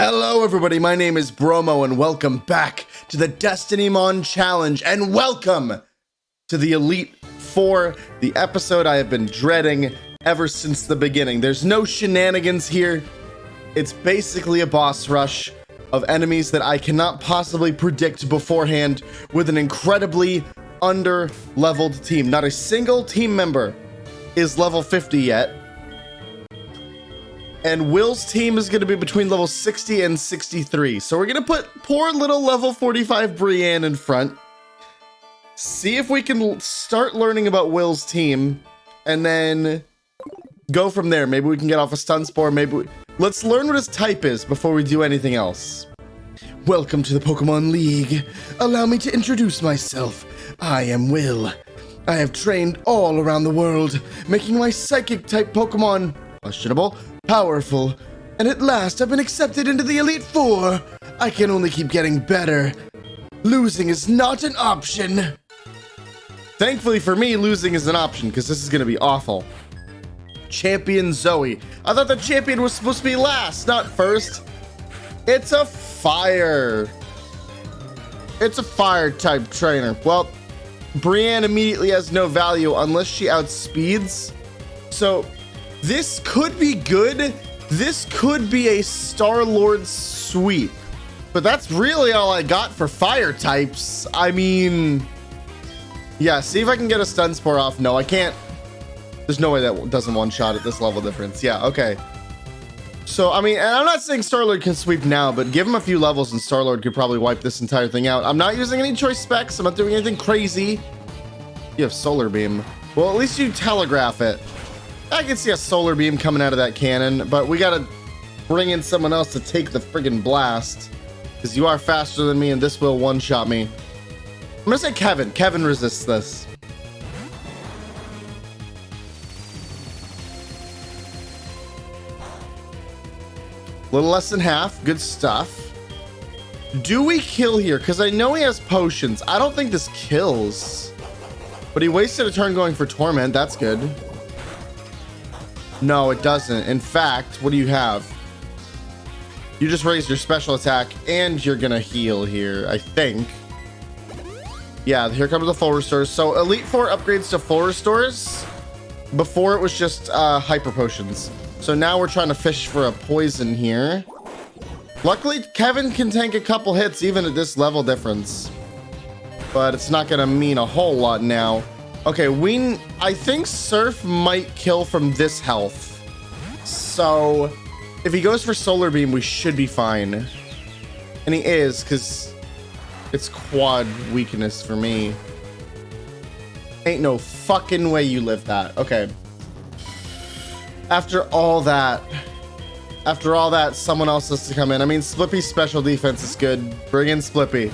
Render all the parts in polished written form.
Hello everybody, my name is Bromo and welcome back to the DestinyMon challenge and welcome to the Elite Four, the episode I have been dreading ever since the beginning. There's no shenanigans here. It's basically a boss rush of enemies that I cannot possibly predict beforehand with an incredibly under-leveled team. Not a single team member is level 50 yet. And Will's team is going to be between level 60 and 63. So we're going to put poor little level 45 Brienne in front. See if we can start learning about Will's team. And then go from there. Maybe we can get off a stun spore. Let's learn what his type is before we do anything else. Welcome to the Pokemon League. Allow me to introduce myself. I am Will. I have trained all around the world, making my psychic type Pokemon questionable, powerful, and at last I've been accepted into the Elite Four. I can only keep getting better. Losing is not an option. Thankfully for me, losing is an option because this is going to be awful. Champion Zoe. I thought the champion was supposed to be last, not first. It's a fire. It's a fire type trainer. Well, Brienne immediately has no value unless she outspeeds. So this could be good. This could be a Star-Lord sweep. But that's really all I got for fire types. I mean, yeah, see if I can get a stun spore off. No, I can't. There's no way that doesn't one-shot at this level difference. Yeah, okay. So, I mean, and I'm not saying Star-Lord can sweep now, but give him a few levels and Star-Lord could probably wipe this entire thing out. I'm not using any choice specs. I'm not doing anything crazy. You have Solar Beam. Well, at least you telegraph it. I can see a Solar Beam coming out of that cannon, but we gotta bring in someone else to take the friggin' blast. Because you are faster than me and this will one-shot me. I'm gonna say Kevin. Kevin resists this. Little less than half. Good stuff. Do we kill here? Because I know he has potions. I don't think this kills. But he wasted a turn going for Torment. That's good. No, it doesn't. In fact, what do you have? You just raised your special attack and you're gonna heal here, I think. Yeah, here comes the full restores. So Elite Four upgrades to full restores. Before it was just hyper potions. So now we're trying to fish for a poison here. Luckily, Kevin can tank a couple hits even at this level difference. But it's not gonna mean a whole lot now. Okay, I think Surf might kill from this health. So if he goes for Solar Beam, we should be fine. And he is, because it's quad weakness for me. Ain't no fucking way you live that. Okay. After all that, someone else has to come in. I mean, Slippy's special defense is good. Bring in Slippy.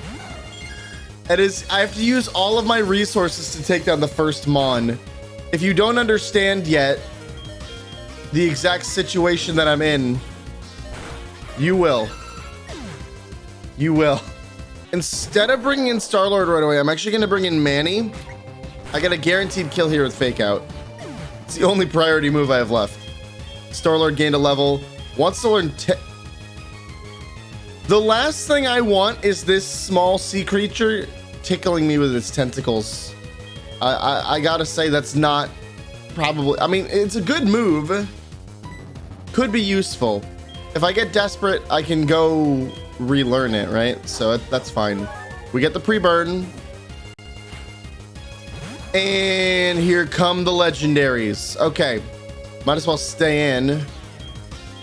I have to use all of my resources to take down the first Mon. If you don't understand yet the exact situation that I'm in, you will. You will. Instead of bringing in Star-Lord right away, I'm actually going to bring in Manny. I got a guaranteed kill here with Fake Out. It's the only priority move I have left. Star-Lord gained a level. Wants to learn the last thing I want is this small sea creature tickling me with its tentacles. I gotta say that's not probably, I mean, it's a good move. Could be useful. If I get desperate, I can go relearn it, right? So that's fine. We get the pre-burn. And here come the legendaries. Okay. Might as well stay in.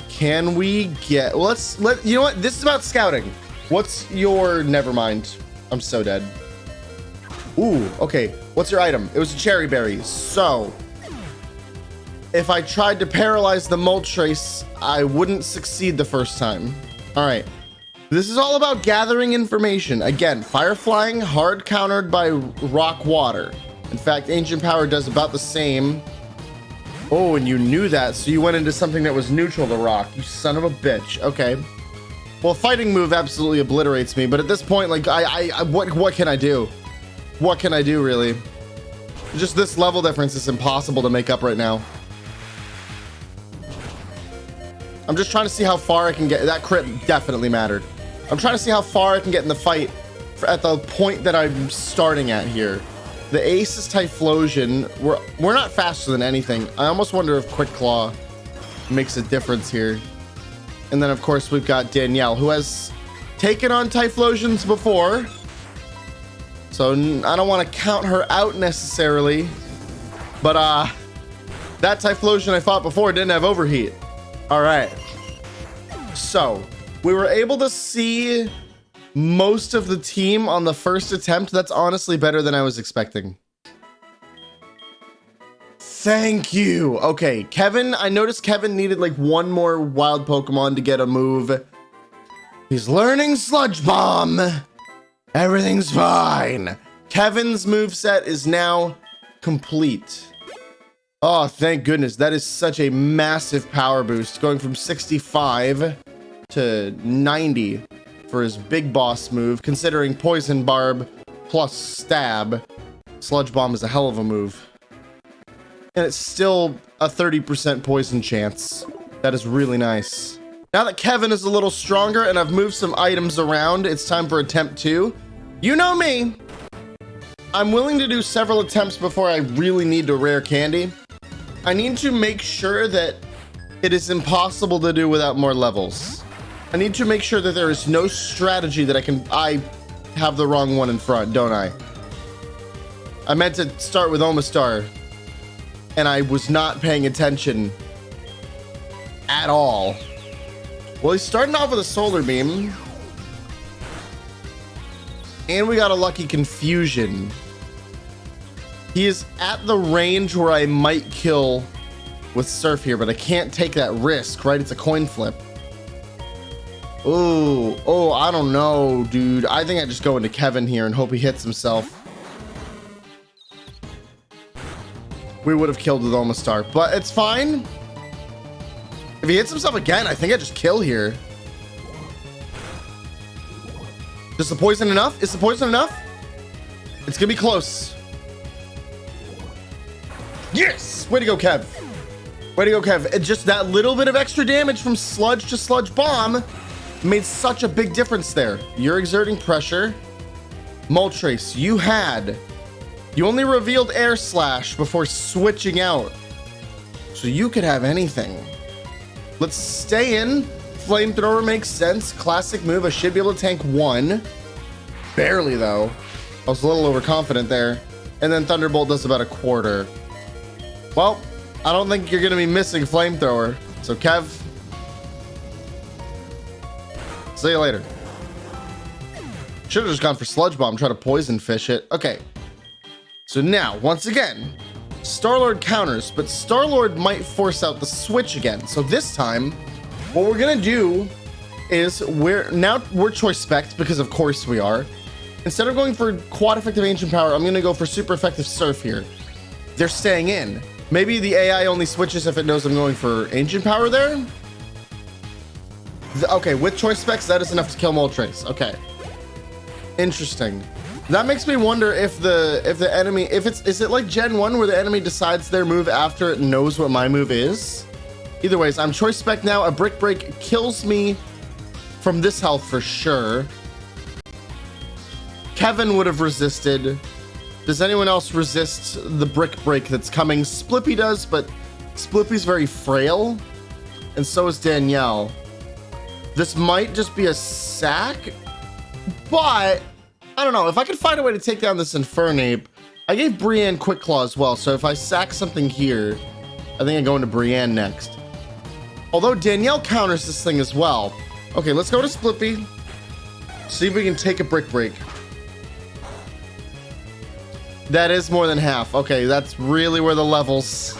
Can we get, you know what? This is about scouting. What's your, never mind. I'm so dead. Ooh, okay. What's your item? It was a cherry berry. So if I tried to paralyze the Moltres, I wouldn't succeed the first time. All right. This is all about gathering information. Again, fire flying, hard countered by rock water. In fact, ancient power does about the same. Oh, and you knew that, so you went into something that was neutral to rock. You son of a bitch. Okay. Well, fighting move absolutely obliterates me, but at this point, like, what can I do? What can I do, really? Just this level difference is impossible to make up right now. I'm just trying to see how far I can get. That crit definitely mattered. I'm trying to see how far I can get in the fight at the point that I'm starting at here. The ace is Typhlosion. We're not faster than anything. I almost wonder if Quick Claw makes a difference here. And then of course we've got Danielle, who has taken on Typhlosions before. So I don't want to count her out necessarily. But that Typhlosion I fought before didn't have overheat. All right. So we were able to see most of the team on the first attempt. That's honestly better than I was expecting. Thank you. Okay, Kevin, I noticed Kevin needed like one more wild Pokemon to get a move. He's learning Sludge Bomb. Everything's fine. Kevin's moveset is now complete. Oh, thank goodness. That is such a massive power boost, going from 65 to 90 for his big boss move. Considering Poison Barb plus Stab, Sludge Bomb is a hell of a move. And it's still a 30% poison chance. That is really nice. Now that Kevin is a little stronger and I've moved some items around, it's time for attempt 2. You know me. I'm willing to do several attempts before I really need to rare candy. I need to make sure that it is impossible to do without more levels. I need to make sure that there is no strategy that I have the wrong one in front, don't I? I meant to start with Omastar, and I was not paying attention at all. Well, he's starting off with a Solar Beam. And we got a Lucky Confusion. He is at the range where I might kill with Surf here, but I can't take that risk, right? It's a coin flip. Oh, I don't know, dude. I think I just go into Kevin here and hope he hits himself. We would have killed with Omastar, but it's fine. If he hits himself again, I think I just kill here. Is the poison enough? Is the poison enough? It's gonna be close. Yes! Way to go, Kev. Way to go, Kev. And just that little bit of extra damage from Sludge to Sludge Bomb made such a big difference there. You're exerting pressure. Moltres, you only revealed Air Slash before switching out. So you could have anything. Let's stay in. Flamethrower makes sense. Classic move. I should be able to tank 1. Barely, though. I was a little overconfident there. And then Thunderbolt does about a quarter. Well, I don't think you're going to be missing Flamethrower. So, Kev, see you later. Should have just gone for Sludge Bomb, try to Poison Fish it. Okay. So now, once again, Star-Lord counters, but Star-Lord might force out the switch again. So this time, what we're gonna do is we're choice spec'd, because of course we are. Instead of going for quad effective ancient power, I'm gonna go for super effective surf here. They're staying in. Maybe the AI only switches if it knows I'm going for ancient power there. Okay, with choice specs, that is enough to kill Moltres. Okay. Interesting. That makes me wonder if the enemy, is it like Gen 1 where the enemy decides their move after it knows what my move is? Either ways, I'm choice spec now. A Brick Break kills me from this health for sure. Kevin would have resisted. Does anyone else resist the Brick Break that's coming? Splippy does, but Splippy's very frail. And so is Danielle. This might just be a sack, but I don't know. If I could find a way to take down this Infernape, I gave Brienne Quick Claw as well. So if I sack something here, I think I go into Brienne next. Although Danielle counters this thing as well. Okay, let's go to Splippy. See if we can take a Brick Break. That is more than half. Okay, that's really where the levels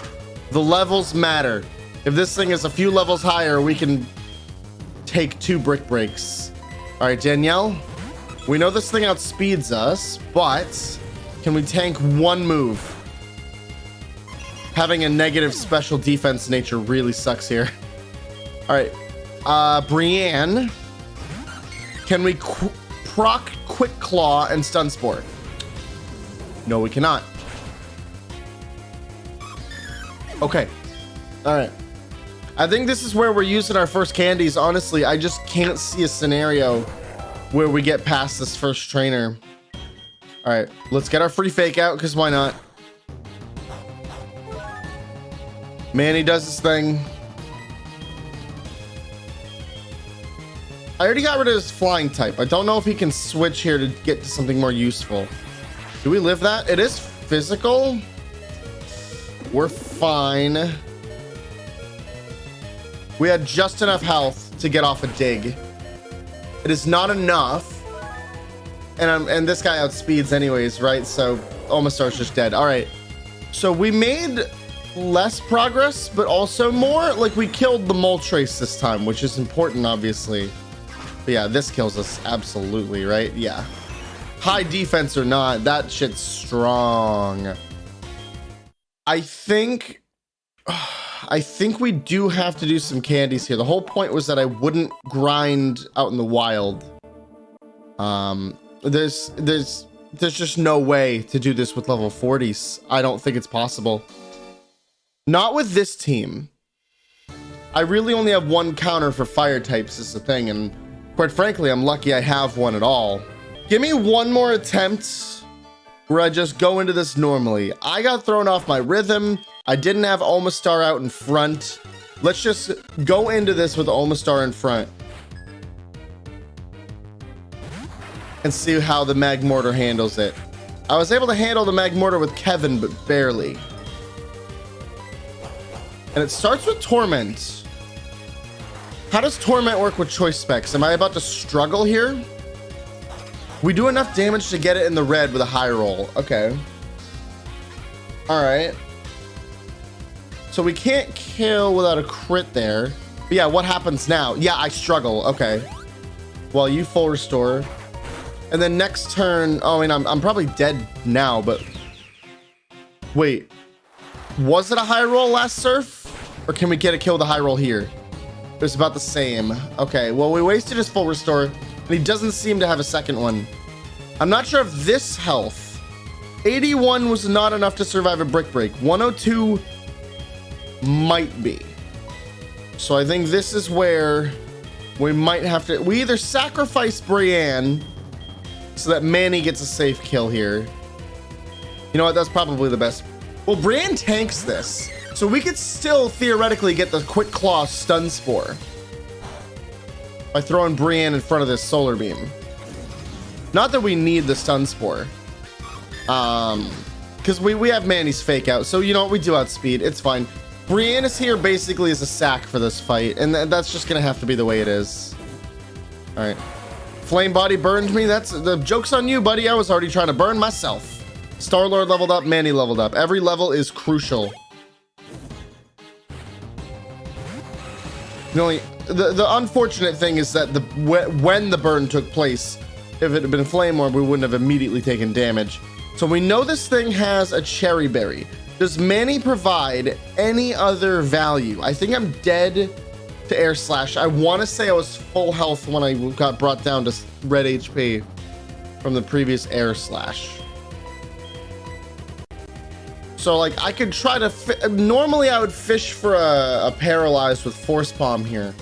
matter. If this thing is a few levels higher, we can take 2 Brick Breaks. All right, Danielle. We know this thing outspeeds us, but can we tank 1 move? Having a negative special defense nature really sucks here. All right, Brienne, can we proc Quick Claw and Stun Spore? No, we cannot. Okay. All right. I think this is where we're using our first candies. Honestly, I just can't see a scenario where we get past this first trainer. All right, let's get our free fake out, because why not? Manny does his thing. I already got rid of his flying type. I don't know if he can switch here to get to something more useful. Do we live that? It is physical. We're fine. We had just enough health to get off a dig. It is not enough. And this guy outspeeds anyways, right? So Omastar's just dead. All right. So we made less progress, but also more. Like, we killed the mole trace this time, which is important, obviously. But yeah, this kills us absolutely, right? Yeah. High defense or not, that shit's strong. I think we do have to do some candies here. The whole point was that I wouldn't grind out in the wild. There's just no way to do this with level 40s. I don't think it's possible. Not with this team. I really only have one counter for fire types is the thing, and quite frankly, I'm lucky I have one at all. Give me one more attempt where I just go into this normally. I got thrown off my rhythm. I didn't have Omastar out in front. Let's just go into this with Omastar in front and see how the Magmortar handles it. I was able to handle the Magmortar with Kevin, but barely. And it starts with Torment. How does Torment work with choice specs? Am I about to struggle here? We do enough damage to get it in the red with a high roll. Okay. All right. So we can't kill without a crit there. But yeah, what happens now? Yeah, I struggle. Okay. Well, you full restore. And then next turn, oh, I mean, I'm probably dead now, but wait, was it a high roll last surf? Or can we get a kill with a high roll here? It's about the same. Okay, well, we wasted his full restore, and he doesn't seem to have a second one. I'm not sure if this health, 81 was not enough to survive a brick break. 102 might be. So I think this is where we might have to, we either sacrifice Brienne so that Manny gets a safe kill here. You know what? That's probably the best. Well, Brienne tanks this, so we could still theoretically get the Quick Claw stun spore by throwing Brienne in front of this solar beam. Not that we need the stun spore, because we have Manny's fake out. So you know what? We do outspeed. It's fine. Brienne is here basically as a sack for this fight, and that's just gonna have to be the way it is. All right. Flame body burned me. That's the joke's on you, buddy. I was already trying to burn myself. Star-Lord leveled up, Manny leveled up. Every level is crucial. The unfortunate thing is that when the burn took place, if it had been Flame Orb, we wouldn't have immediately taken damage. So we know this thing has a Cherry Berry. Does Manny provide any other value? I think I'm dead to Air Slash. I want to say I was full health when I got brought down to red HP from the previous Air Slash. So like I could try to normally I would fish for a paralyzed with Force Palm here,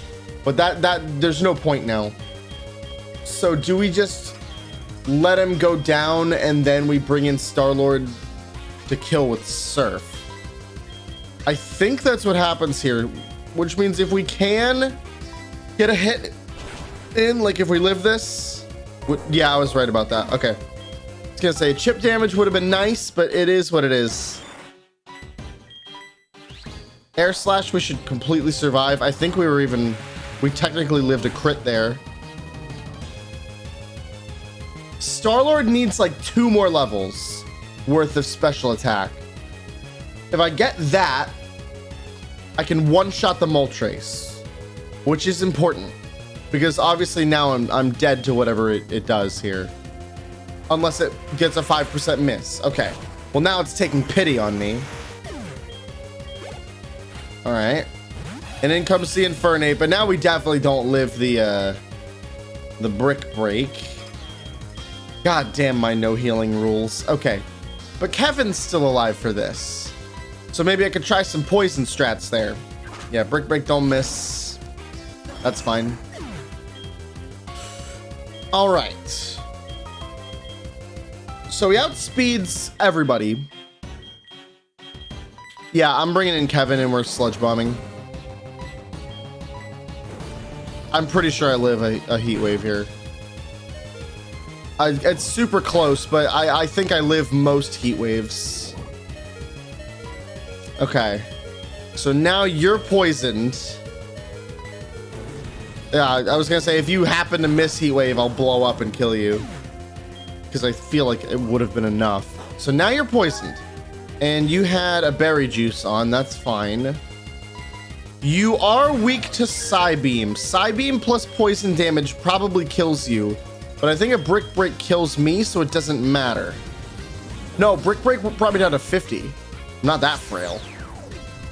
but that there's no point now. So do we just let him go down and then we bring in Star-Lord to kill with Surf? I think that's what happens here. Which means if we can get a hit in, like if we live this, yeah, I was right about that. Okay. I was gonna say chip damage would have been nice, but it is what it is. Air Slash, we should completely survive. I think we technically lived a crit there. Star-Lord needs like 2 more levels worth of special attack. If I get that, I can one-shot the Moltres, which is important because obviously now I'm dead to whatever it does here, unless it gets a 5% miss. Okay, well now it's taking pity on me. All right, and in comes the Infernape, but now we definitely don't live the brick break. God damn my no healing rules. Okay, but Kevin's still alive for this. So maybe I could try some poison strats there. Yeah, brick break, don't miss. That's fine. All right. So he outspeeds everybody. Yeah, I'm bringing in Kevin and we're sludge bombing. I'm pretty sure I live a heat wave here. It's super close, but I think I live most heat waves. Okay. So now you're poisoned. Yeah, I was gonna say, if you happen to miss heat wave, I'll blow up and kill you. Because I feel like it would have been enough. So now you're poisoned. And you had a berry juice on, that's fine. You are weak to Psybeam. Psybeam plus poison damage probably kills you. But I think a Brick Break kills me, so it doesn't matter. No, Brick Break brought me down to 50. Not that frail.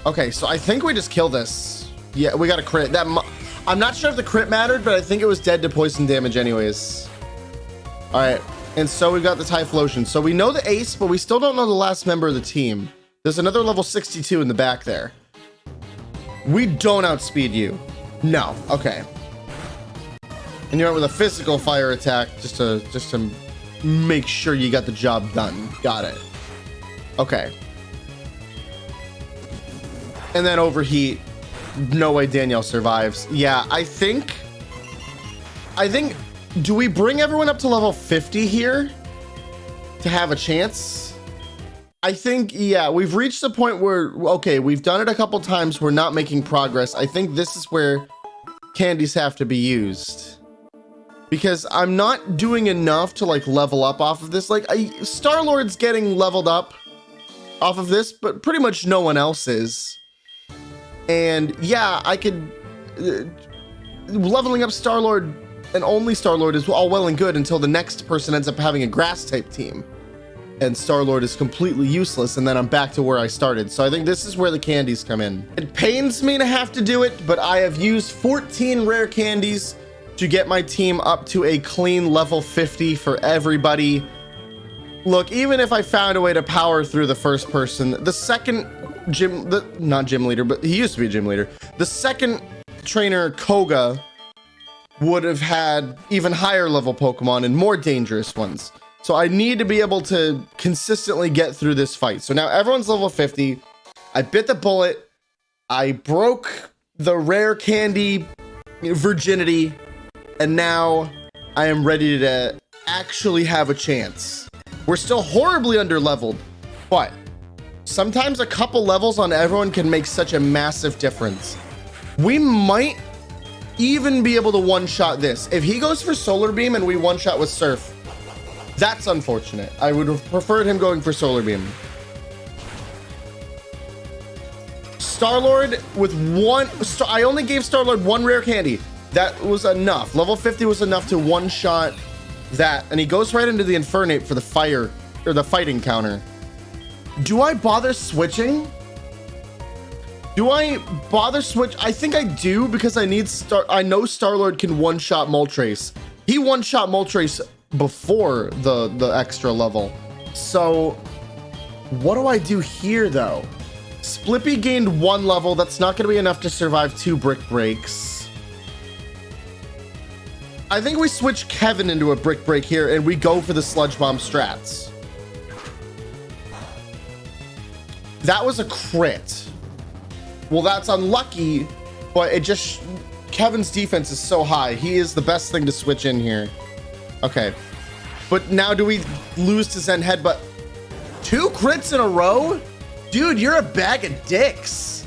Okay, so I think we just kill this. Yeah, we got a crit. I'm not sure if the crit mattered, but I think it was dead to poison damage anyways. All right, and so we got the Typhlosion. So we know the ace, but we still don't know the last member of the team. There's another level 62 in the back there. We don't outspeed you. No, okay. And you went with a physical fire attack just to make sure you got the job done. Got it. Okay. And then overheat. No way Danielle survives. Yeah, I think, do we bring everyone up to level 50 here to have a chance? I think, yeah, we've reached the point where, okay, we've done it a couple times. We're not making progress. I think this is where candies have to be used. Because I'm not doing enough to like level up off of this. Like Star-Lord's getting leveled up off of this, but pretty much no one else is. And yeah, I could leveling up Star-Lord and only Star-Lord is all well and good until the next person ends up having a grass type team. And Star-Lord is completely useless, and then I'm back to where I started. So I think this is where the candies come in. It pains me to have to do it, but I have used 14 rare candies to get my team up to a clean level 50 for everybody. Look, even if I found a way to power through the first person, the second not gym leader, but he used to be a gym leader. The second trainer, Koga, would have had even higher level Pokemon and more dangerous ones. So I need to be able to consistently get through this fight. So now everyone's level 50. I bit the bullet. I broke the rare candy virginity. And now I am ready to actually have a chance. We're still horribly underleveled, but sometimes a couple levels on everyone can make such a massive difference. We might even be able to one-shot this. If he goes for Solar Beam and we one-shot with Surf, that's unfortunate. I would have preferred him going for Solar Beam. Star-Lord with I only gave Star-Lord one rare candy. That was enough. Level 50 was enough to one-shot that. And he goes right into the Infernape for the fire, or the fighting counter. Do I bother switching? I think I do, because I know Star-Lord can one-shot Moltres. He one-shot Moltres before the extra level. So what do I do here though? Splippy gained 1 level. That's not going to be enough to survive 2 brick breaks. I think we switch Kevin into a brick break here and we go for the sludge bomb strats. That was a crit. Well, that's unlucky, but it just, Kevin's defense is so high. He is the best thing to switch in here. Okay. But now do we lose to Zen Headbutt? 2 crits in a row? Dude, you're a bag of dicks.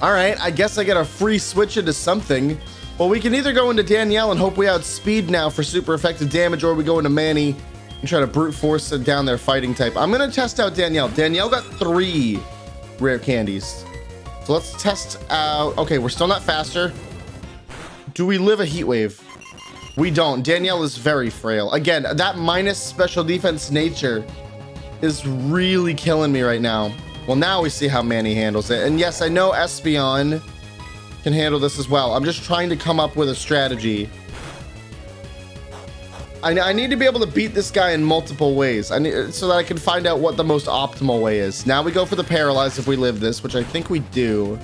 All right, I guess I get a free switch into something. Well, we can either go into Danielle and hope we outspeed now for super effective damage, or we go into Manny and try to brute force it down their fighting type. I'm gonna test out Danielle. Danielle got 3 rare candies. So let's test out. Okay, we're still not faster. Do we live a heat wave? We don't. Danielle is very frail. Again, that minus special defense nature is really killing me right now. Well, now we see how Manny handles it. And yes, I know Espeon can handle this as well. I'm just trying to come up with a strategy. I need to be able to beat this guy in multiple ways. So that I can find out what the most optimal way is. Now we go for the paralyzed if we live this, which I think we do.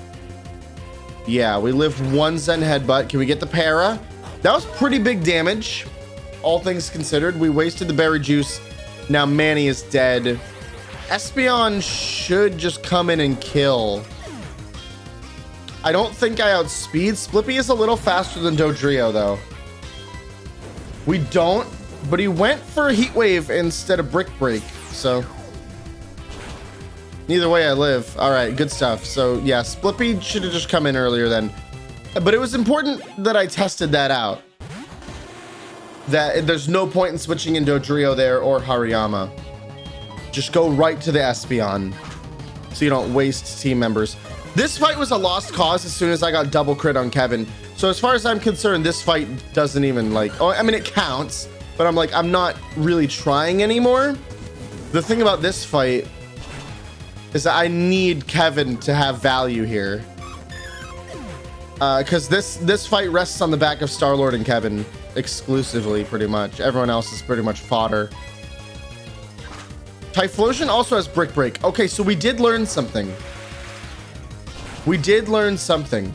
Yeah, we live 1 Zen headbutt. Can we get the para? That was pretty big damage, all things considered. We wasted the berry juice. Now Manny is dead. Espeon should just come in and kill. I don't think I outspeed. Splippy is a little faster than Dodrio, though. We don't, but he went for Heat Wave instead of Brick Break, so... Either way, I live. All right, good stuff. So yeah, Splippy should have just come in earlier then. But it was important that I tested that out. That there's no point in switching in Dodrio there or Hariyama. Just go right to the Espeon so you don't waste team members. This fight was a lost cause as soon as I got double crit on Kevin. So as far as I'm concerned, this fight doesn't even like, oh, I mean, it counts, but I'm like, I'm not really trying anymore. The thing about this fight is that I need Kevin to have value here. Because this fight rests on the back of Star-Lord and Kevin exclusively, pretty much. Everyone else is pretty much fodder. Typhlosion also has Brick Break. Okay, so we did learn something. We did learn something.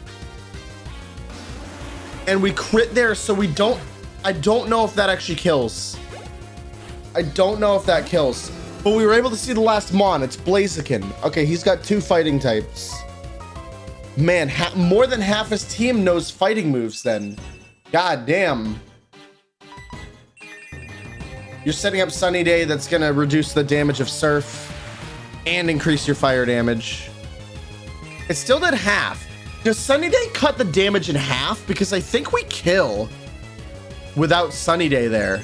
And we crit there, so we don't... I don't know if that actually kills. I don't know if that kills. But we were able to see the last Mon. It's Blaziken. Okay, he's got 2 fighting types. Man, more than half his team knows fighting moves then. God damn. You're setting up Sunny Day that's going to reduce the damage of Surf and increase your fire damage. It still did half. Does Sunny Day cut the damage in half? Because I think we kill without Sunny Day there.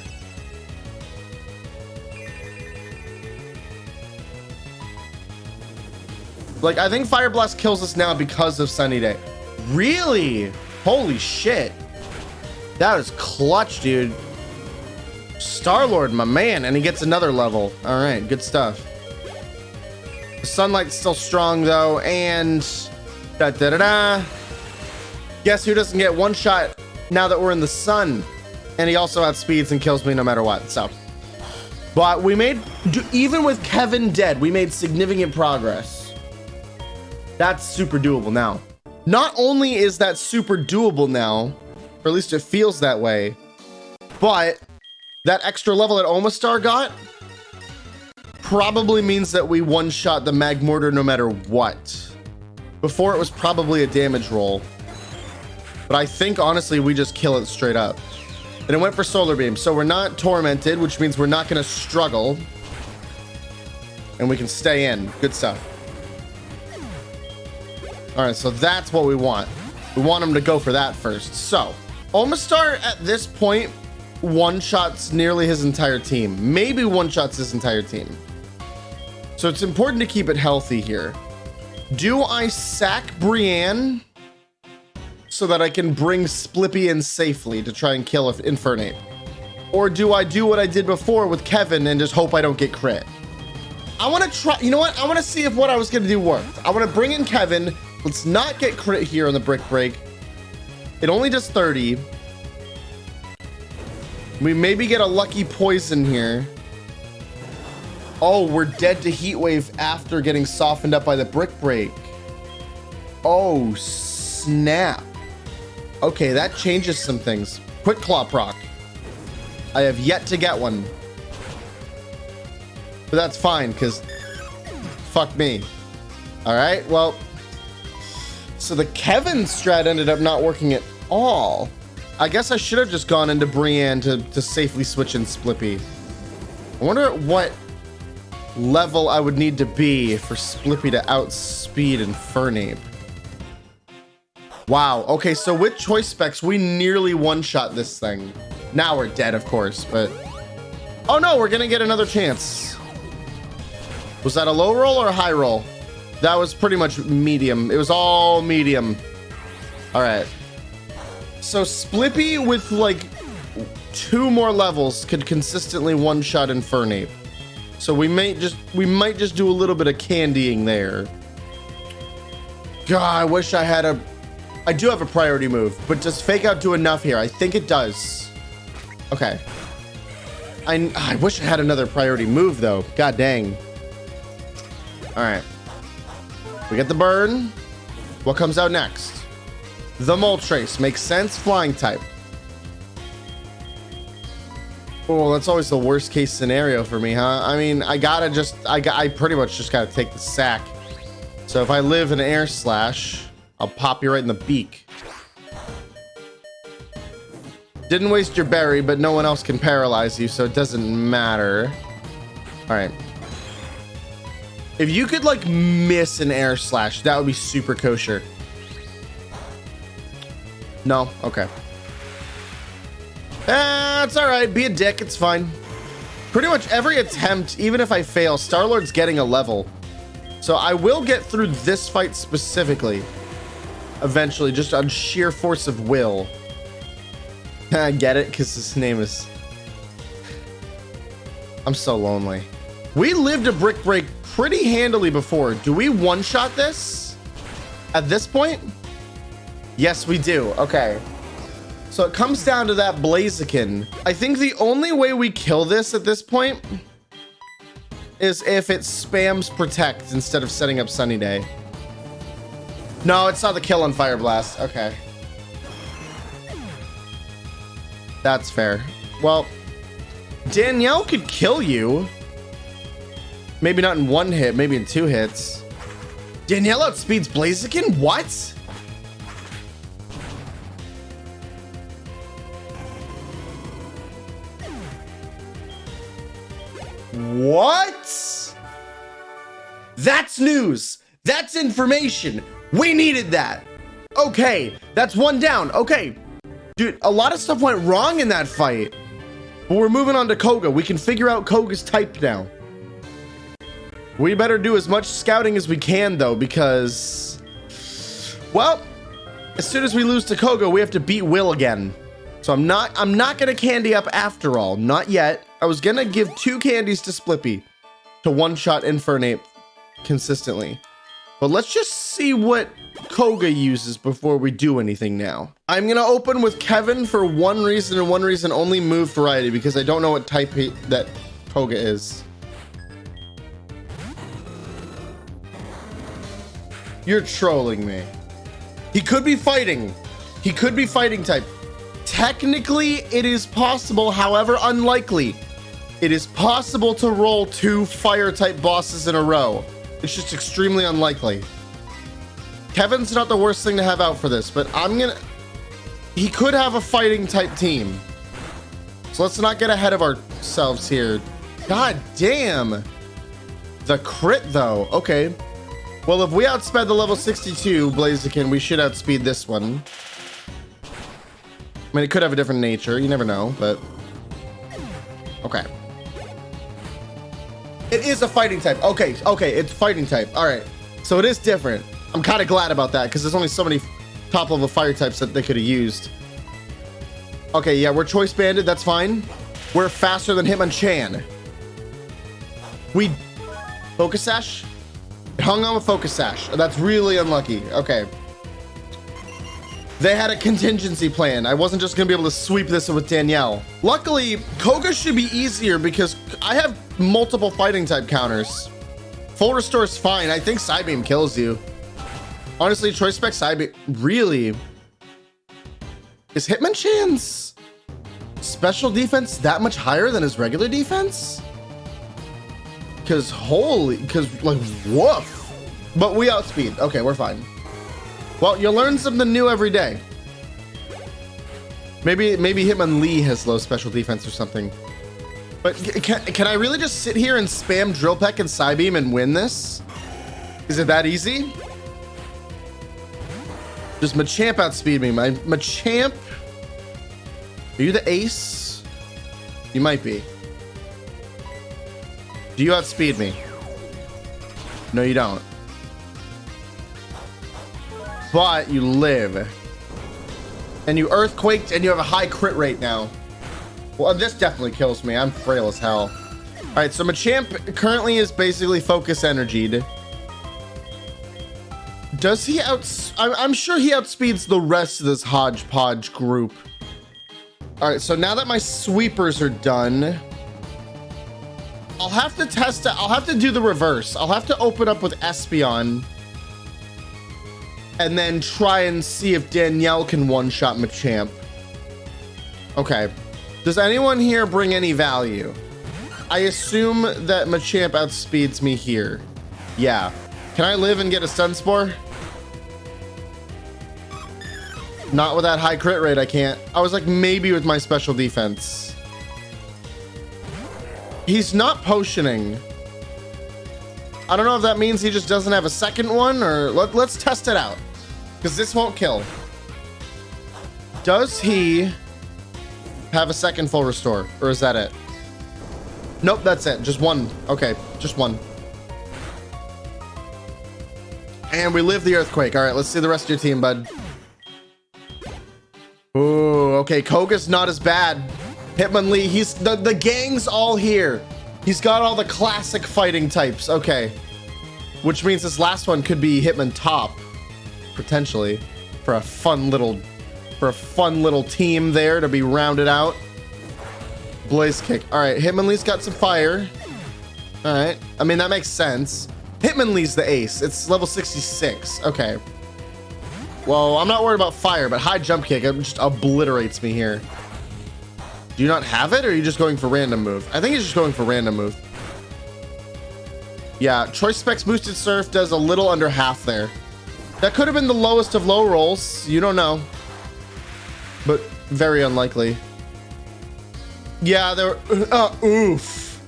Like, I think Fire Blast kills us now because of Sunny Day. Really? Holy shit. That is clutch, dude. Star-Lord, my man. And he gets another level. All right, good stuff. The Sunlight's still strong, though. And... da-da-da-da. Guess who doesn't get one shot now that we're in the sun? And he also outspeeds and kills me no matter what, so... But we made... Even with Kevin dead, we made significant progress. That's super doable now. Not only is that super doable now, or at least it feels that way, but that extra level that Omastar got probably means that we one-shot the Magmortar no matter what. Before it was probably a damage roll. But I think, honestly, we just kill it straight up. And it went for Solar Beam, so we're not tormented, which means we're not going to struggle. And we can stay in. Good stuff. All right, so that's what we want. We want him to go for that first. So, Omastar at this point one-shots nearly his entire team. Maybe one-shots his entire team. So it's important to keep it healthy here. Do I sack Brienne so that I can bring Splippy in safely to try and kill Infernape? Or do I do what I did before with Kevin and just hope I don't get crit? I want to try, you know what? I want to see if what I was going to do worked. I want to bring in Kevin. Let's not get crit here on the Brick Break. It only does 30. We maybe get a lucky poison here. Oh, we're dead to Heat Wave after getting softened up by the Brick Break. Oh, snap. Okay, that changes some things. Quick Claw proc. I have yet to get one. But that's fine, because fuck me. All right, well, so the Kevin strat ended up not working at all. I guess I should have just gone into Brienne to safely switch in Splippy. I wonder at what level I would need to be for Splippy to outspeed Infernape. Wow, okay, so with choice specs, we nearly one-shot this thing. Now we're dead, of course, but... Oh no, we're gonna get another chance. Was that a low roll or a high roll? That was pretty much medium. It was all medium. All right. So Splippy with like 2 more levels could consistently one-shot Infernape. So we might just do a little bit of candying there. God, I wish I had a... I do have a priority move, but does Fake Out do enough here? I think it does. Okay. I wish I had another priority move though. God dang. All right. We get the burn. What comes out next? The Moltres makes sense. Flying type. Oh, that's always the worst case scenario for me, huh? I mean, I pretty much just gotta take the sack. So if I live in air slash, I'll pop you right in the beak. Didn't waste your berry, but no one else can paralyze you, so it doesn't matter. All right. If you could like miss an air slash, that would be super kosher. No? Okay. It's all right. Be a dick. It's fine. Pretty much every attempt, even if I fail, Star-Lord's getting a level. So I will get through this fight specifically. Eventually, just on sheer force of will. I get it, because his name is... I'm so lonely. We lived a brick break pretty handily before. Do we one-shot this? At this point? Yes, we do. Okay. So it comes down to that Blaziken. I think the only way we kill this at this point is if it spams protect instead of setting up Sunny Day. No, it's not the kill on Fire Blast. Okay. That's fair. Well, Danielle could kill you. Maybe not in one hit, maybe in 2 hits. Danielle outspeeds Blaziken? What? What? That's news. That's information. We needed that. Okay, that's 1 down. Okay. Dude, a lot of stuff went wrong in that fight. But we're moving on to Koga. We can figure out Koga's type now. We better do as much scouting as we can, though, because... Well, as soon as we lose to Koga, we have to beat Will again. So I'm not gonna candy up after all. Not yet. I was gonna give 2 candies to Splippy to one-shot Infernape consistently. But let's just see what Koga uses before we do anything now. I'm gonna open with Kevin for one reason and one reason only: move variety, because I don't know what type that Koga is. You're trolling me. He could be fighting. He could be fighting type. Technically, it is possible, however unlikely. It is possible to roll 2 fire type bosses in a row. It's just extremely unlikely. Kevin's not the worst thing to have out for this, but he could have a fighting type team. So let's not get ahead of ourselves here. God damn. The crit though. Okay. Well, if we outsped the level 62 Blaziken, we should outspeed this one. I mean, it could have a different nature. You never know, but... Okay. It is a fighting type. Okay, it's fighting type. All right. So it is different. I'm kind of glad about that, because there's only so many top level fire types that they could have used. Okay, yeah, we're choice banded. That's fine. We're faster than Hitmonchan. We... Focus Sash? It hung on with Focus Sash. That's really unlucky. Okay. They had a contingency plan. I wasn't just gonna be able to sweep this with Danielle. Luckily, Koga should be easier because I have multiple fighting type counters. Full Restore is fine. I think Psybeam kills you. Honestly, Choice Spec Psybeam, really? Is Hitmonchan's special defense that much higher than his regular defense? Because like, woof. But we outspeed. Okay, we're fine. Well, you learn something new every day. Maybe Hitmonlee has low special defense or something. But can I really just sit here and spam Drill Peck and Psybeam and win this? Is it that easy? Does Machamp outspeed me? Machamp? Are you the ace? You might be. Do you outspeed me? No, you don't. But you live. And you earthquaked and you have a high crit rate now. Well, this definitely kills me. I'm frail as hell. All right, so Machamp currently is basically focus energied. Does he I'm sure he outspeeds the rest of this hodgepodge group. All right, so now that my sweepers are done, I'll have to test it. I'll have to do the reverse. I'll have to open up with Espeon and then try and see if Danielle can one-shot Machamp. Okay. Does anyone here bring any value? I assume that Machamp outspeeds me here. Yeah. Can I live and get a Stun Spore? Not with that high crit rate, I can't. I was like, maybe with my special defense. He's not potioning. I don't know if that means he just doesn't have a second one, or let's test it out. Because this won't kill. Does he have a second full restore, or is that it? Nope, that's it. Just one. Okay, just one. And we live the earthquake. All right, let's see the rest of your team, bud. Ooh, okay, Koga's not as bad. Hitmonlee, he's the gang's all here. He's got all the classic fighting types. Okay, which means this last one could be Hitmon top, potentially, for a fun little team there to be rounded out. Blaze kick. All right, Hitmonlee's got some fire. All right, I mean that makes sense. Hitmonlee's the ace. It's level 66. Okay. Well, I'm not worried about fire, but high jump kick, it just obliterates me here. Do you not have it, or are you just going for random move? I think he's just going for random move. Yeah, Choice Specs Boosted Surf does a little under half there. That could have been the lowest of low rolls. You don't know. But very unlikely. Yeah, there. Oof.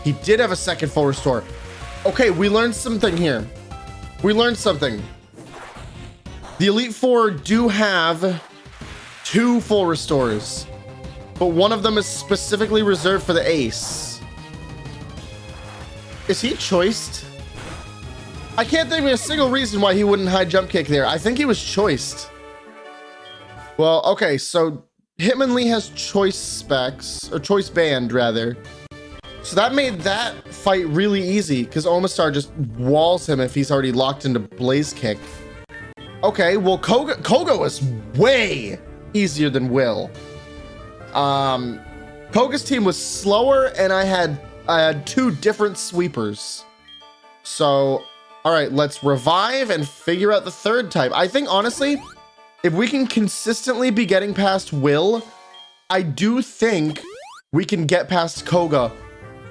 He did have a second full restore. Okay, we learned something here. We learned something. The Elite Four do have 2 full restores, but one of them is specifically reserved for the ace. Is he choiced? I can't think of a single reason why he wouldn't high jump kick there. I think he was choiced. Well, okay, so Hitmonlee has choice specs, or choice band rather. So that made that fight really easy because Omastar just walls him if he's already locked into Blaze Kick. Okay, well, Koga was way easier than Will. Koga's team was slower, and I had 2 different sweepers. So, all right, let's revive and figure out the third type. I think, honestly, if we can consistently be getting past Will, I do think we can get past Koga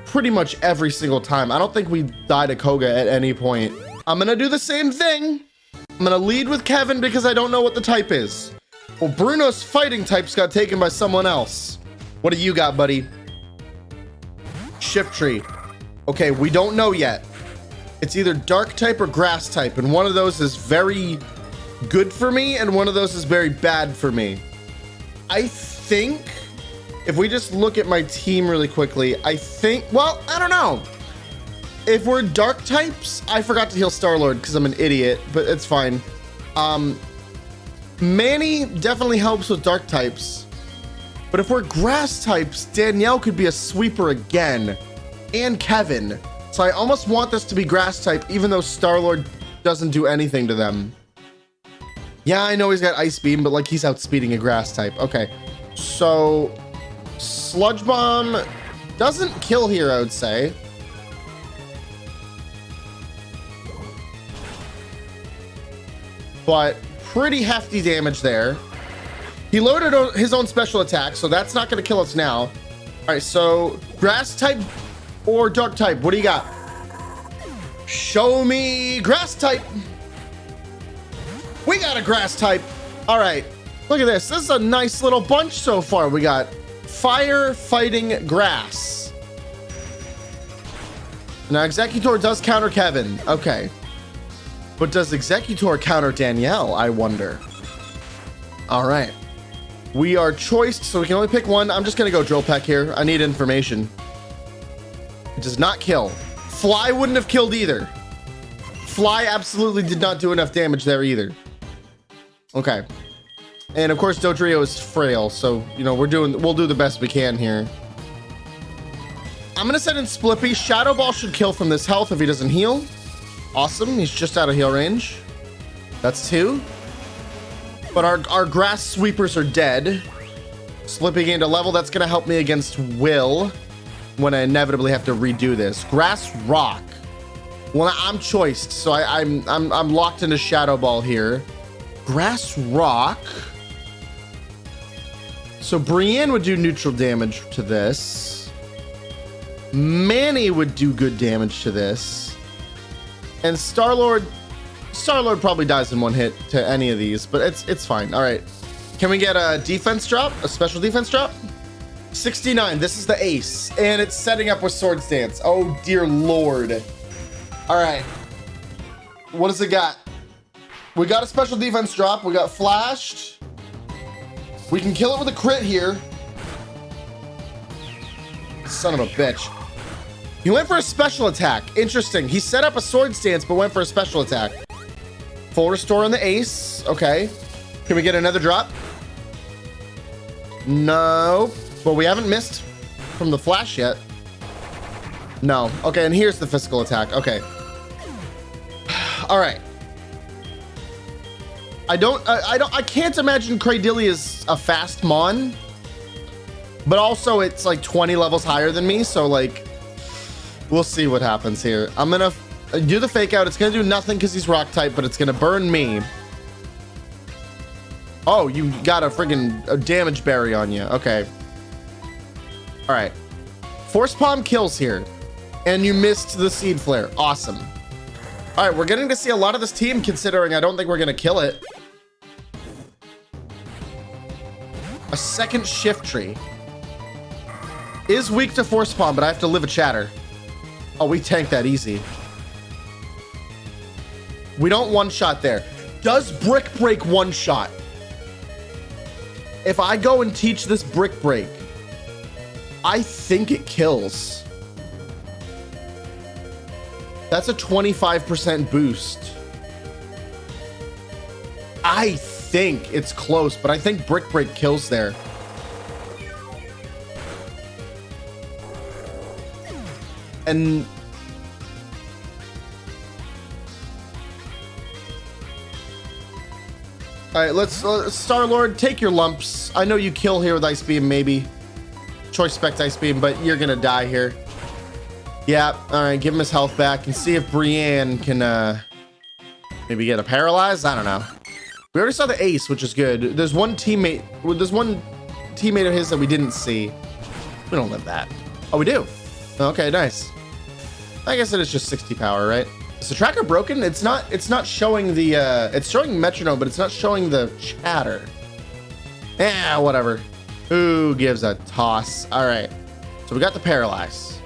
pretty much every single time. I don't think we die to Koga at any point. I'm gonna do the same thing. I'm gonna lead with Kevin because I don't know what the type is. Well, Bruno's fighting types got taken by someone else. What do you got, buddy? Shift Tree. Okay, we don't know yet. It's either dark type or grass type, and one of those is very good for me, and one of those is very bad for me. I think if we just look at my team really quickly, I think, well, I don't know. If we're dark types, I forgot to heal Star-Lord because I'm an idiot, but it's fine. Manny definitely helps with dark types. But if we're grass types, Danielle could be a sweeper again. And Kevin. So I almost want this to be grass type, even though Star-Lord doesn't do anything to them. Yeah, I know he's got Ice Beam, but like he's outspeeding a grass type. Okay. So Sludge Bomb doesn't kill here, I would say. But pretty hefty damage there. He loaded his own special attack, so that's not going to kill us now. All right, so grass type or dark type, what do you got? Show me grass type. We got a grass type. All right, look at this. This is a nice little bunch so far. We got fire fighting grass. Now Executor does counter Kevin. Okay. But does Executor counter Danielle, I wonder? All right. We are choiced, so we can only pick one. I'm just going to go Drill Peck here. I need information. It does not kill. Fly wouldn't have killed either. Fly absolutely did not do enough damage there either. Okay. And of course, Dodrio is frail, so, you know, we'll do the best we can here. I'm going to send in Splippy. Shadow Ball should kill from this health if he doesn't heal. Awesome, he's just out of heal range. That's 2. But our grass sweepers are dead. Slipping into level, that's gonna help me against Will when I inevitably have to redo this. Grass Rock. Well, I'm choiced, so I'm locked into Shadow Ball here. Grass Rock. So Brienne would do neutral damage to this. Manny would do good damage to this. And Star-Lord probably dies in one hit to any of these, but it's fine. All right. Can we get a defense drop? A special defense drop? 69. This is the ace. And it's setting up with Sword Stance. Oh, dear Lord. All right. What does it got? We got a special defense drop. We got flashed. We can kill it with a crit here. Son of a bitch. He went for a special attack. Interesting. He set up a Sword Stance, but went for a special attack. Full restore on the ace. Okay. Can we get another drop? No. Well, we haven't missed from the flash yet. No. Okay, and here's the physical attack. Okay. All right. I can't imagine Cradilly is a fast Mon, but also it's like 20 levels higher than me, so like we'll see what happens here. I'm gonna do the fake out. It's gonna do nothing because he's rock type, but it's gonna burn me. Oh, you got a friggin' damage berry on you. Okay. All right. Force Palm kills here, and you missed the Seed Flare. Awesome. All right, we're getting to see a lot of this team, considering I don't think we're gonna kill it. A second Shift Tree is weak to Force Palm, but I have to live a chatter. Oh, we tank that easy. We don't one-shot there. Does Brick Break one-shot? If I go and teach this Brick Break, I think it kills. That's a 25% boost. I think it's close, but I think Brick Break kills there. And all right, let's Star-Lord, take your lumps. I know you kill here with Ice Beam, maybe. Choice Spect Ice Beam, but you're gonna die here. Yeah, all right, give him his health back and see if Brienne can maybe get a paralyzed. I don't know. We already saw the ace, which is good. There's one teammate of his that we didn't see. We don't live that. Oh, we do. Okay, nice. I guess it is just 60 power, right? Is the tracker broken? It's not showing the it's showing metronome, but it's not showing the chatter. Yeah, whatever. Who gives a toss? All right. So we got the paralyze.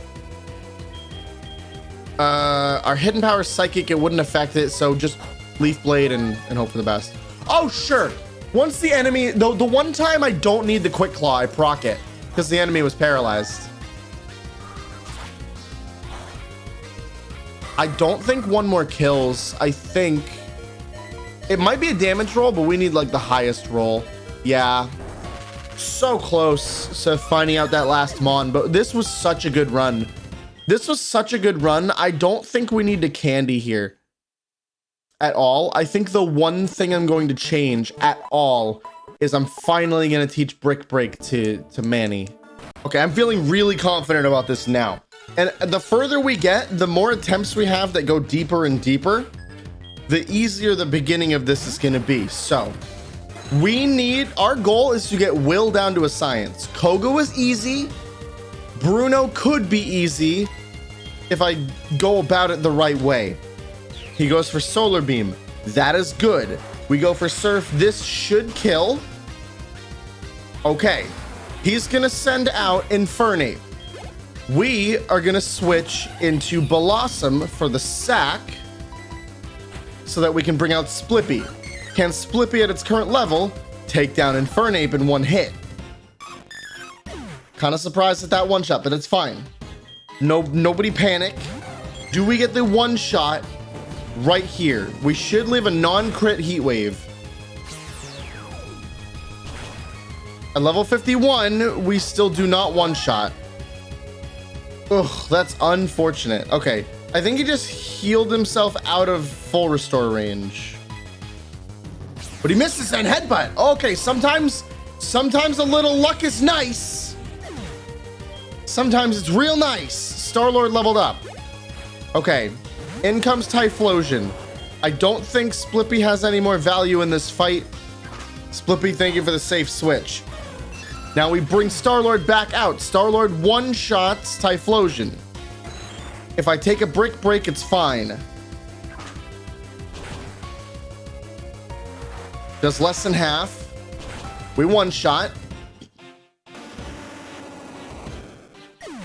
Our hidden power is psychic. It wouldn't affect it, so just Leaf Blade and hope for the best. Oh, sure. Once the enemy, the one time I don't need the Quick Claw, I proc it because the enemy was paralyzed. I don't think one more kills. I think it might be a damage roll, but we need like the highest roll. Yeah. So close to finding out that last Mon, but this was such a good run. This was such a good run. I don't think we need to candy here at all. I think the one thing I'm going to change at all is I'm finally going to teach Brick Break to Manny. Okay, I'm feeling really confident about this now. And the further we get, the more attempts we have that go deeper and deeper, the easier the beginning of this is going to be. So our goal is to get Will down to a science. Koga is easy. Bruno could be easy if I go about it the right way. He goes for Solar Beam. That is good. We go for Surf. This should kill. Okay. He's going to send out Infernape. We are going to switch into Blossom for the sack so that we can bring out Splippy. Can Splippy at its current level take down Infernape in one hit? Kind of surprised at that one shot, but it's fine. Nobody panic. Do we get the one shot right here? We should leave a non-crit heat wave. At level 51, we still do not one shot. Ugh, that's unfortunate. Okay, I think he just healed himself out of full restore range. But he misses that headbutt. Okay, sometimes a little luck is nice. Sometimes it's real nice. Star-Lord leveled up. Okay, In comes Typhlosion. I don't think Splippy has any more value in this fight. Splippy, thank you for the safe switch. Now we bring Star-Lord back out. Star-Lord one-shots Typhlosion. If I take a brick break, it's fine. Does less than half. We one-shot.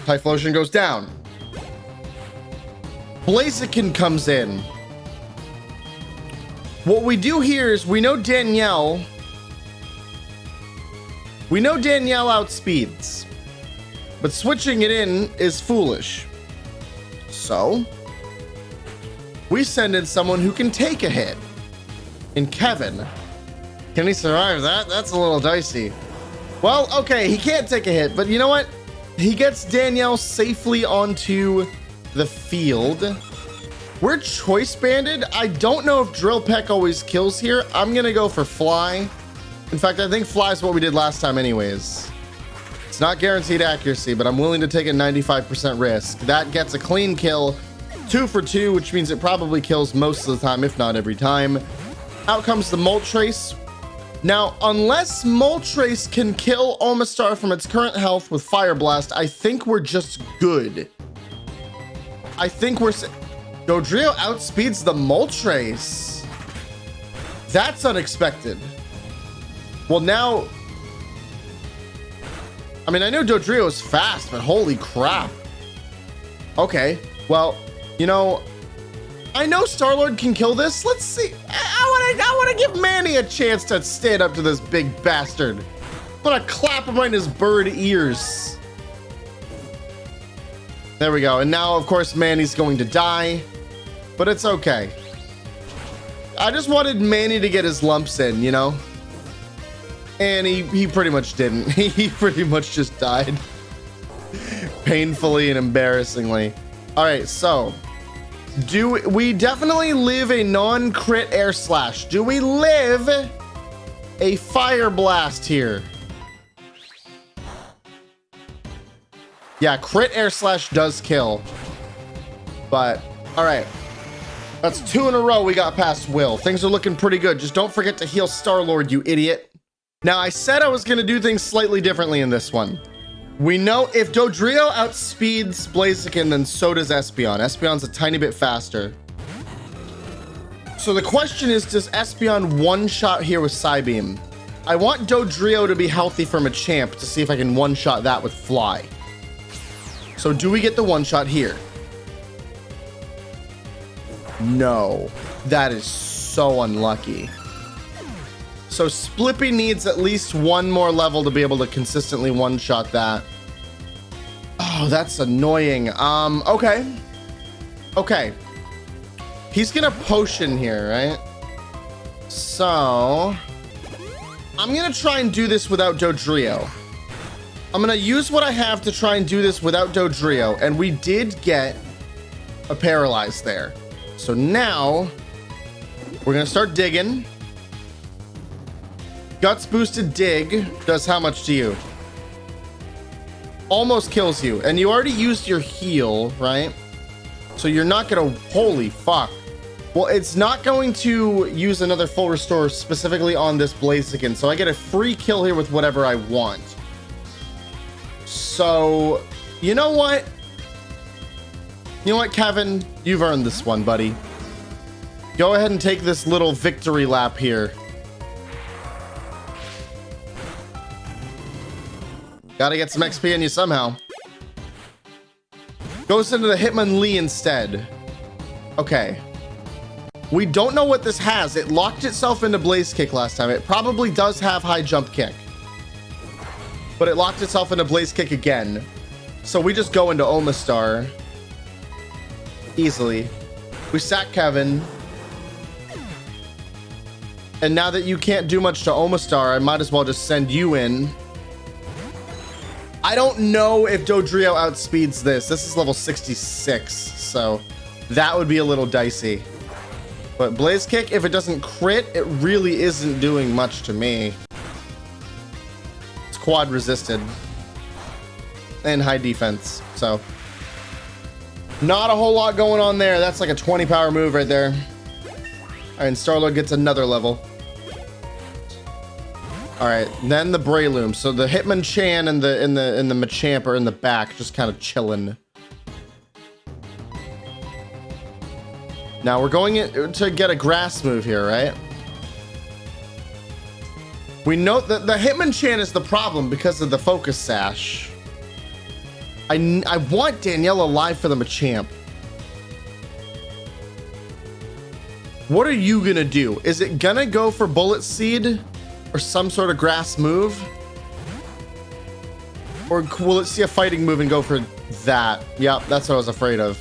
Typhlosion goes down. Blaziken comes in. What we do here is we know Danielle outspeeds, but switching it in is foolish. So we send in someone who can take a hit. In Kevin. Can he survive that? That's a little dicey. Well, okay, he can't take a hit, but you know what? He gets Danielle safely onto the field. We're choice banded. I don't know if Drill Peck always kills here. I'm gonna go for Fly. In fact, I think Fly is what we did last time anyways. It's not guaranteed accuracy, but I'm willing to take a 95% risk. That gets a clean kill. 2 for 2, which means it probably kills most of the time, if not every time. Out comes the Moltres. Now, unless Moltres can kill Omastar from its current health with Fire Blast, I think we're just good. I think we're... Dodrio outspeeds the Moltres. That's unexpected. Well, now... I mean, I know Dodrio is fast, but holy crap. Okay, well, you know... I know Star-Lord can kill this. Let's see. I want to give Manny a chance to stand up to this big bastard. I'm gonna clap him right in his bird ears. There we go. And now, of course, Manny's going to die, but it's okay. I just wanted Manny to get his lumps in, you know? And he pretty much didn't. He pretty much just died. Painfully and embarrassingly. All right, so... do we definitely live a non-crit air slash? Do we live a fire blast here? Yeah, crit air slash does kill. But, all right. That's 2 in a row we got past Will. Things are looking pretty good. Just don't forget to heal Star-Lord, you idiot. Now, I said I was going to do things slightly differently in this one. We know if Dodrio outspeeds Blaziken, then so does Espeon. Espeon's a tiny bit faster. So the question is, does Espeon one-shot here with Psybeam? I want Dodrio to be healthy from a champ to see if I can one-shot that with Fly. So do we get the one-shot here? No. That is so unlucky. So Splippy needs at least one more level to be able to consistently one-shot that. Oh, that's annoying. Okay. Okay. He's gonna potion here, right? So... I'm gonna try and do this without Dodrio. I'm gonna use what I have to try and do this without Dodrio, and we did get a Paralyze there. So now, we're gonna start digging. Guts boosted dig does how much to you? Almost kills you, and you already used your heal, right? So you're not gonna, holy fuck. Well, it's not going to use another full restore specifically on this Blaziken, so I get a free kill here with whatever I want. So, you know what? You know what, Kevin? You've earned this one, buddy. Go ahead and take this little victory lap here. Gotta get some XP in you somehow. Goes into the Hitmonlee instead. Okay. We don't know what this has. It locked itself into Blaze Kick last time. It probably does have high jump kick. But it locked itself into Blaze Kick again. So we just go into Omastar. Easily. We sack Kevin. And now that you can't do much to Omastar, I might as well just send you in. I don't know if Dodrio outspeeds this. This is level 66, so that would be a little dicey. But Blaze Kick, if it doesn't crit, it really isn't doing much to me. It's quad resisted and high defense, so Not a whole lot going on there. That's like a 20 power move right there. All right, and Star-Lord gets another level. All right, then the Breloom. So the Hitmonchan and the Machamp are in the back, just kind of chilling. Now we're going to get a grass move here, right? We note that the Hitmonchan is the problem because of the Focus Sash. I want Danielle alive for the Machamp. What are you gonna do? Is it gonna go for Bullet Seed or some sort of grass move? Or will it see a fighting move and go for that? Yep, that's what I was afraid of.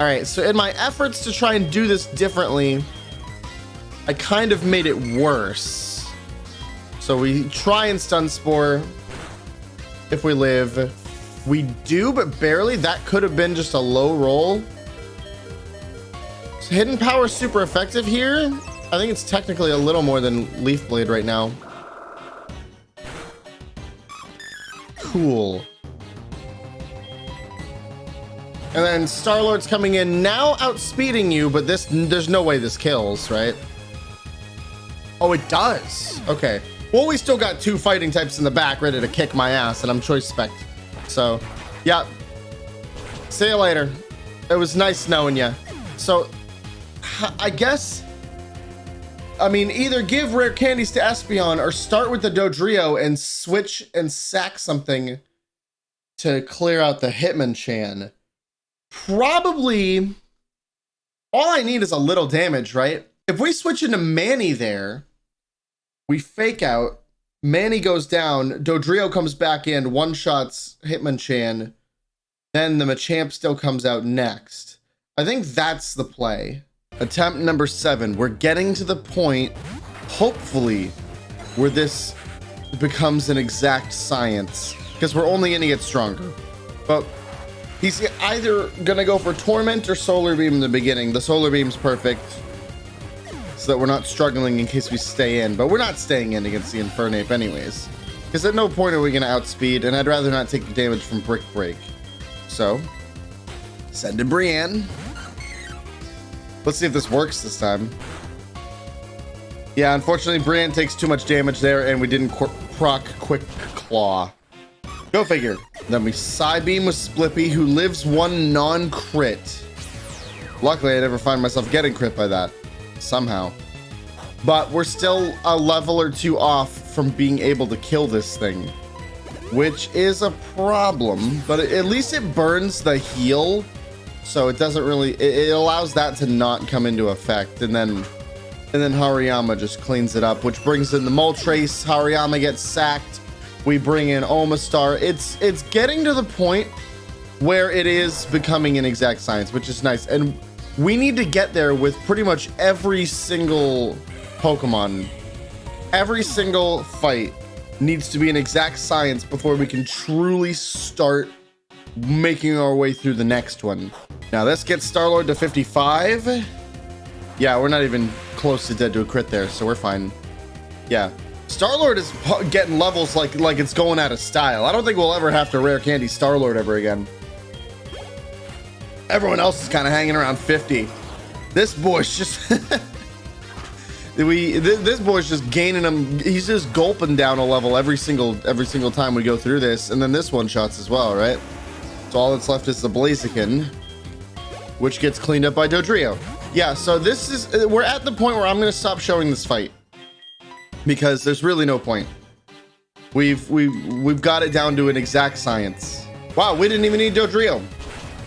All right, so in my efforts to try and do this differently, I kind of made it worse. So we try and Stun Spore if we live. We do, but barely. That could have been just a low roll. So Hidden Power is super effective here. I think it's technically a little more than Leaf Blade right now. Cool. And then Star-Lord's coming in now, outspeeding you, but there's no way this kills, right? Oh, it does. Okay. Well, we still got two fighting types in the back ready to kick my ass, and I'm Choice Spec. So, yeah. See you later. It was nice knowing you. So, I guess, I mean, either give rare candies to Espeon or start with the Dodrio and switch and sack something to clear out the Hitmonchan. Probably all I need is a little damage, right? If we switch into Manny there, we fake out, Manny goes down, Dodrio comes back in, one-shots Hitmonchan, then the Machamp still comes out next. I think that's the play. Attempt number 7. We're getting to the point, hopefully, where this becomes an exact science, because we're only going to get stronger. But he's either going to go for Torment or Solar Beam in the beginning. The Solar Beam's perfect, so that we're not struggling in case we stay in. But we're not staying in against the Infernape anyways, because at no point are we going to outspeed, and I'd rather not take the damage from Brick Break. So, send in Brienne. Let's see if this works this time. Yeah, unfortunately, Brienne takes too much damage there, and we didn't proc Quick Claw. Go figure. Then we Psybeam with Splippy, who lives one non-crit. Luckily, I never find myself getting crit by that. Somehow. But we're still a level or two off from being able to kill this thing, which is a problem, but at least it burns the heal, so it doesn't really, it allows that to not come into effect, and then Hariyama just cleans it up, which brings in the Moltres. Hariyama gets sacked. We bring in Omastar. It's getting to the point where it is becoming an exact science, which is nice, and we need to get there with pretty much every single Pokemon. Every single fight needs to be an exact science before we can truly start making our way through the next one. Now let's get Star-Lord to 55. Yeah, we're not even close to dead to a crit there, so we're fine. Yeah, Star-Lord is getting levels like it's going out of style. I don't think we'll ever have to rare candy Star-Lord ever again. Everyone else is kind of hanging around 50. This boy's just this boy's just gaining them. He's just gulping down a level every single time we go through this, and then this one shots as well, right? So all that's left is the Blaziken, which gets cleaned up by Dodrio. Yeah, so this is, we're at the point where I'm going to stop showing this fight because there's really no point. We've got it down to an exact science. Wow, we didn't even need Dodrio.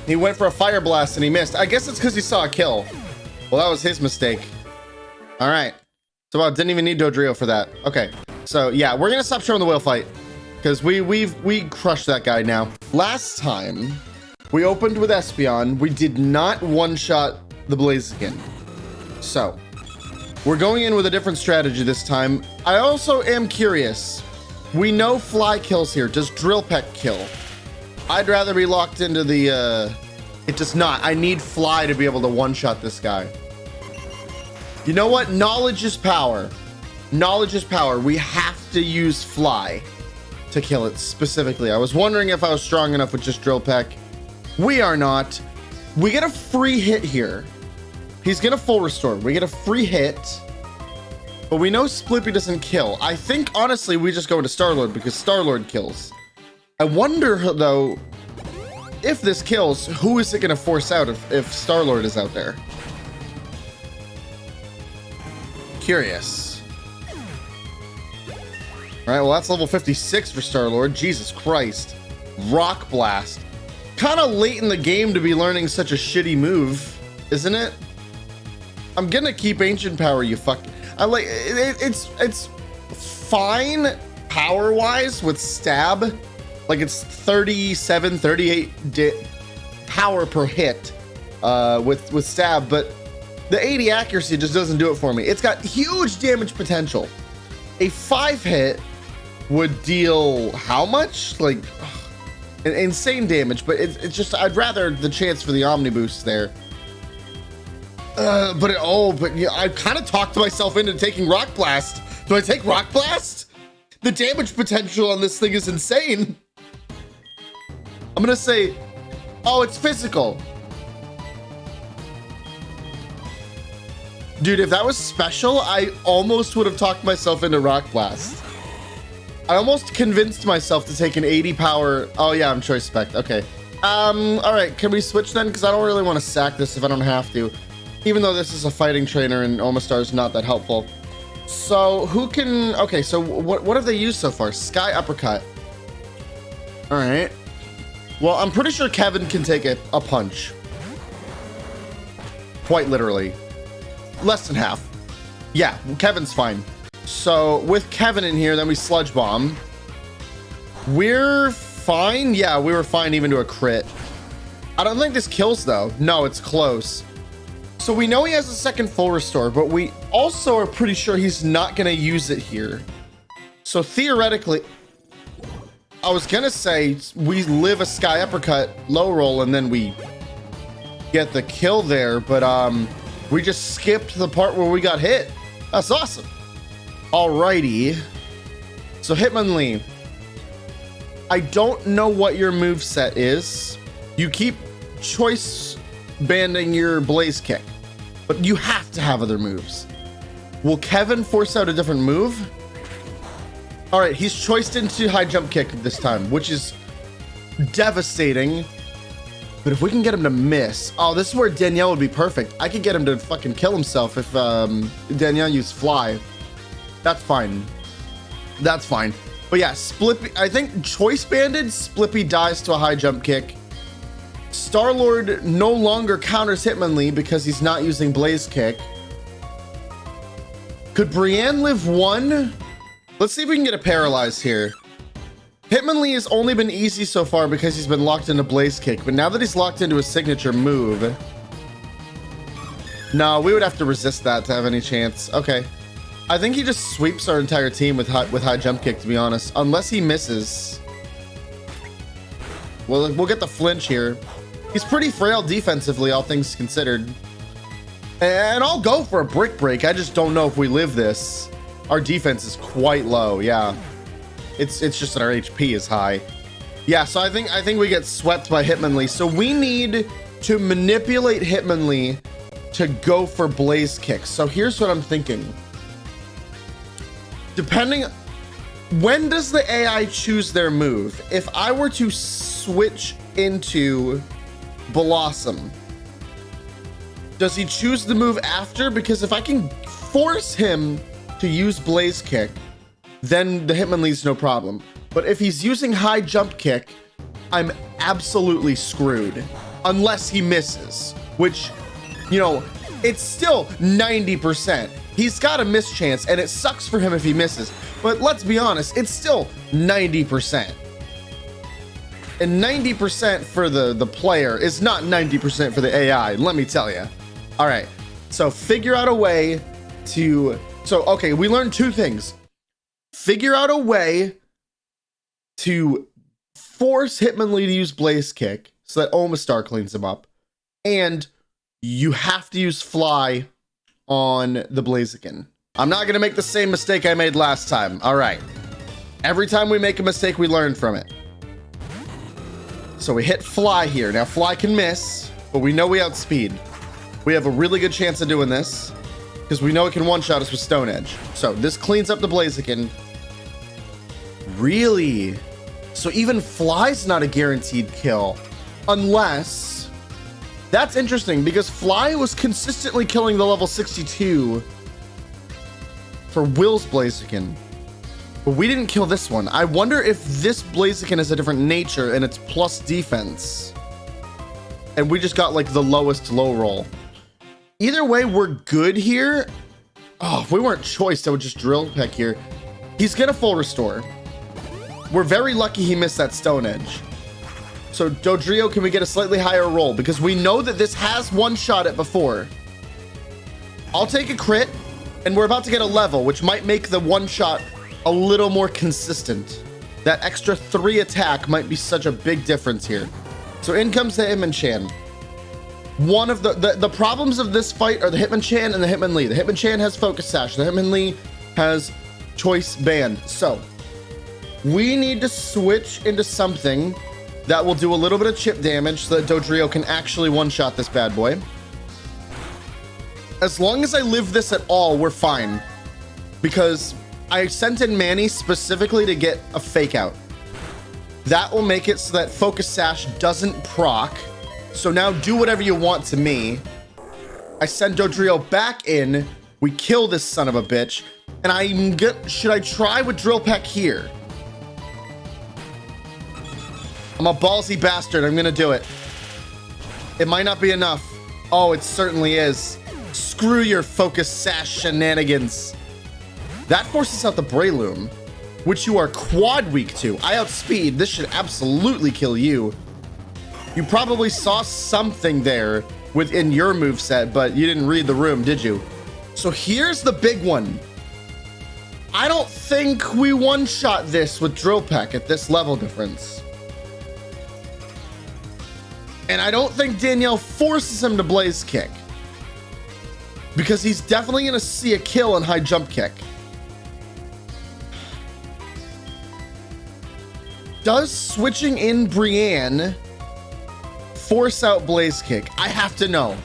He went for a Fire Blast and he missed. I guess it's because he saw a kill. Well, that was his mistake. All right. So I didn't even need Dodrio for that. Okay. So yeah, we're going to stop showing the whale fight because we crushed that guy now. Last time we opened with Espeon, we did not one-shot the Blaziken. So we're going in with a different strategy this time. I also am curious. We know Fly kills here. Does Drill Peck kill? I'd rather be locked into the, it does not. I need Fly to be able to one-shot this guy. You know what? Knowledge is power. Knowledge is power. We have to use Fly. to kill it specifically. I was wondering if I was strong enough with just drill peck. We are not. We get a free hit here. He's gonna full restore. We get a free hit, but we know Splippy doesn't kill. I think honestly we just go into Star-Lord because Star-Lord kills. I wonder though, if this kills, who is it gonna force out if Star-Lord is out there? Curious. All right, well that's level 56 for Star-Lord. Jesus Christ. Rock Blast. Kind of late in the game to be learning such a shitty move, isn't it? I'm gonna keep Ancient Power, you fuck. I like it's fine power-wise with stab. Like it's 37, 38 power per hit with stab, but the 80 accuracy just doesn't do it for me. It's got huge damage potential. A 5 hit would deal how much? Like insane damage, but it's just I'd rather the chance for the Omni boost there. But yeah, I kind of talked myself into taking Rock Blast. Do I take Rock Blast? The damage potential on this thing is insane. I'm gonna say, oh, it's physical. Dude, if that was special, I almost would have talked myself into Rock Blast. I almost convinced myself to take an 80 power. Oh yeah, I'm choice spec. Okay. All right, can we switch then? Because I don't really want to sack this if I don't have to. Even though this is a fighting trainer and Omastar is not that helpful. So who can, okay, so what have they used so far? Sky Uppercut. All right. Well, I'm pretty sure Kevin can take a punch. Quite literally. Less than half. Yeah, Kevin's fine. So with Kevin in here, then we Sludge Bomb. We're fine. Yeah, we were fine even to a crit. I don't think this kills though. No, it's close. So we know he has a second full restore, but we also are pretty sure he's not going to use it here. So theoretically, I was going to say we live a Sky Uppercut low roll and then we get the kill there, but we just skipped the part where we got hit. That's awesome. Alrighty. So Hitmonlee, I don't know what your move set is. You keep choice banding your Blaze Kick, but you have to have other moves. Will Kevin force out a different move? All right, he's choiced into High Jump Kick this time, which is devastating. But if we can get him to miss, oh, this is where Danielle would be perfect. I could get him to fucking kill himself if Danielle used Fly. That's fine. That's fine. But yeah, Splippy, I think choice banded, Splippy dies to a High Jump Kick. Star-Lord no longer counters Hitmonlee because he's not using Blaze Kick. Could Brienne live one? Let's see if we can get a paralyzed here. Hitmonlee has only been easy so far because he's been locked into Blaze Kick, but now that he's locked into his signature move, no, we would have to resist that to have any chance. Okay. I think he just sweeps our entire team with high jump kick, to be honest, unless he misses. Well, we'll get the flinch here. He's pretty frail defensively, all things considered. And I'll go for a brick break. I just don't know if we live this. Our defense is quite low. Yeah. It's just that our HP is high. Yeah, so I think we get swept by Hitmonlee. So we need to manipulate Hitmonlee to go for Blaze Kicks. So here's what I'm thinking. Depending, when does the AI choose their move? If I were to switch into Blossom, does he choose the move after? Because if I can force him to use Blaze Kick, then the Hitmonlee's no problem. But if he's using High Jump Kick, I'm absolutely screwed. Unless he misses, which, you know, it's still 90%. He's got a miss chance, and it sucks for him if he misses. But let's be honest, it's still 90%. And 90% for the player is not 90% for the AI, let me tell you. All right, so figure out a way to... So, okay, we learned two things. Figure out a way to force Hitmonlee to use Blaze Kick so that Omastar cleans him up. And you have to use Fly on the Blaziken. I'm not going to make the same mistake I made last time. All right. Every time we make a mistake, we learn from it. So we hit Fly here. Now Fly can miss, but we know we outspeed. We have a really good chance of doing this because we know it can one-shot us with Stone Edge. So this cleans up the Blaziken. Really? So even Fly's not a guaranteed kill unless... That's interesting because Fly was consistently killing the level 62 for Will's Blaziken. But we didn't kill this one. I wonder if this Blaziken has a different nature and it's plus defense. And we just got like the lowest low roll. Either way, we're good here. Oh, if we weren't choiced, I would just drill peck here. He's gonna full restore. We're very lucky he missed that Stone Edge. So Dodrio, can we get a slightly higher roll? Because we know that this has one-shot it before. I'll take a crit, and we're about to get a level, which might make the one-shot a little more consistent. That extra 3 attack might be such a big difference here. So in comes the Hitmonchan. One of the problems of this fight are the Hitmonchan and the Hitmonlee. The Hitmonchan has Focus Sash. The Hitmonlee has Choice Band. So we need to switch into something that will do a little bit of chip damage so that Dodrio can actually one-shot this bad boy. As long as I live this at all, we're fine. Because I sent in Manny specifically to get a fake out. That will make it so that Focus Sash doesn't proc. So now do whatever you want to me. I send Dodrio back in. We kill this son of a bitch. And should I try with Drill Peck here? I'm a ballsy bastard. I'm gonna do it. It might not be enough. Oh, it certainly is. Screw your Focus Sash shenanigans. That forces out the Breloom, which you are quad weak to. I outspeed. This should absolutely kill you. You probably saw something there within your moveset, but you didn't read the room, did you? So here's the big one. I don't think we one-shot this with Drill Peck at this level difference. And I don't think Danielle forces him to Blaze Kick. Because he's definitely going to see a kill in High Jump Kick. Does switching in Brienne force out Blaze Kick? I have to know.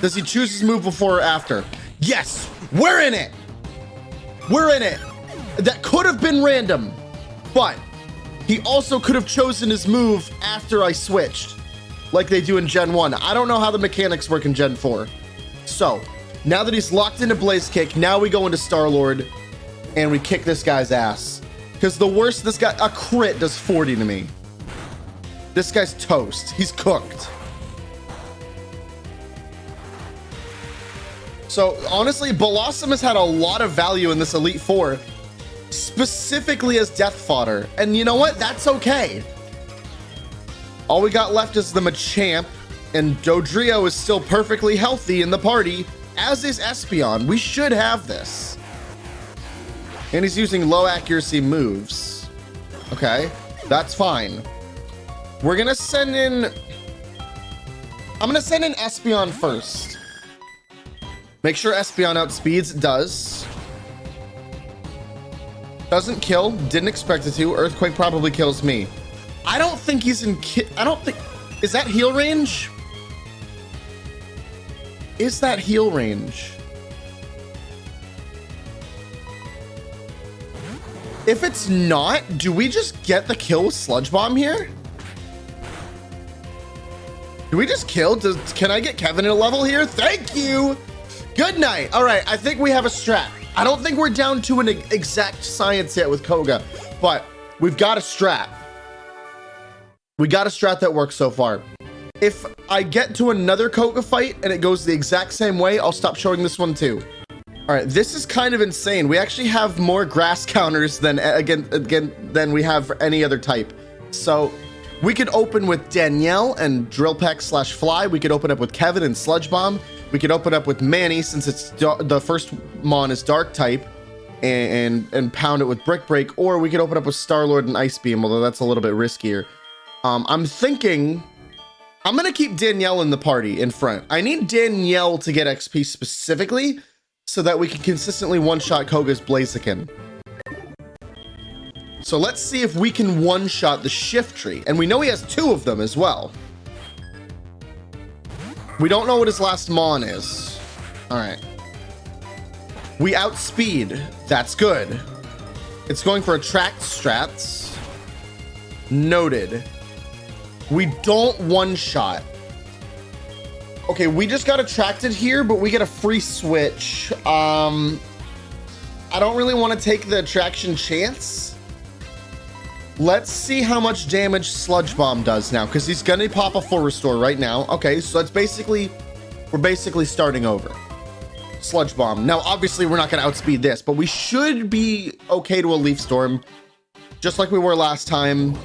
Does he choose his move before or after? Yes, we're in it. We're in it. That could have been random, but he also could have chosen his move after I switched, like they do in Gen 1. I don't know how the mechanics work in Gen 4. So now that he's locked into Blaze Kick, now we go into Star-Lord and we kick this guy's ass. Because the worst, this guy, a crit does 40 to me. This guy's toast. He's cooked. So honestly, Blossom has had a lot of value in this Elite Four, specifically as death fodder. And you know what? That's okay. All we got left is the Machamp, and Dodrio is still perfectly healthy in the party, as is Espeon. We should have this. And he's using low accuracy moves. Okay, that's fine. We're gonna send in... I'm gonna send in Espeon first. Make sure Espeon outspeeds. It does. Doesn't kill. Didn't expect it to. Earthquake probably kills me. I don't think he's in... I don't think... Is that heal range? Is that heal range? If it's not, do we just get the kill with Sludge Bomb here? Do we just kill? Can I get Kevin at a level here? Thank you. Good night. All right, I think we have a strat. I don't think we're down to an exact science yet with Koga, but we've got a strat. We got a strat that works so far. If I get to another Koga fight and it goes the exact same way, I'll stop showing this one too. All right, this is kind of insane. We actually have more grass counters than than we have for any other type. So we could open with Danielle and Drill Peck / Fly. We could open up with Kevin and Sludge Bomb. We could open up with Manny since it's the first Mon is Dark type, and pound it with Brick Break. Or we could open up with Star-Lord and Ice Beam, although that's a little bit riskier. I'm thinking I'm gonna keep Danielle in the party in front. I need Danielle to get XP specifically, so that we can consistently one-shot Koga's Blaziken. So let's see if we can one-shot the shift tree. And we know he has 2 of them as well. We don't know what his last mon is. All right. We outspeed. That's good. It's going for attract strats. Noted. We don't one-shot. Okay, we just got attracted here, but we get a free switch. I don't really want to take the attraction chance. Let's see how much damage Sludge Bomb does now, because he's gonna pop a full restore right now. Okay, so that's we're basically starting over. Sludge Bomb. Now, obviously, we're not gonna outspeed this, but we should be okay to a Leaf Storm, just like we were last time.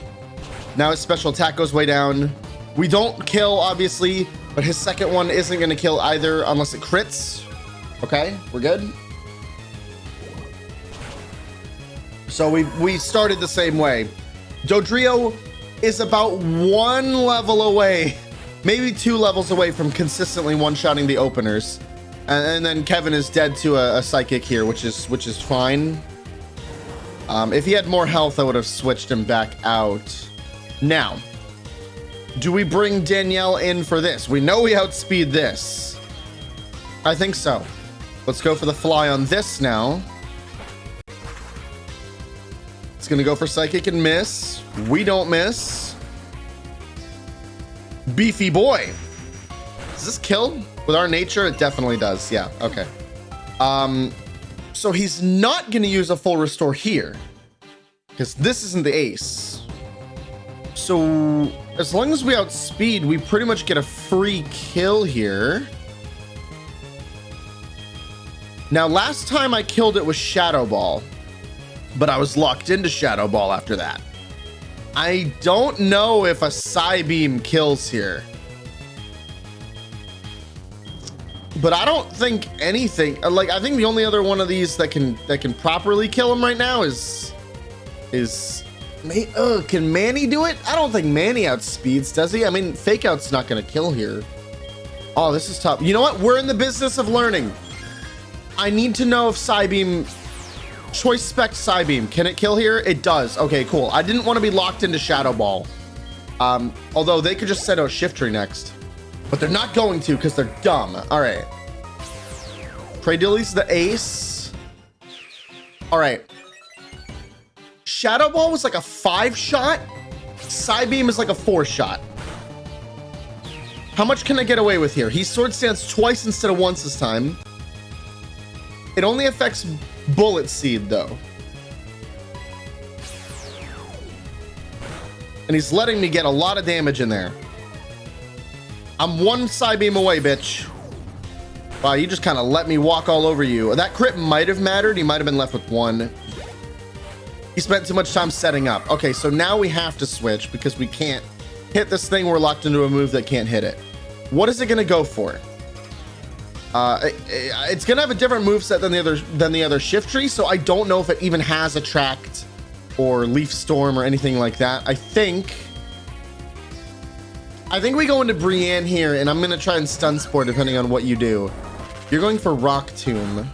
Now his special attack goes way down. We don't kill, obviously, but his second one isn't gonna kill either unless it crits. Okay, we're good. So we started the same way. Dodrio is about 1 level away, maybe 2 levels away from consistently one-shotting the openers. And then Kevin is dead to a psychic here, which is fine. If he had more health, I would have switched him back out. Now, do we bring Danielle in for this? We know we outspeed this. I think so. Let's go for the fly on this now. It's gonna go for psychic and miss. We don't miss. Beefy boy. Does this kill with our nature? It definitely does. Yeah, okay. So he's not gonna use a full restore here because this isn't the ace. So as long as we outspeed, we pretty much get a free kill here. Now, last time I killed it with Shadow Ball, but I was locked into Shadow Ball after that. I don't know if a Psybeam kills here. But I don't think anything, like, I think the only other one of these that can properly kill him right now is can Manny do it? I don't think Manny outspeeds, does he? I mean, Fake Out's not gonna kill here. Oh, this is tough. You know what? We're in the business of learning. I need to know if Psybeam, Choice Spec Psybeam, can it kill here? It does. Okay, cool. I didn't want to be locked into Shadow Ball. Although they could just send out Shift Tree next. But they're not going to because they're dumb. All right. Predilly's the ace. All right. Shadow Ball was like a 5-shot. Psybeam is like a 4-shot. How much can I get away with here? He Sword Stance twice instead of once this time. It only affects Bullet Seed, though. And he's letting me get a lot of damage in there. I'm 1 Psybeam away, bitch. Wow, you just kind of let me walk all over you. That crit might have mattered. He might have been left with 1. He spent too much time setting up. Okay, so now we have to switch because we can't hit this thing. We're locked into a move that can't hit it. What is it going to go for? It's gonna have a different moveset than the other Shift Tree, so I don't know if it even has Attract or Leaf Storm or anything like that. I think we go into Brienne here, and I'm gonna try and Stun Spore depending on what you do. You're going for Rock Tomb.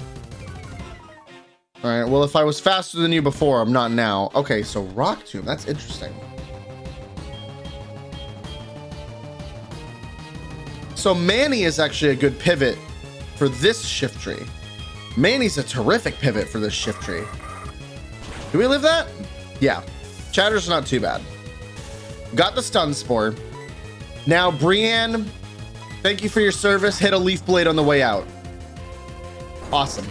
All right, well, if I was faster than you before, I'm not now. Okay, so Rock Tomb, that's interesting. So Manny is actually a good pivot for this Shift Tree. Manny's a terrific pivot for this Shift Tree. Do we live that? Yeah. Chatter's not too bad. Got the Stun Spore. Now, Brienne, thank you for your service. Hit a Leaf Blade on the way out. Awesome.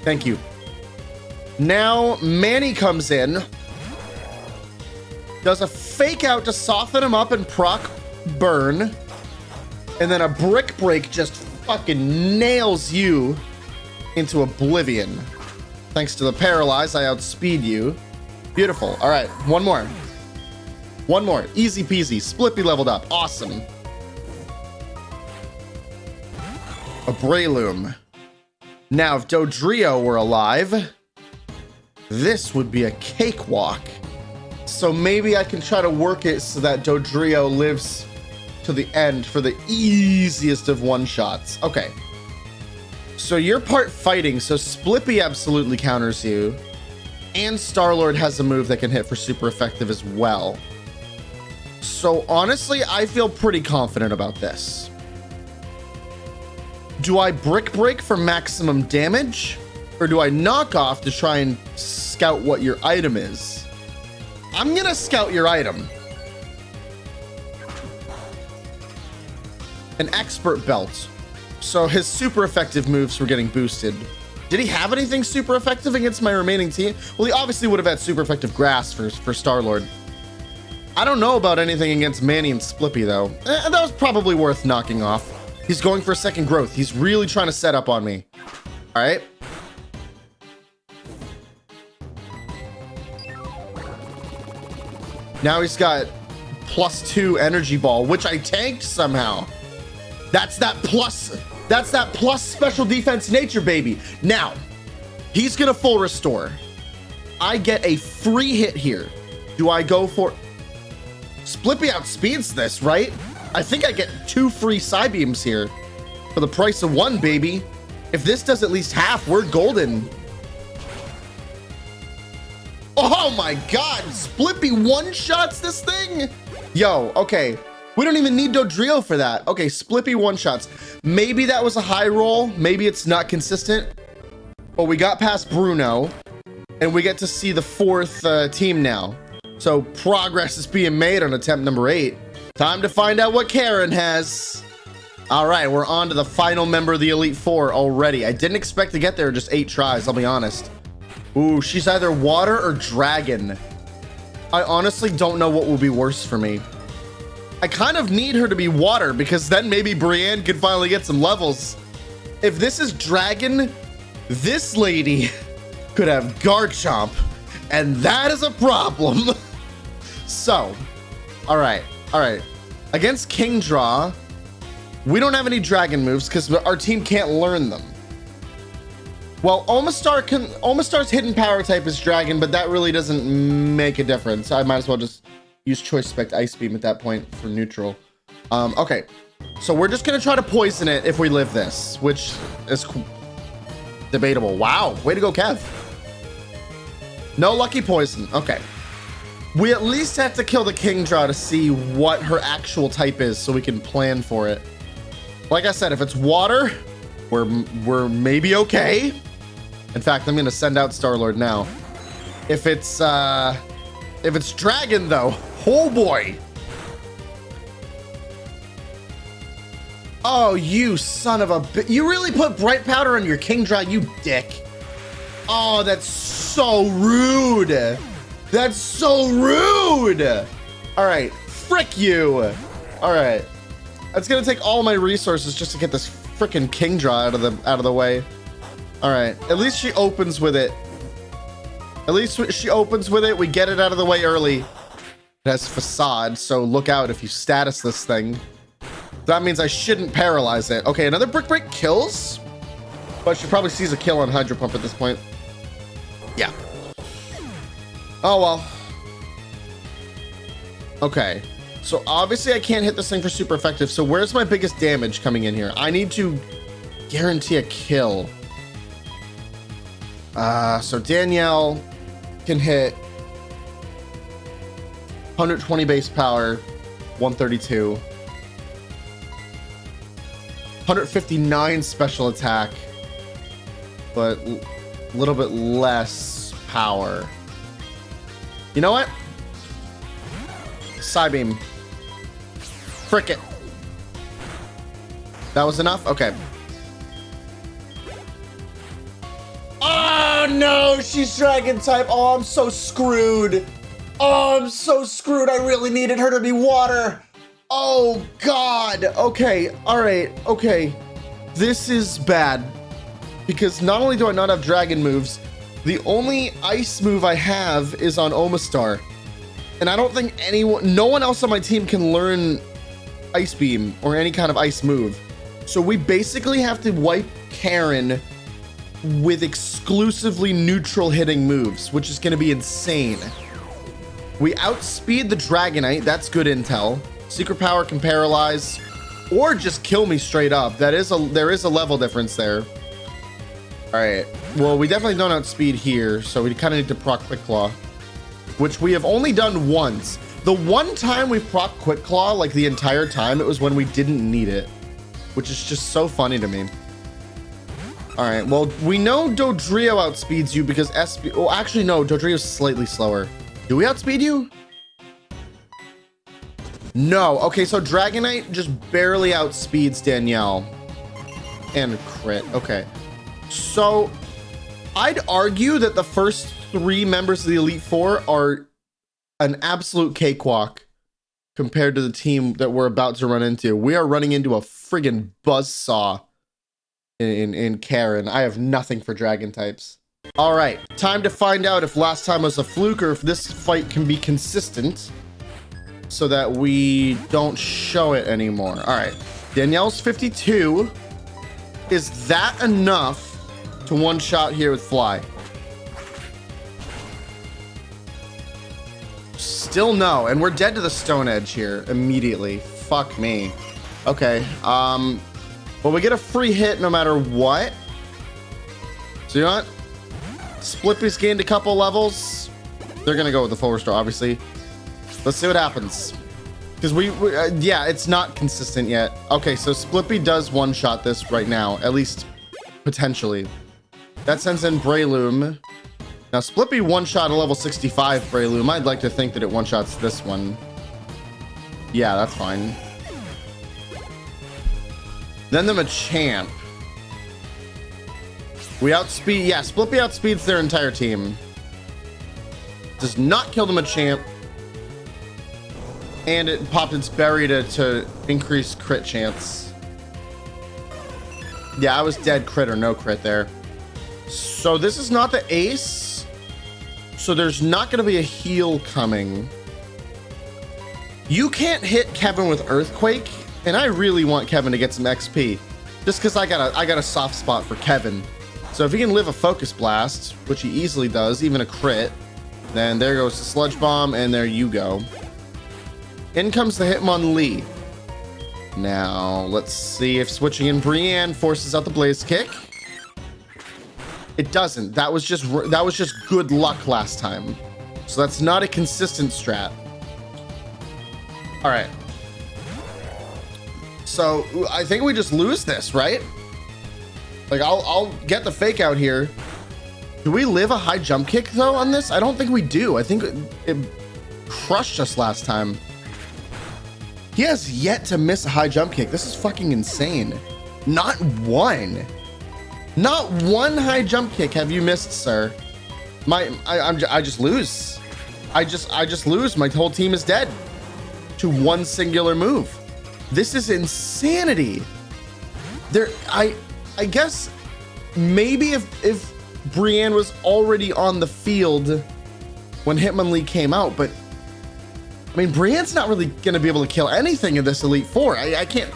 Thank you. Now, Manny comes in. Does a Fake Out to soften him up and proc burn. And then a Brick Break just fucking nails you into oblivion. Thanks to the Paralyze, I outspeed you. Beautiful. All right, one more. One more. Easy peasy. Splippy leveled up. Awesome. A Breloom. Now, if Dodrio were alive, this would be a cakewalk. So maybe I can try to work it so that Dodrio lives to the end for the easiest of one-shots. Okay. So you're part fighting, so Splippy absolutely counters you. And Star-Lord has a move that can hit for super effective as well. So honestly, I feel pretty confident about this. Do I brick break for maximum damage? Or do I knock off to try and scout what your item is? I'm gonna scout your item. An expert belt. So his super effective moves were getting boosted. Did he have anything super effective against my remaining team? Well, he obviously would have had super effective grass for Star-Lord. I don't know about anything against Manny and Splippy though. That was probably worth knocking off. He's going for a second growth. He's really trying to set up on me. All right. Now he's got +2 energy ball, which I tanked somehow. That's that plus special defense nature, baby. Now, he's gonna full restore. I get a free hit here. Do I go for... Splippy outspeeds this, right? I think I get 2 free side beams here for the price of 1, baby. If this does at least half, we're golden. Oh my God, Splippy one-shots this thing? Yo, okay. We don't even need Dodrio for that. Okay, Splippy one-shots. Maybe that was a high roll. Maybe it's not consistent. But we got past Bruno. And we get to see the 4th team now. So progress is being made on attempt number 8. Time to find out what Karen has. All right, we're on to the final member of the Elite Four already. I didn't expect to get there just 8 tries, I'll be honest. Ooh, she's either water or dragon. I honestly don't know what will be worse for me. I kind of need her to be water because then maybe Brienne could finally get some levels. If this is dragon, this lady could have Garchomp, and that is a problem. So, all right. Against Kingdraw, we don't have any dragon moves because our team can't learn them. Well, Omastar's hidden power type is dragon, but that really doesn't make a difference. I might as well just use Choice Spect Ice Beam at that point for neutral. Okay, so we're just gonna try to poison it if we live this, which is debatable. Wow, way to go, Kev. No lucky poison. Okay. We at least have to kill the Kingdraw to see what her actual type is so we can plan for it. Like I said, if it's water, we're maybe okay. In fact, I'm gonna send out Star-Lord now. If it's dragon though, oh boy. Oh, you son of a you really put bright powder on your Kingdraw, you dick. Oh, that's so rude. That's so rude. All right, frick you. All right, it's gonna take all my resources just to get this frickin' Kingdraw out of the way. All right, at least she opens with it. At least she opens with it. We get it out of the way early. It has facade, so look out if you status this thing. That means I shouldn't paralyze it. Okay, another brick break kills, but she probably sees a kill on Hydro Pump at this point. Yeah. Oh well. Okay, so obviously I can't hit this thing for super effective. So where's my biggest damage coming in here? I need to guarantee a kill. So Danielle can hit 120 base power, 132, 159 special attack, but a little bit less power. You know what? Psybeam. Frick it. That was enough? Okay. Oh no, she's dragon type. Oh, I'm so screwed. Oh, I'm so screwed. I really needed her to be water. Oh God. Okay, all right, okay. This is bad because not only do I not have dragon moves, the only ice move I have is on Omastar. And I don't think no one else on my team can learn Ice Beam or any kind of ice move. So we basically have to wipe Karen with exclusively neutral hitting moves, which is going to be insane. We outspeed the Dragonite. That's good intel. Secret power can paralyze or just kill me straight up. There is a level difference there. All right. Well, we definitely don't outspeed here, so we kind of need to proc Quick Claw, which we have only done once. The one time we proc Quick Claw, like the entire time, it was when we didn't need it, which is just so funny to me. All right. Well, we know Dodrio outspeeds you because SP. Oh, actually, no. Dodrio's slightly slower. Do we outspeed you? No. Okay, so Dragonite just barely outspeeds Danielle. And crit. Okay. So I'd argue that the first 3 members of the Elite Four are an absolute cakewalk compared to the team that we're about to run into. We are running into a friggin' buzzsaw in Karen. I have nothing for dragon types. All right, time to find out if last time was a fluke or if this fight can be consistent so that we don't show it anymore. All right, Danielle's 52. Is that enough to one shot here with Fly? Still no, and we're dead to the Stone Edge here immediately. Fuck me. Okay, well, we get a free hit no matter what. So you know what? Splippy's gained a couple levels. They're gonna go with the full restore, obviously. Let's see what happens. Because yeah, it's not consistent yet. Okay, so Splippy does one-shot this right now, at least potentially. That sends in Breloom. Now, Splippy one-shot a level 65 Breloom. I'd like to think that it one-shots this one. Yeah, that's fine. Then the Machamp. We outspeed, yeah, Splippy outspeeds their entire team. Does not kill the Machamp. And it popped its berry to increase crit chance. Yeah, I was dead crit or no crit there. So this is not the ace. So there's not gonna be a heal coming. You can't hit Kevin with Earthquake. And I really want Kevin to get some XP, just because I got a soft spot for Kevin. So if he can live a Focus Blast, which he easily does, even a crit, then there goes the Sludge Bomb, and there you go. In comes the Hitmonlee. Now let's see if switching in Brienne forces out the Blaze Kick. It doesn't. That was just good luck last time. So that's not a consistent strat. All right. So I think we just lose this, right? Like I'll get the fake out here. Do we live a high jump kick though on this? I don't think we do. I think it crushed us last time. He has yet to miss a high jump kick. This is fucking insane. Not one high jump kick have you missed, sir. I just lose. I just lose. My whole team is dead to one singular move. This is insanity. I guess maybe if Brienne was already on the field when Hitmonlee came out, but I mean, Brienne's not really going to be able to kill anything in this Elite Four. I can't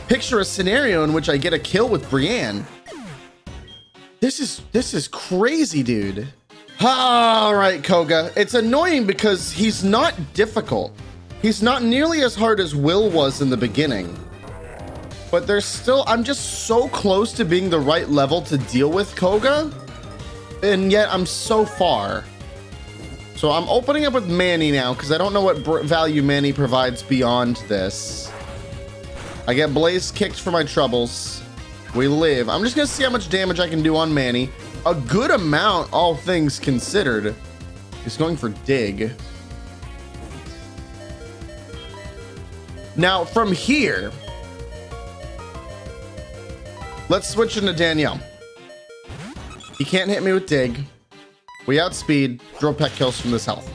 picture a scenario in which I get a kill with Brienne. This is crazy, dude. All right, Koga. It's annoying because he's not difficult. He's not nearly as hard as Will was in the beginning. But there's still, I'm just so close to being the right level to deal with Koga. And yet I'm so far. So I'm opening up with Manny now because I don't know what value Manny provides beyond this. I get Blaze kicked for my troubles. We live. I'm just going to see how much damage I can do on Manny. A good amount, all things considered. He's going for Dig. Now, from here, let's switch into Danielle. He can't hit me with Dig. We outspeed, drill peck kills from this health.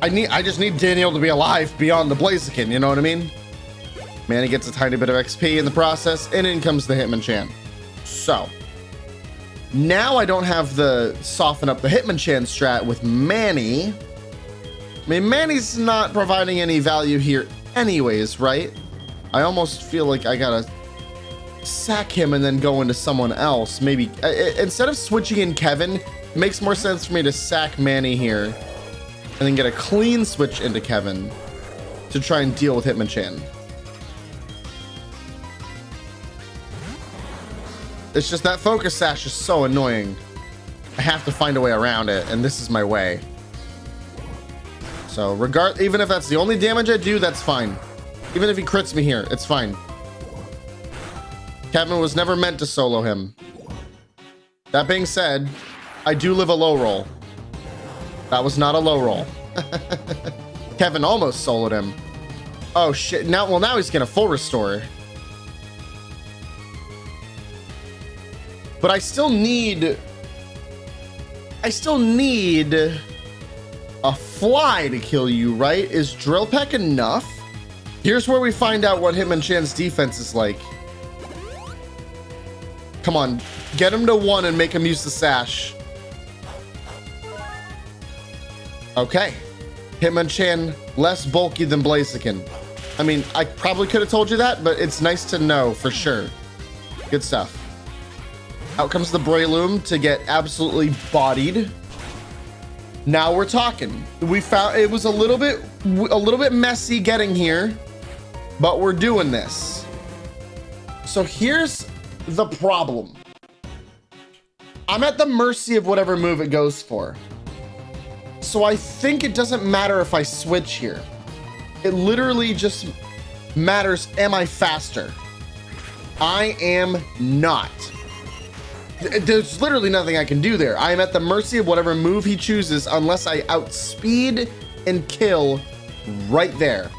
I just need Danielle to be alive beyond the Blaziken, you know what I mean? Manny gets a tiny bit of XP in the process, and in comes the Hitmonchan. So, now I don't have the soften up the Hitmonchan strat with Manny. I mean, Manny's not providing any value here anyways, right? I almost feel like I gotta sack him and then go into someone else. Maybe, instead of switching in Kevin, it makes more sense for me to sack Manny here and then get a clean switch into Kevin to try and deal with Hitmonchan. It's just that focus sash is so annoying. I have to find a way around it, and this is my way. So even if that's the only damage I do, that's fine. Even if he crits me here, it's fine. Kevin was never meant to solo him. That being said, I do live a low roll. That was not a low roll. Kevin almost soloed him. Oh shit, now he's gonna full restore. But I still need a fly to kill you, right? Is Drill Peck enough? Here's where we find out what Hitmonchan's defense is like. Come on, get him to 1 and make him use the sash. Okay. Hitmonchan less bulky than Blaziken. I mean, I probably could have told you that, but it's nice to know for sure. Good stuff. Out comes the Breloom to get absolutely bodied. Now we're talking. We found it was a little bit messy getting here, but we're doing this. So here's the problem. I'm at the mercy of whatever move it goes for. So I think it doesn't matter if I switch here. It literally just matters, am I faster? I am not. There's literally nothing I can do there. I am at the mercy of whatever move he chooses unless I outspeed and kill right there.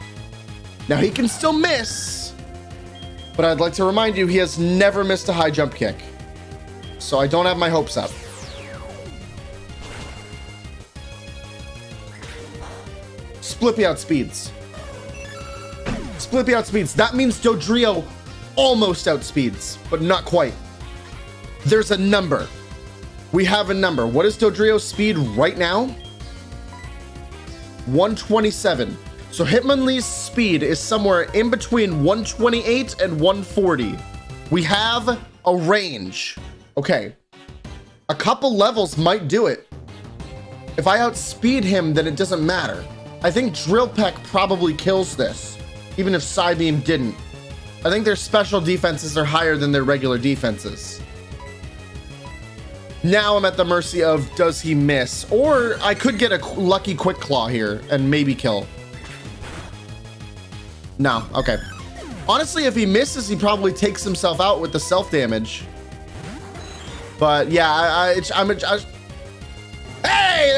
Now he can still miss, but I'd like to remind you he has never missed a high jump kick. So I don't have my hopes up. Splippy outspeeds. Splippy outspeeds. That means Dodrio almost outspeeds, but not quite. There's a number. We have a number. What is Dodrio's speed right now? 127. So Hitmonlee's speed is somewhere in between 128 and 140. We have a range. Okay. A couple levels might do it. If I outspeed him, then it doesn't matter. I think Drill Peck probably kills this, even if Psybeam didn't. I think their special defenses are higher than their regular defenses. Now I'm at the mercy of, does he miss? Or I could get a lucky Quick Claw here and maybe kill. No, okay. Honestly, if he misses, he probably takes himself out with the self damage. But yeah, hey,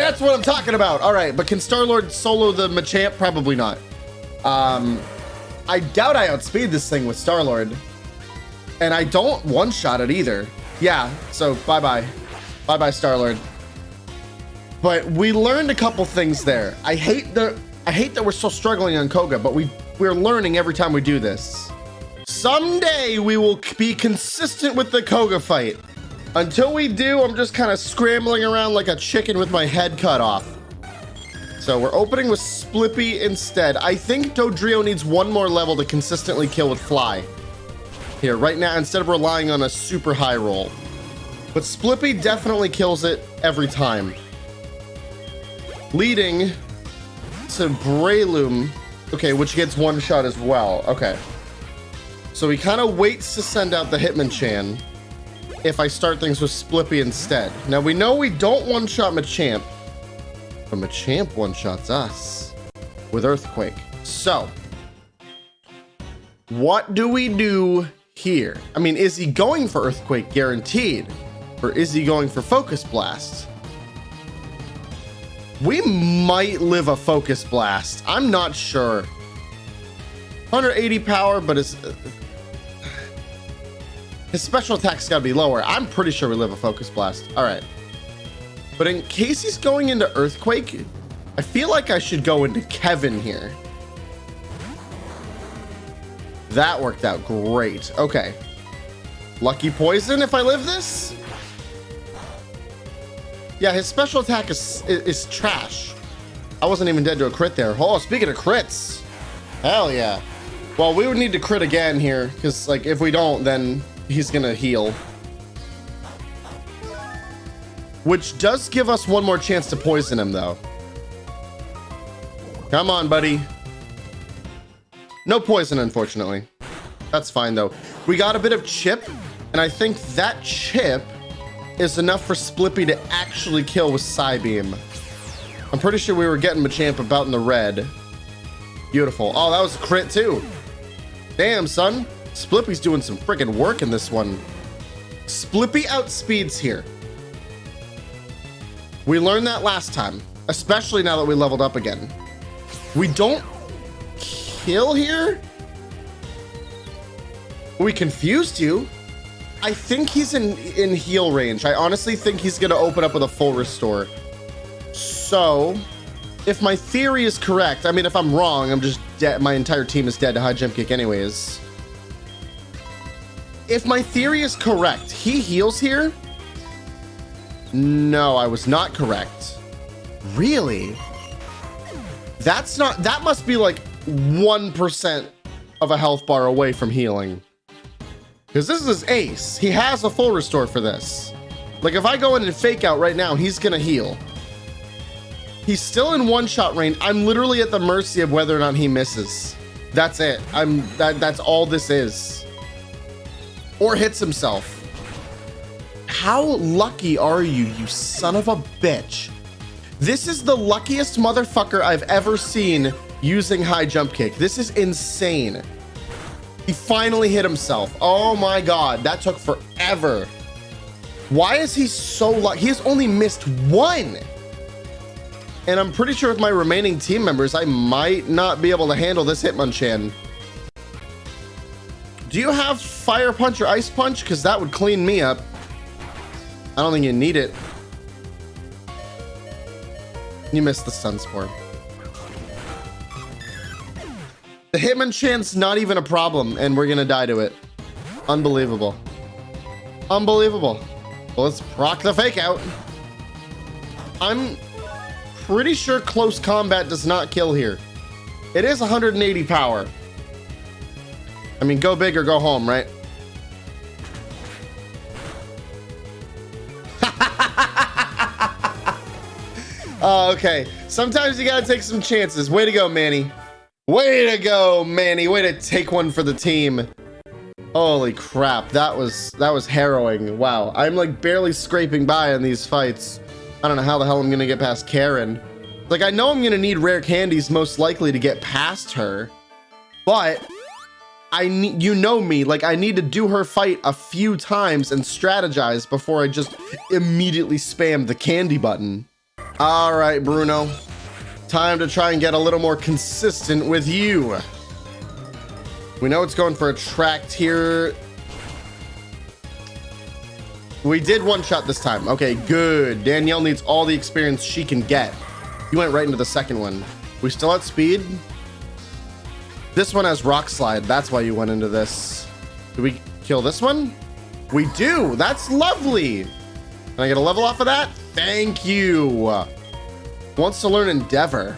that's what I'm talking about. All right, but can Star-Lord solo the Machamp? Probably not. I doubt I outspeed this thing with Star-Lord. And I don't one-shot it either. Yeah, so bye-bye. Bye-bye, Star-Lord. But we learned a couple things there. I hate that we're still struggling on Koga, but we're learning every time we do this. Someday we will be consistent with the Koga fight. Until we do, I'm just kind of scrambling around like a chicken with my head cut off. So we're opening with Splippy instead. I think Dodrio needs one more level to consistently kill with Fly. Here, right now, instead of relying on a super high roll. But Splippy definitely kills it every time. Leading to Breloom, okay, which gets one shot as well. Okay. So he kind of waits to send out the Hitmonchan if I start things with Splippy instead. Now we know we don't one-shot Machamp, but Machamp one-shots us with Earthquake. So, what do we do here? I mean, is he going for Earthquake guaranteed? Or is he going for Focus Blast? We might live a Focus Blast. I'm not sure. 180 power, but his special attack's gotta be lower. I'm pretty sure we live a Focus Blast. All right. But in case he's going into Earthquake, I feel like I should go into Kevin here. That worked out great. Okay. Lucky Poison if I live this? Yeah, his special attack is trash. I wasn't even dead to a crit there. Oh, speaking of crits. Hell yeah. Well, we would need to crit again here, because like if we don't, then he's gonna heal. Which does give us one more chance to poison him though. Come on, buddy. No poison, unfortunately. That's fine though. We got a bit of chip, And I think that chip is enough for Splippy to actually kill with Psybeam. I'm pretty sure we were getting Machamp about in the red. Beautiful. Oh, that was a crit too. Damn, son. Splippy's doing some freaking work in this one. Splippy outspeeds here. We learned that last time, especially now that we leveled up again. We don't kill here? We confused you. I think he's in heal range. I honestly think he's gonna open up with a full restore. So, if my theory is correct, I mean, if I'm wrong, I'm just dead. My entire team is dead to high jump kick anyways. If my theory is correct, he heals here? No, I was not correct. Really? That's not, that must be like 1% of a health bar away from healing. Because this is his ace. He has a full restore for this. Like if I go in and fake out right now, he's gonna heal. He's still in one-shot range. I'm literally at the mercy of whether or not he misses. That's it. That's all this is. Or hits himself. How lucky are you, you son of a bitch? This is the luckiest motherfucker I've ever seen using high jump kick. This is insane. He finally hit himself. Oh my God, that took forever. Why is he so lucky? He has only missed one. And I'm pretty sure with my remaining team members, I might not be able to handle this Hitmonchan. Do you have Fire Punch or Ice Punch? Because that would clean me up. I don't think you need it. You missed the Sun Spore. The Hitmonchan's not even a problem, and we're gonna die to it. Unbelievable. Unbelievable. Well, let's proc the fake out. I'm pretty sure close combat does not kill here. It is 180 power. I mean, go big or go home, right? Oh, okay. Sometimes you gotta take some chances. Way to go, Manny. Way to go, Manny. Way to take one for the team. Holy crap. That was harrowing. Wow. I'm like barely scraping by in these fights. I don't know how the hell I'm gonna get past Karen. Like, I know I'm gonna need rare candies most likely to get past her, but you know me, like I need to do her fight a few times and strategize before I just immediately spam the candy button. All right, Bruno, time to try and get a little more consistent with you. We know it's going for a tracked here. We did one shot this time. Okay, good. Danielle needs all the experience she can get. You went right into the second one. We still outspeed. This one has Rock Slide. That's why you went into this. Do we kill this one? We do. That's lovely. Can I get a level off of that? Thank you. Wants to learn Endeavor.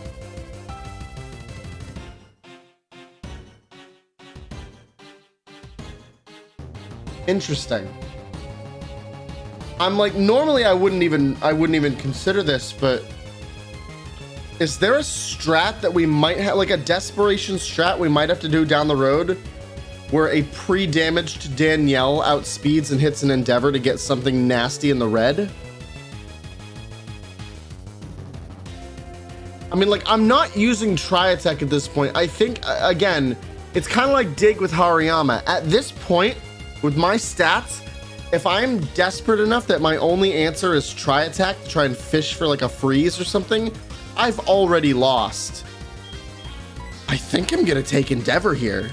Interesting. I'm like, normally I wouldn't even consider this, but is there a strat that we might have, like a desperation strat we might have to do down the road where a pre-damaged Danielle outspeeds and hits an Endeavor to get something nasty in the red? I mean, like, I'm not using Tri-Attack at this point. I think, again, it's kind of like Dig with Hariyama. At this point, with my stats, if I'm desperate enough that my only answer is Tri-Attack to try and fish for like a freeze or something, I've already lost. I think I'm gonna take Endeavor here.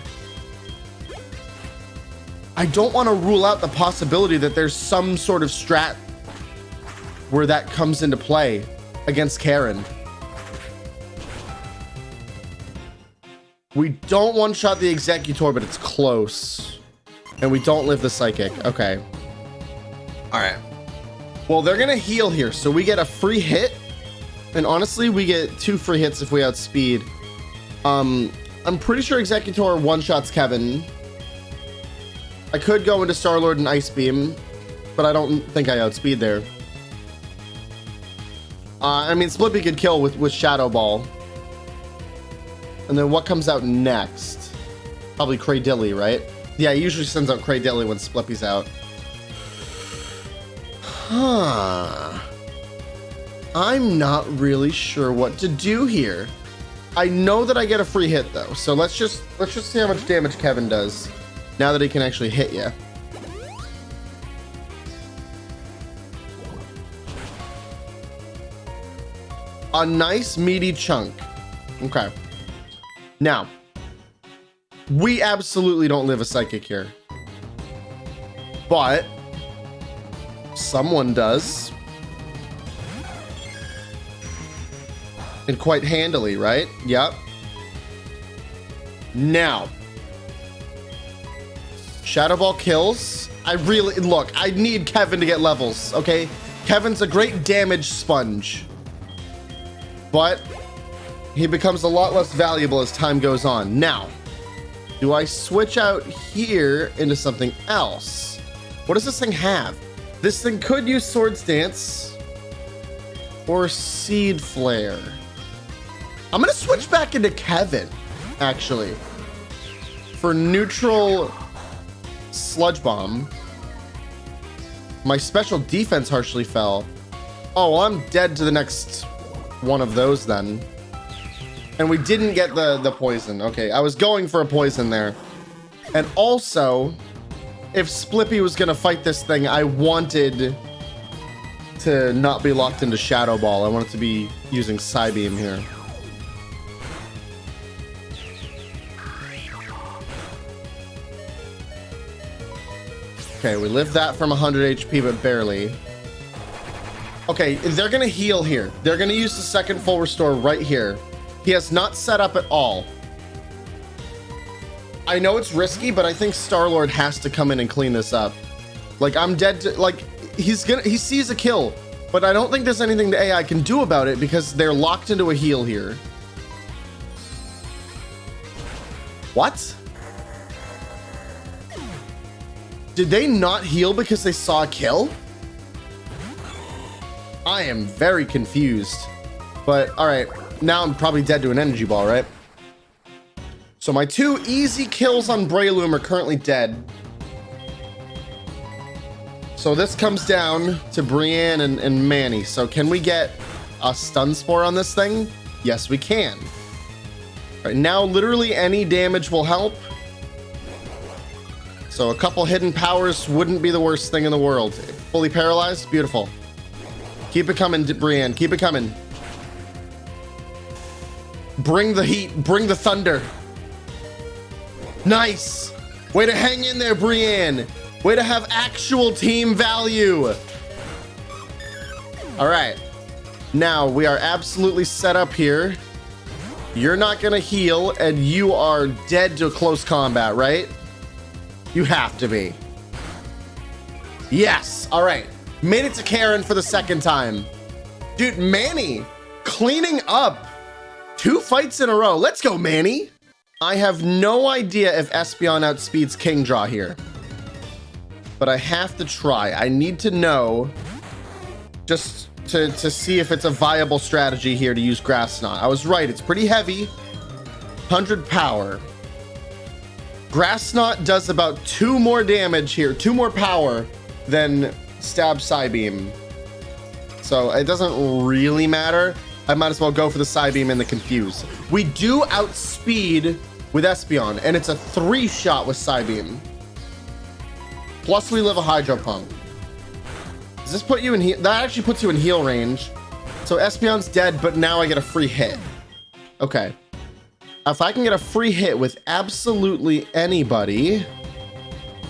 I don't want to rule out the possibility that there's some sort of strat where that comes into play against Karen. We don't one-shot the Executor, but it's close. And we don't live the Psychic. Okay. All right. Well, they're gonna heal here, so we get a free hit. And honestly, we get 2 free hits if we outspeed. I'm pretty sure Executor one-shots Kevin. I could go into Star-Lord and Ice Beam, but I don't think I outspeed there. I mean, Splippy could kill with Shadow Ball. And then what comes out next? Probably Cradilly, right? Yeah, he usually sends out Cradilly when Splippy's out. Huh. I'm not really sure what to do here. I know that I get a free hit though, so let's just see how much damage Kevin does now that he can actually hit you. A nice meaty chunk. Okay. Now, we absolutely don't live a psychic here, but someone does. And quite handily, right? Yep. Now, Shadow Ball kills. Look, I need Kevin to get levels, okay? Kevin's a great damage sponge, but he becomes a lot less valuable as time goes on. Now, do I switch out here into something else? What does this thing have? This thing could use Swords Dance or Seed Flare. I'm gonna switch back into Kevin, actually, for neutral Sludge Bomb. My special defense harshly fell. Oh, well, I'm dead to the next one of those then. And we didn't get the poison. Okay, I was going for a poison there. And also, if Splippy was gonna fight this thing, I wanted to not be locked into Shadow Ball. I wanted to be using Psybeam here. Okay, we lived that from 100 HP, but barely. Okay, they're gonna heal here. They're gonna use the second full restore right here. He has not set up at all. I know it's risky, but I think Star-Lord has to come in and clean this up. Like, I'm dead to, like, he sees a kill, but I don't think there's anything the AI can do about it because they're locked into a heal here. What? Did they not heal because they saw a kill? I am very confused. But all right, now I'm probably dead to an energy ball, right? So my two easy kills on Breloom are currently dead. So this comes down to Brienne and Manny. So can we get a stun spore on this thing? Yes, we can. All right, now literally any damage will help. So a couple hidden powers wouldn't be the worst thing in the world. Fully paralyzed, beautiful. Keep it coming, Brienne, keep it coming. Bring the heat, bring the thunder. Nice. Way to hang in there, Brienne. Way to have actual team value. All right. Now we are absolutely set up here. You're not gonna heal and you are dead to close combat, right? You have to be. Yes. All right. Made it to Karen for the second time. Dude, Manny cleaning up 2 fights in a row. Let's go, Manny. I have no idea if Espeon outspeeds Kingdraw here, but I have to try. I need to know just to see if it's a viable strategy here to use Grass Knot. I was right. It's pretty heavy. 100 power. Grass Knot does about 2 more damage here, 2 more power than Stab Psybeam. So it doesn't really matter. I might as well go for the Psybeam and the Confuse. We do outspeed with Espeon, and it's a 3-shot with Psybeam. Plus we live a Hydro Pump. Does this put you in heal? That actually puts you in heal range. So Espeon's dead, but now I get a free hit. Okay. If I can get a free hit with absolutely anybody,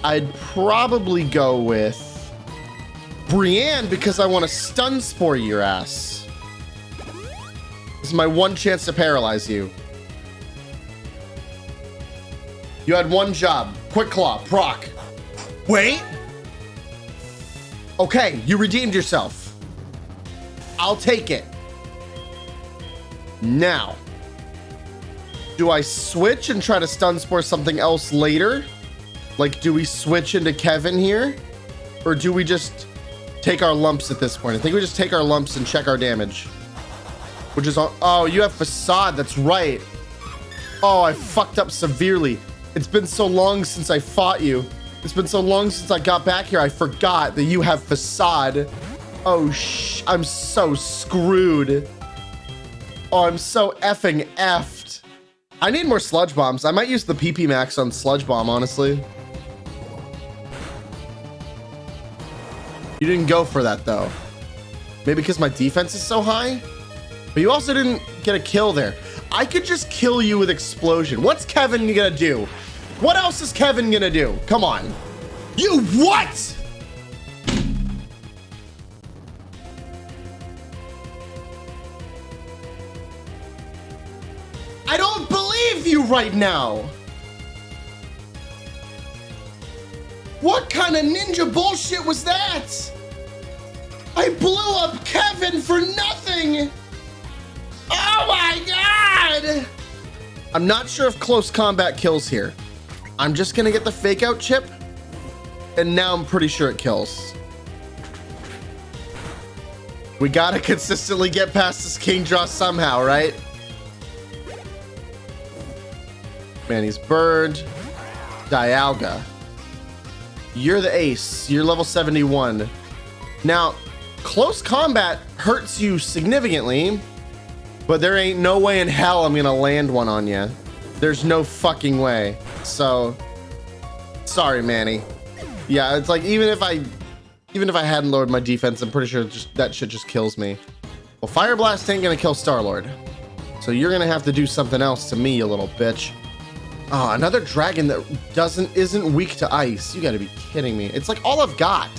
I'd probably go with Brienne because I want to stun spore your ass. This is my one chance to paralyze you. You had one job. Quick Claw, proc. Wait. Okay, you redeemed yourself. I'll take it. Now, do I switch and try to stun spore something else later? Like, do we switch into Kevin here? Or do we just take our lumps at this point? I think we just take our lumps and check our damage. Which is all, oh, you have Facade, that's right. Oh, I fucked up severely. It's been so long since I fought you. It's been so long since I got back here, I forgot that you have Facade. Oh, I'm so screwed. Oh, I'm so effing effed. I need more sludge bombs. I might use the PP max on sludge bomb, honestly. You didn't go for that, though. Maybe because my defense is so high? But you also didn't get a kill there. I could just kill you with explosion. What's Kevin gonna do? What else is Kevin gonna do? Come on. You what? I don't believe you right now. What kind of ninja bullshit was that? I blew up Kevin for nothing. Oh my God. I'm not sure if close combat kills here. I'm just gonna get the fake out chip. And now I'm pretty sure it kills. We gotta consistently get past this king draw somehow, right? Manny's bird. Dialga. You're the ace. You're level 71. Now, close combat hurts you significantly, but there ain't no way in hell I'm gonna land one on you. There's no fucking way. So, sorry, Manny. Yeah, it's like even if I hadn't lowered my defense, I'm pretty sure that shit just kills me. Well, Fire Blast ain't gonna kill Star-Lord, so you're gonna have to do something else to me, you little bitch. Oh, another dragon that isn't weak to ice. You gotta be kidding me. It's like all I've got.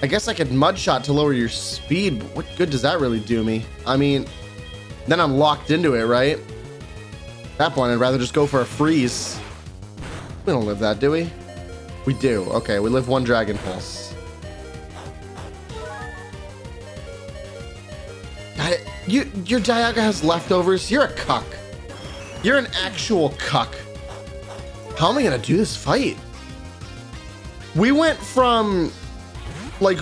I guess I could mud shot to lower your speed, but what good does that really do me? I mean, then I'm locked into it, right? At that point, I'd rather just go for a freeze. We don't live that, do we? We do. Okay, we live one Dragon Pulse. Your Dialga has leftovers? You're a cuck. You're an actual cuck. How am I gonna do this fight? We went from like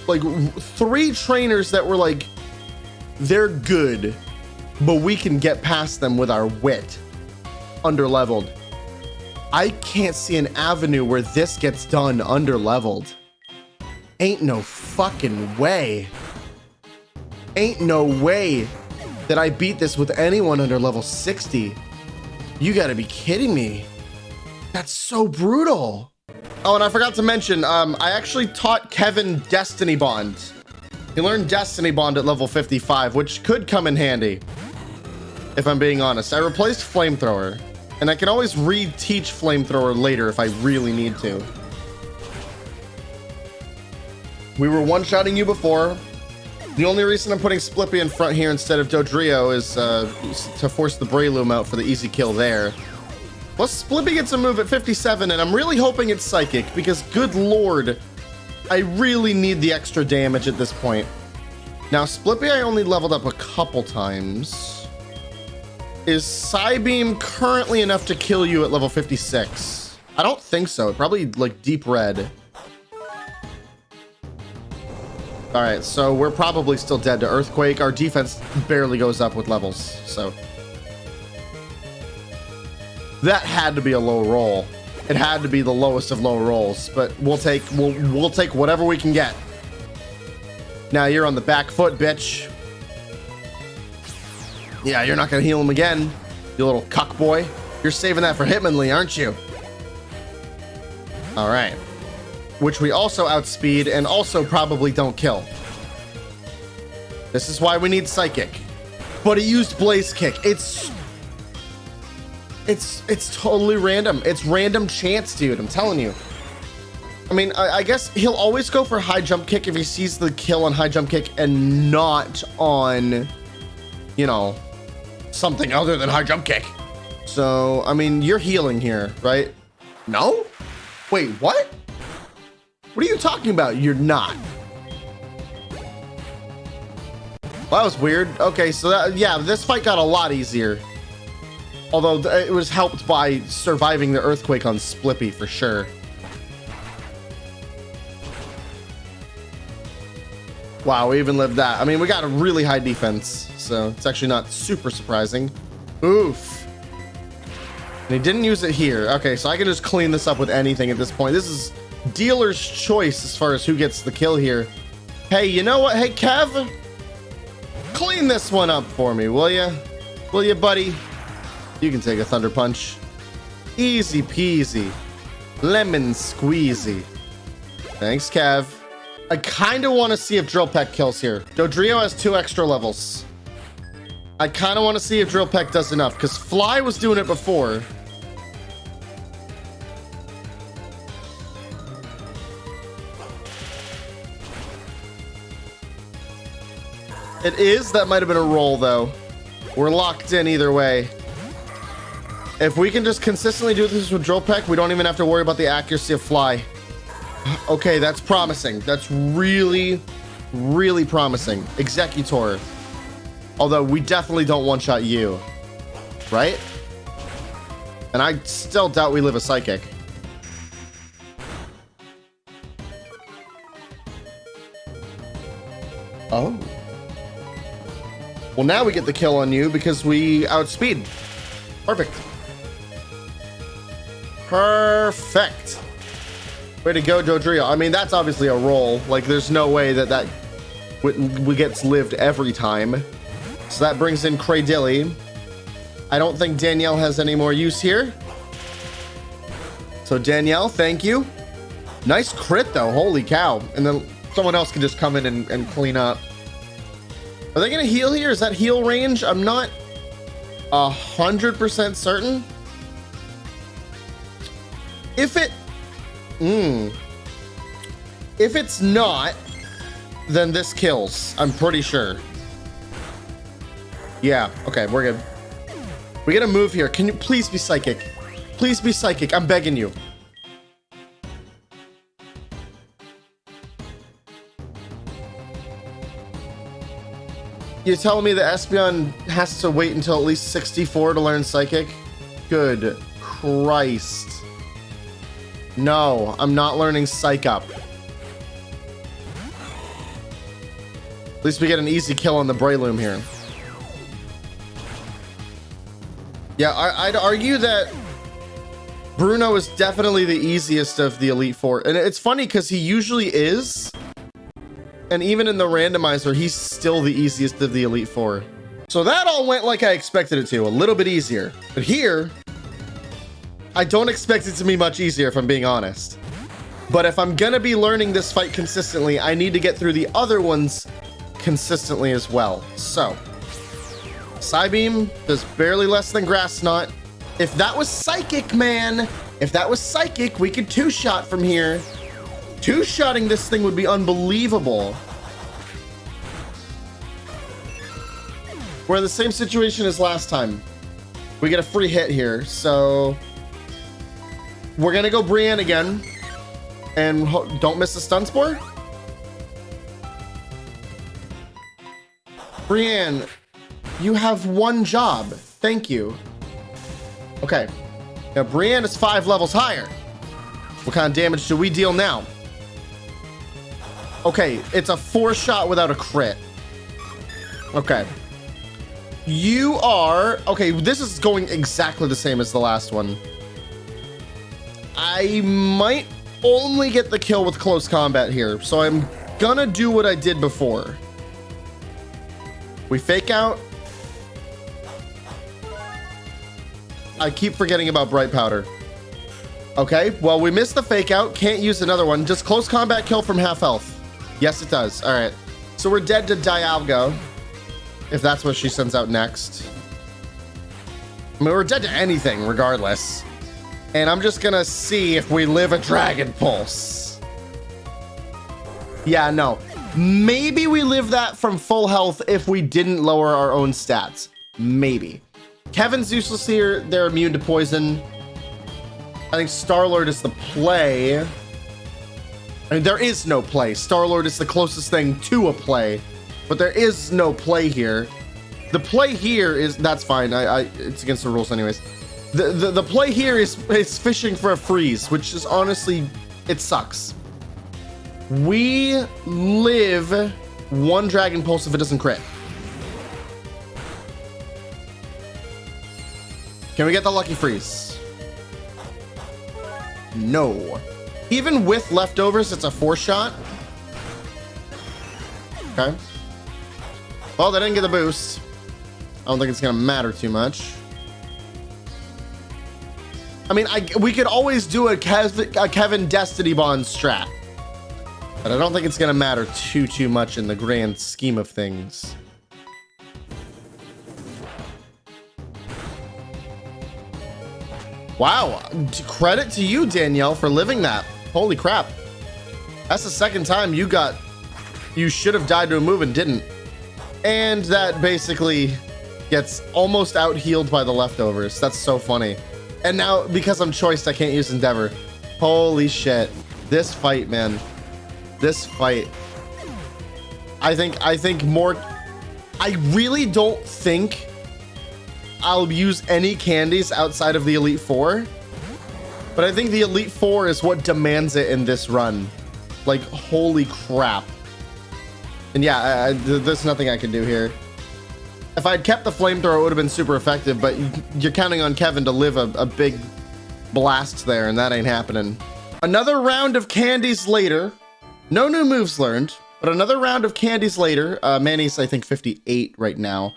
3 trainers that were like, they're good, but we can get past them with our wit. Underleveled. I can't see an avenue where this gets done underleveled. Ain't no fucking way. Ain't no way that I beat this with anyone under level 60. You gotta be kidding me. That's so brutal. Oh, and I forgot to mention, I actually taught Kevin Destiny Bond. He learned Destiny Bond at level 55, which could come in handy, if I'm being honest. I replaced Flamethrower, and I can always re-teach Flamethrower later if I really need to. We were one-shotting you before. The only reason I'm putting Splippy in front here instead of Dodrio is to force the Breloom out for the easy kill there. Plus, Splippy gets a move at 57, and I'm really hoping it's Psychic, because good lord, I really need the extra damage at this point. Now, Splippy I only leveled up a couple times. Is Psybeam currently enough to kill you at level 56? I don't think so. Probably like deep red. All right, so we're probably still dead to Earthquake. Our defense barely goes up with levels, so. That had to be a low roll. It had to be the lowest of low rolls, but we'll take whatever we can get. Now you're on the back foot, bitch. Yeah, you're not gonna heal him again, you little cuck boy. You're saving that for Hitmonlee, aren't you? All right. Which we also outspeed and also probably don't kill. This is why we need Psychic. But it used Blaze Kick. It's totally random. It's random chance, dude. I'm telling you. I mean, I guess he'll always go for high jump kick if he sees the kill on high jump kick and not on, you know, something other than high jump kick. So, I mean, you're healing here, right? No? Wait, what? What are you talking about? You're not. Well, that was weird. Okay, so that, yeah, this fight got a lot easier. Although it was helped by surviving the Earthquake on Splippy for sure. Wow, we even lived that. I mean, we got a really high defense, so it's actually not super surprising. Oof. And he didn't use it here. Okay, so I can just clean this up with anything at this point. This is dealer's choice as far as who gets the kill here. Hey, you know what? Hey, Kev, clean this one up for me, will ya? Will ya, buddy? You can take a Thunder Punch. Easy peasy. Lemon squeezy. Thanks, Kev. I kind of want to see if Drill Peck kills here. Dodrio has 2 extra levels. I kind of want to see if Drill Peck does enough, because Fly was doing it before. It is. That might have been a roll, though. We're locked in either way. If we can just consistently do this with Drill Peck, we don't even have to worry about the accuracy of Fly. Okay, that's promising. That's really, really promising. Executor. Although we definitely don't one-shot you. Right? And I still doubt we live a Psychic. Oh. Well, now we get the kill on you because we outspeed. Perfect. Perfect. Way to go, Dodrio. I mean, that's obviously a roll. Like, there's no way that gets lived every time. So that brings in Cradilly. I don't think Danielle has any more use here. So Danielle, thank you. Nice crit, though. Holy cow. And then someone else can just come in and clean up. Are they going to heal here? Is that heal range? I'm not 100% certain. If it's not, then this kills. I'm pretty sure. Yeah, okay, we're good. We gotta move here. Can you please be Psychic? Please be Psychic. I'm begging you. You're telling me that Espeon has to wait until at least 64 to learn Psychic? Good Christ. No, I'm not learning Psych Up. At least we get an easy kill on the Breloom here. Yeah, I'd argue that Bruno is definitely the easiest of the Elite Four. And it's funny because he usually is. And even in the randomizer, he's still the easiest of the Elite Four. So that all went like I expected it to, a little bit easier. But here, I don't expect it to be much easier if I'm being honest. But if I'm gonna be learning this fight consistently, I need to get through the other ones consistently as well. So, Psybeam does barely less than Grass Knot. If that was Psychic, man, if that was Psychic, we could two-shot from here. Two-shotting this thing would be unbelievable. We're in the same situation as last time. We get a free hit here, so we're gonna go Brienne again. And don't miss the Stun Spore. Brienne, you have one job. Thank you. Okay. Now Brienne is 5 levels higher. What kind of damage do we deal now? Okay, it's a 4-shot without a crit. Okay. You are... Okay, this is going exactly the same as the last one. I might only get the kill with close combat here, so I'm gonna do what I did before. We fake out. I keep forgetting about Bright Powder. Okay, well, we missed the fake out. Can't use another one. Just close combat kill from half health. Yes, it does. All right. So we're dead to Dialga, if that's what she sends out next. I mean, we're dead to anything, regardless. And I'm just gonna see if we live a Dragon Pulse. Yeah, no. Maybe we live that from full health if we didn't lower our own stats. Maybe. Kevin's useless here. They're immune to poison. I think Star-Lord is the play. I mean, there is no play. Star-Lord is the closest thing to a play, but there is no play here. The play here is... That's fine. It's against the rules anyways. The play here is fishing for a freeze, which is honestly, it sucks. We live 1 Dragon Pulse if it doesn't crit. Can we get the lucky freeze? No. Even with leftovers, it's a 4-shot. Okay. Well, they didn't get the boost. I don't think it's gonna matter too much. I mean, we could always do a Kevin DestinyMon strat, but I don't think it's gonna matter too much in the grand scheme of things. Wow, credit to you, Danielle, for living that. Holy crap. That's the second time you should have died to a move and didn't. And that basically gets almost out healed by the leftovers. That's so funny. And now, because I'm choiced, I can't use Endeavor. Holy shit. This fight, man. This fight. I really don't think I'll use any candies outside of the Elite Four. But I think the Elite Four is what demands it in this run. Like, holy crap. And yeah, there's nothing I can do here. If I'd kept the flamethrower, it would have been super effective, but you're counting on Kevin to live a big blast there, and that ain't happening. Another round of candies later. No new moves learned, but another round of candies later. Manny's, I think, 58 right now.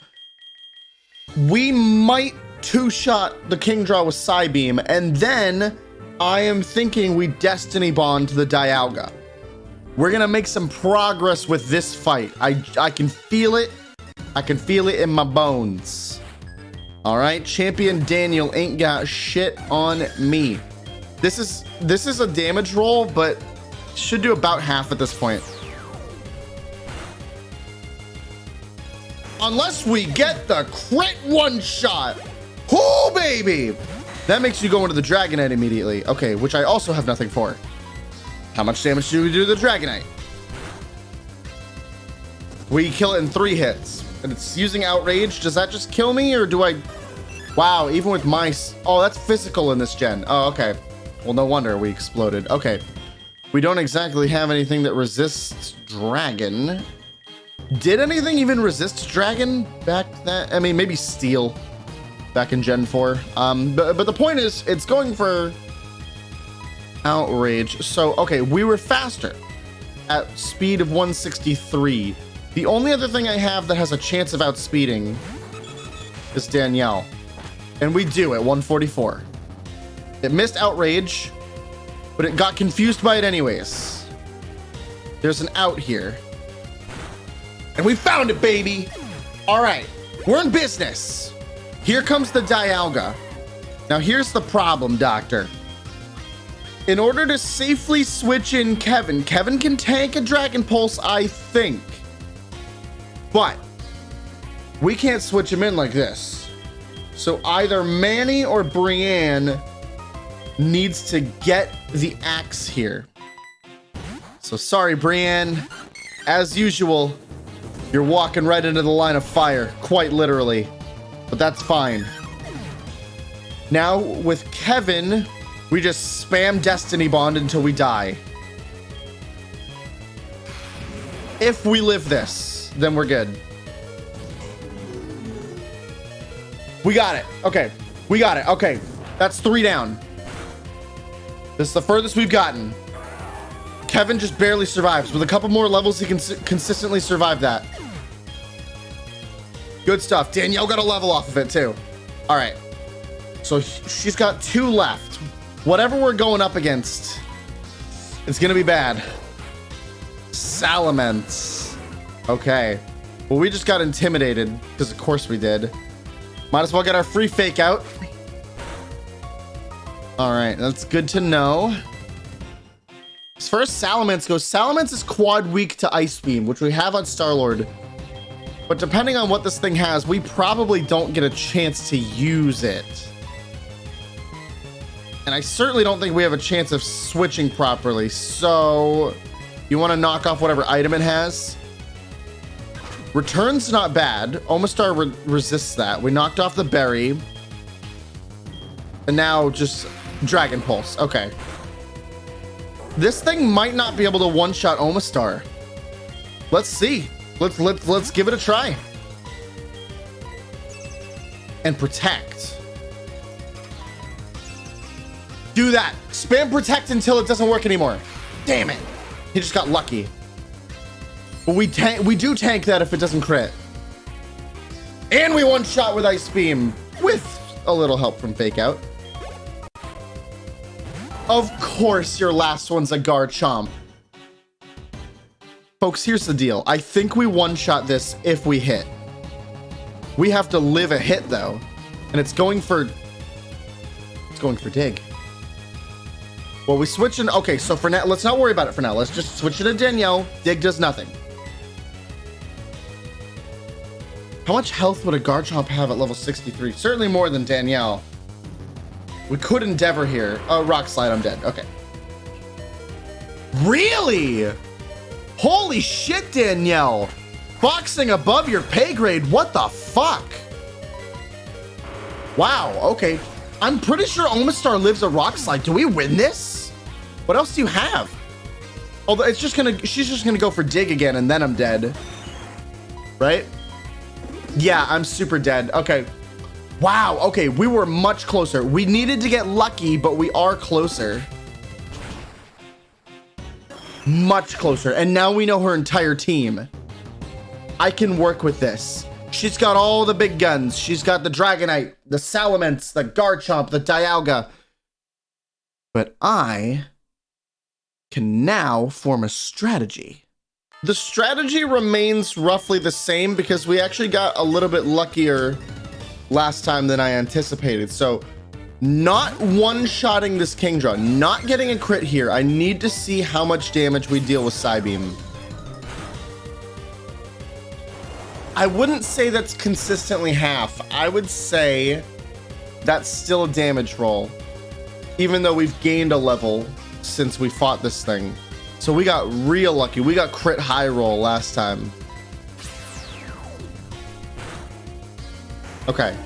We might two-shot the King Draw with Psybeam, and then I am thinking we Destiny Bond to the Dialga. We're gonna make some progress with this fight. I can feel it. I can feel it in my bones. All right, Champion Daniel ain't got shit on me. This is a damage roll, but should do about half at this point. Unless we get the crit one shot. Oh, baby. That makes you go into the Dragonite immediately. Okay, which I also have nothing for. How much damage do we do to the Dragonite? We kill it in 3 hits. And it's using Outrage. Does that just kill me, or do I... Wow, even with mice. Oh, that's physical in this gen. Oh, okay. Well, no wonder we exploded. Okay. We don't exactly have anything that resists Dragon. Did anything even resist Dragon back then? I mean, maybe Steel back in Gen 4. But the point is, it's going for Outrage. So, okay, we were faster at speed of 163. The only other thing I have that has a chance of outspeeding is Danielle. And we do at 144. It missed Outrage, but it got confused by it anyways. There's an out here. And we found it, baby! All right, we're in business. Here comes the Dialga. Now here's the problem, Doctor. In order to safely switch in Kevin can tank a Dragon Pulse, I think. But we can't switch him in like this. So either Manny or Brienne needs to get the axe here. So sorry, Brienne. As usual, you're walking right into the line of fire, quite literally. But that's fine. Now with Kevin, we just spam Destiny Bond until we die. If we live this, then we're good. We got it. Okay. We got it. Okay. That's 3 down. This is the furthest we've gotten. Kevin just barely survives. With a couple more levels, he can consistently survive that. Good stuff. Danielle got a level off of it too. All right. So she's got 2 left. Whatever we're going up against, it's going to be bad. Salamence. Okay. Well, we just got intimidated because of course we did. Might as well get our free fake out. All right. That's good to know. As far as Salamence goes, Salamence is quad weak to Ice Beam, which we have on Star-Lord. But depending on what this thing has, we probably don't get a chance to use it. And I certainly don't think we have a chance of switching properly. So you want to knock off whatever item it has. Return's not bad. Omastar resists that. We knocked off the berry. And now just Dragon Pulse. Okay. This thing might not be able to one-shot Omastar. Let's see. Let's give it a try. And protect. Do that. Spam protect until it doesn't work anymore. Damn it. He just got lucky. But we do tank that if it doesn't crit. And we one shot with Ice Beam with a little help from Fake Out. Of course your last one's a Garchomp. Folks, here's the deal. I think we one-shot this if we hit. We have to live a hit though. And it's going for Dig. Well, we switch in. Okay, so for now, let's not worry about it for now. Let's just switch it to Danielle. Dig does nothing. How much health would a Garchomp have at level 63? Certainly more than Danielle. We could Endeavor here. Oh, Rock Slide, I'm dead. Okay. Really? Holy shit, Danielle. Boxing above your pay grade. What the fuck? Wow, okay. I'm pretty sure Omastar lives a Rock Slide. Do we win this? What else do you have? Although she's just gonna go for Dig again and then I'm dead. Right? Yeah, I'm super dead. Okay. Wow, okay, we were much closer. We needed to get lucky, but we are closer. Much closer. And now we know her entire team. I can work with this. She's got all the big guns. She's got the Dragonite, the Salamence, the Garchomp, the Dialga. But I can now form a strategy. The strategy remains roughly the same because we actually got a little bit luckier last time than I anticipated. So not one-shotting this Kingdra, not getting a crit here. I need to see how much damage we deal with Psybeam. I wouldn't say that's consistently half. I would say that's still a damage roll, even though we've gained a level since we fought this thing. So we got real lucky. We got crit high roll last time. Okay.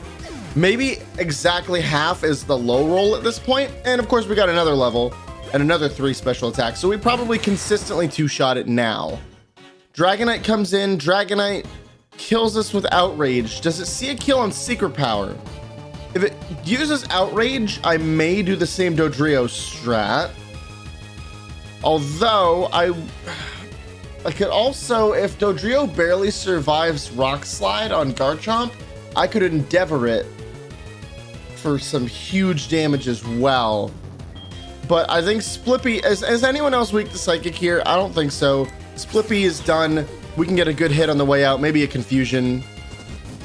Maybe exactly half is the low roll at this point. And of course we got another level and another 3 special attacks. So we probably consistently 2-shot it now. Dragonite comes in. Dragonite kills us with Outrage. Does it see a kill on Secret Power? If it uses Outrage, I may do the same Dodrio strat. Although I could also, if Dodrio barely survives Rock Slide on Garchomp, I could Endeavor it for some huge damage as well. But I think Splippy, is anyone else weak to Psychic here? I don't think so. Splippy is done. We can get a good hit on the way out, maybe a Confusion.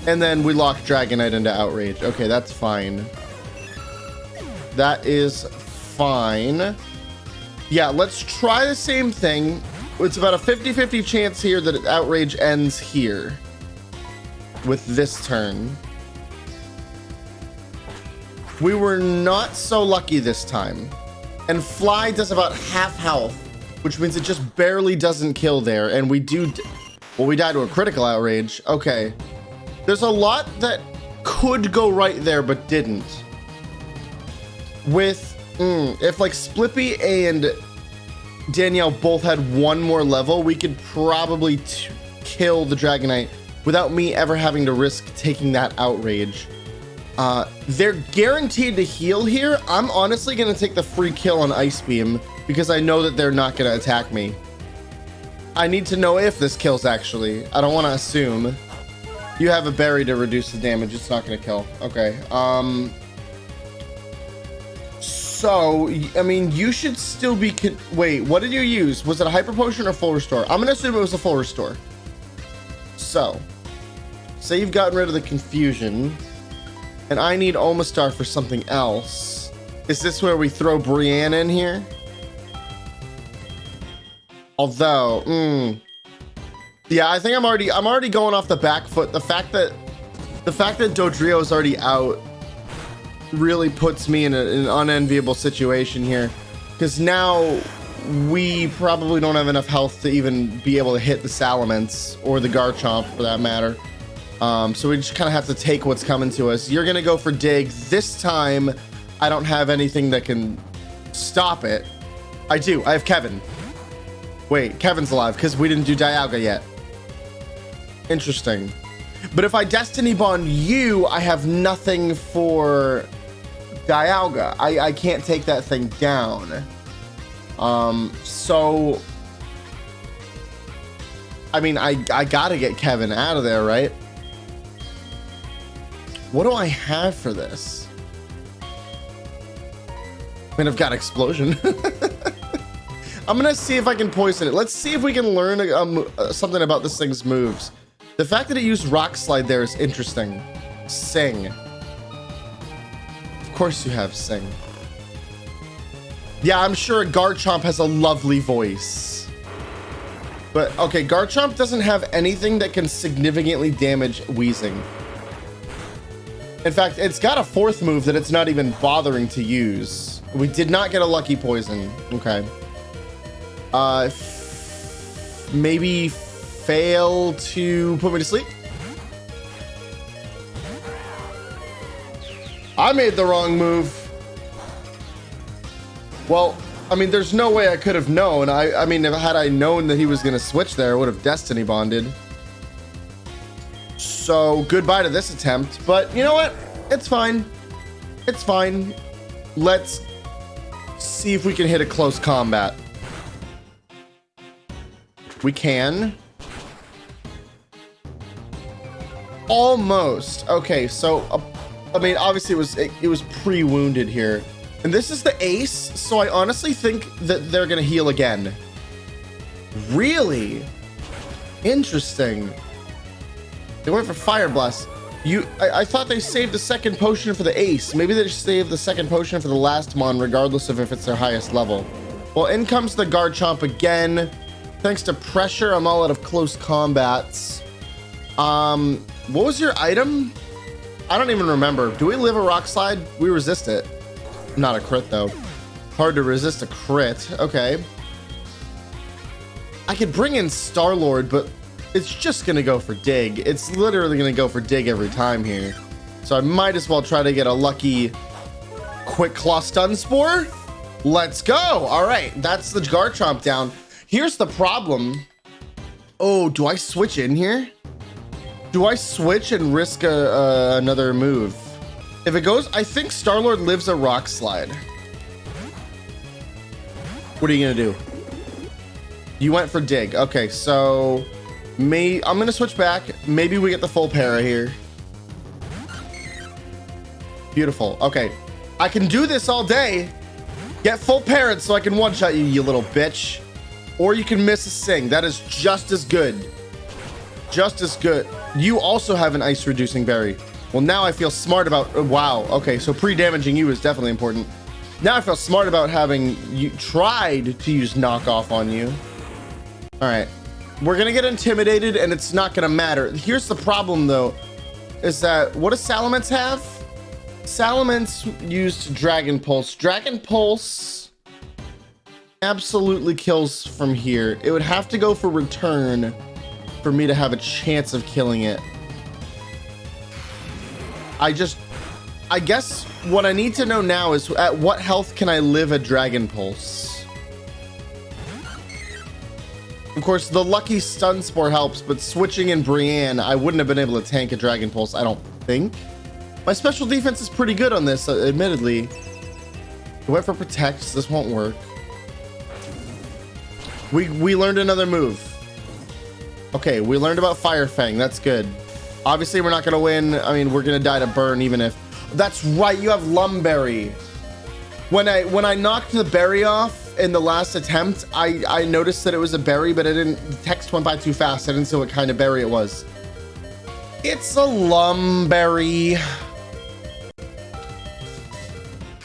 And then we lock Dragonite into Outrage. Okay, that's fine. That is fine. Yeah, let's try the same thing. It's about a 50-50 chance here that Outrage ends here with this turn. We were not so lucky this time. And Fly does about half health, which means it just barely doesn't kill there. And we do, well, we died to a critical Outrage. Okay. There's a lot that could go right there, but didn't. With, if like Splippy and Danielle both had one more level, we could probably kill the Dragonite without me ever having to risk taking that Outrage. They're guaranteed to heal here. I'm honestly going to take the free kill on Ice Beam because I know that they're not going to attack me. I need to know if this kills actually. I don't want to assume. You have a berry to reduce the damage. It's not going to kill. Okay. So, I mean, you should still be... Wait, what did you use? Was it a Hyper Potion or Full Restore? I'm going to assume it was a Full Restore. So, say you've gotten rid of the Confusion, and I need Omastar for something else. Is this where we throw Brienne in here? Although, yeah, I think I'm already going off the back foot. The fact that Dodrio is already out really puts me in an unenviable situation here, because now we probably don't have enough health to even be able to hit the Salamence or the Garchomp for that matter. So we just kind of have to take what's coming to us. You're gonna go for Dig. This time I don't have anything that can stop it. I do. I have Kevin. Wait, Kevin's alive because we didn't do Dialga yet. Interesting. But if I Destiny Bond you, I have nothing for Dialga. I can't take that thing down. So I mean, I gotta get Kevin out of there, right? What do I have for this? I mean, I've got explosion. I'm gonna see if I can poison it. Let's see if we can learn something about this thing's moves. The fact that it used rock slide there is interesting. Sing. Of course you have Sing. Yeah, I'm sure Garchomp has a lovely voice. But okay, Garchomp doesn't have anything that can significantly damage Wheezing. In fact, it's got a fourth move that it's not even bothering to use. We did not get a lucky poison. Okay. Maybe fail to put me to sleep. I made the wrong move. Well, I mean, there's no way I could have known. I mean, had I known that he was going to switch there, I would have Destiny bonded. So goodbye to this attempt, but you know what? It's fine. It's fine. Let's see if we can hit a close combat. We can. Almost. Okay, so I mean, obviously it was pre-wounded here. And this is the ace, so I honestly think that they're gonna heal again. Really? Interesting. They went for Fire Blast. I thought they saved the second potion for the ace. Maybe they just saved the second potion for the last mon, regardless of if it's their highest level. Well, in comes the Garchomp again. Thanks to pressure, I'm all out of close combats. What was your item? I don't even remember. Do we live a rock slide? We resist it. Not a crit though. Hard to resist a crit. Okay. I could bring in Star-Lord, but it's just gonna go for dig. It's literally gonna go for dig every time here. So I might as well try to get a lucky quick claw stun spore. Let's go. All right, that's the Garchomp down. Here's the problem. Oh, do I switch in here? Do I switch and risk another move? If it goes, I think Star-Lord lives a rock slide. What are you gonna do? You went for dig. Okay, so I'm gonna switch back. Maybe we get the full para here. Beautiful. Okay, I can do this all day. Get full parrot so I can one-shot you, you little bitch. Or you can miss a Sing. That is just as good. Just as good. You also have an ice reducing berry. Well, now I feel smart about, wow. Okay, so pre-damaging you is definitely important. Now I feel smart about having you tried to use knockoff on you. All right, we're gonna get intimidated and it's not gonna matter. Here's the problem though, is that what does Salamence have? Salamence used Dragon Pulse. Dragon Pulse absolutely kills from here. It would have to go for return for me to have a chance of killing it. I guess what I need to know now is at what health can I live a Dragon Pulse? Of course, the lucky stun spore helps, but switching in Brienne, I wouldn't have been able to tank a Dragon Pulse, I don't think. My special defense is pretty good on this, admittedly. I went for Protect, so this won't work. We learned another move. Okay, we learned about Fire Fang, that's good. Obviously, we're not gonna win. I mean, we're gonna die to burn, even if... That's right, you have Lumberry. When I knocked the berry off in the last attempt, I noticed that it was a berry, but the text went by too fast. I didn't see what kind of berry it was. It's a Lumberry.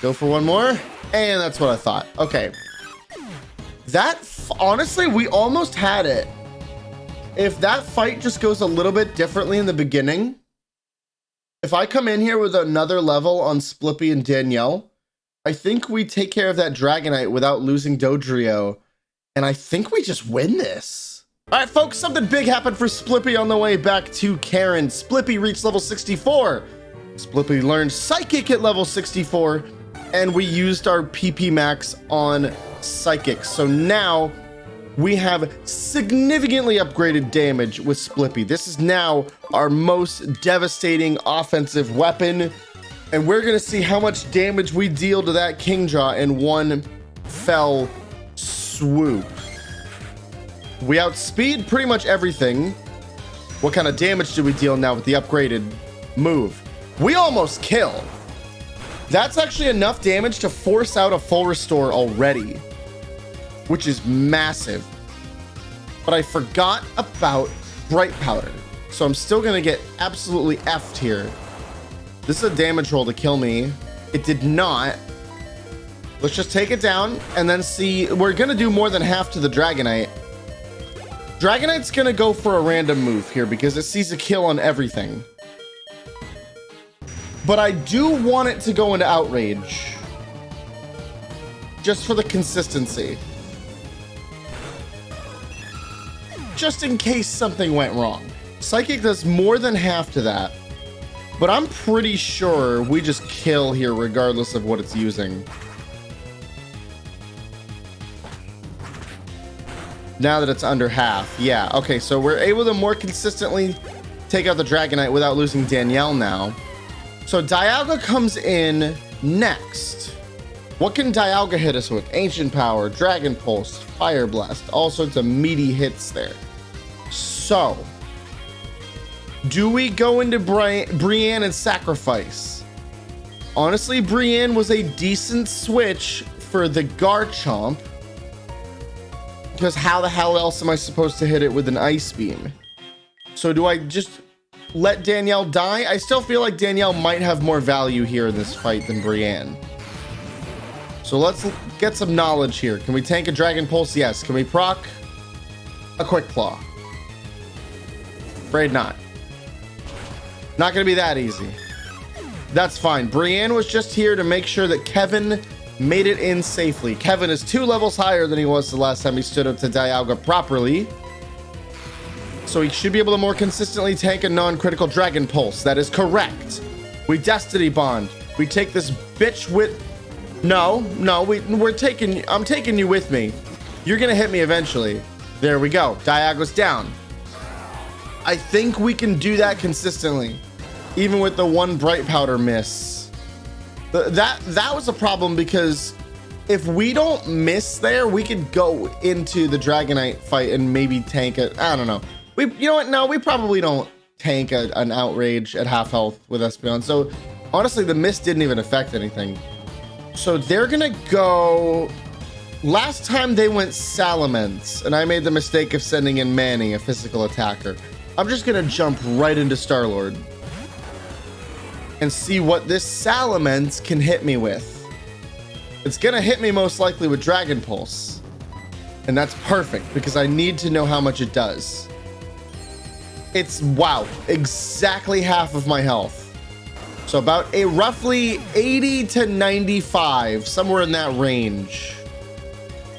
Go for one more. And that's what I thought. Okay. Honestly, we almost had it. If that fight just goes a little bit differently in the beginning, if I come in here with another level on Splippy and Danielle, I think we take care of that Dragonite without losing Dodrio, and I think we just win this. All right, folks, something big happened for Splippy on the way back to Karen. Splippy reached level 64. Splippy learned Psychic at level 64, and we used our PP max on Psychic. So now we have significantly upgraded damage with Splippy. This is now our most devastating offensive weapon, and we're gonna see how much damage we deal to that Kingjaw in one fell swoop. We outspeed pretty much everything. What kind of damage do we deal now with the upgraded move? We almost kill. That's actually enough damage to force out a full restore already, which is massive. But I forgot about Bright Powder, so I'm still gonna get absolutely effed here. This is a damage roll to kill me. It did not. Let's just take it down and then see. We're gonna do more than half to the Dragonite. Dragonite's gonna go for a random move here because it sees a kill on everything. But I do want it to go into Outrage, just for the consistency. Just in case something went wrong. Psychic does more than half to that, but I'm pretty sure we just kill here regardless of what it's using. Now that it's under half. Yeah, okay, so we're able to more consistently take out the Dragonite without losing Danielle now. So Dialga comes in next. What can Dialga hit us with? Ancient Power, Dragon Pulse, Fire Blast, all sorts of meaty hits there. So, do we go into Brienne and Sacrifice? Honestly, Brienne was a decent switch for the Garchomp, because how the hell else am I supposed to hit it with an Ice Beam? So do I just let Danielle die? I still feel like Danielle might have more value here in this fight than Brienne. So let's get some knowledge here. Can we tank a Dragon Pulse? Yes. Can we proc a Quick Claw? Afraid not. Not gonna be that easy. That's fine. Brienne was just here to make sure that Kevin made it in safely. Kevin is 2 levels higher than he was the last time he stood up to Dialga properly. So he should be able to more consistently tank a non-critical Dragon Pulse. That is correct. We Destiny Bond. We take this bitch with... No, I'm taking you with me. You're gonna hit me eventually. There we go. Dialga's down. I think we can do that consistently, even with the one Bright Powder miss. That was a problem because if we don't miss there, we could go into the Dragonite fight and maybe tank it. I don't know. You know what? No, we probably don't tank an Outrage at half health with Espeon. So honestly, the miss didn't even affect anything. So they're gonna go. Last time they went Salamence, and I made the mistake of sending in Manny, a physical attacker. I'm just gonna jump right into Star-Lord and see what this Salamence can hit me with. It's gonna hit me most likely with Dragon Pulse, and that's perfect because I need to know how much it does. It's, wow, exactly half of my health. So about a roughly 80 to 95, somewhere in that range.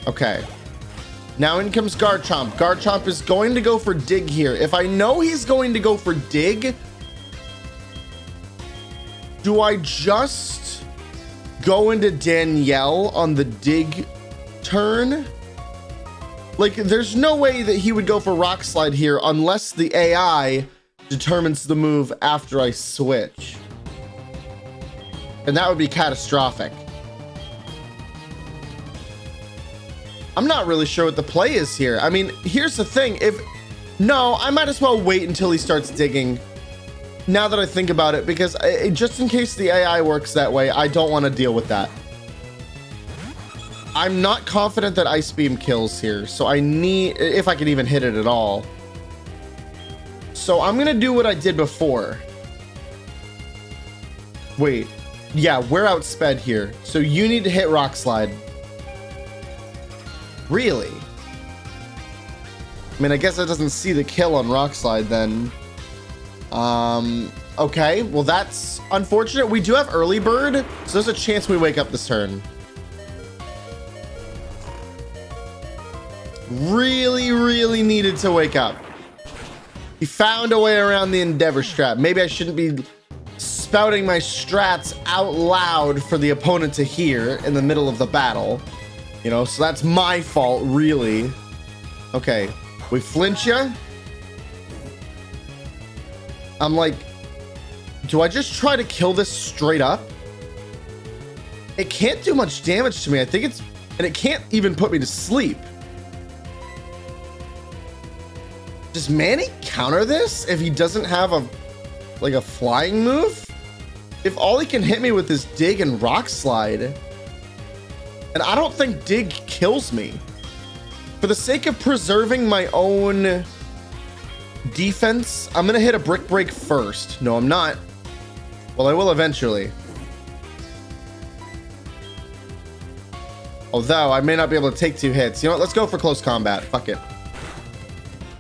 Okay. Now in comes Garchomp. Garchomp is going to go for Dig here. If I know he's going to go for Dig, do I just go into Danielle on the Dig turn? Like, there's no way that he would go for Rock Slide here unless the AI determines the move after I switch. And that would be catastrophic. I'm not really sure what the play is here. I mean, here's the thing. No, I might as well wait until he starts digging. Now that I think about it, because just in case the AI works that way, I don't want to deal with that. I'm not confident that Ice Beam kills here, so I need, if I can even hit it at all. So I'm gonna do what I did before. Wait, yeah, we're outsped here, so you need to hit Rock Slide. Really? I mean, I guess it doesn't see the kill on Rock Slide then. Okay, well that's unfortunate. We do have Early Bird, so there's a chance we wake up this turn. Really needed to wake up. He found a way around the Endeavor Strat. Maybe I shouldn't be spouting my strats out loud for the opponent to hear in the middle of the battle. You know, so that's my fault, really. Okay, we flinch ya. I'm like, do I just try to kill this straight up? It can't do much damage to me. I think it's, and it can't even put me to sleep. Does Manny counter this if he doesn't have a flying move? If all he can hit me with is dig and rock slide, and I don't think dig kills me. For the sake of preserving my own defense, I'm gonna hit a brick break first. No, I'm not. Well, I will eventually. Although I may not be able to take 2 hits. You know what? Let's go for close combat. Fuck it.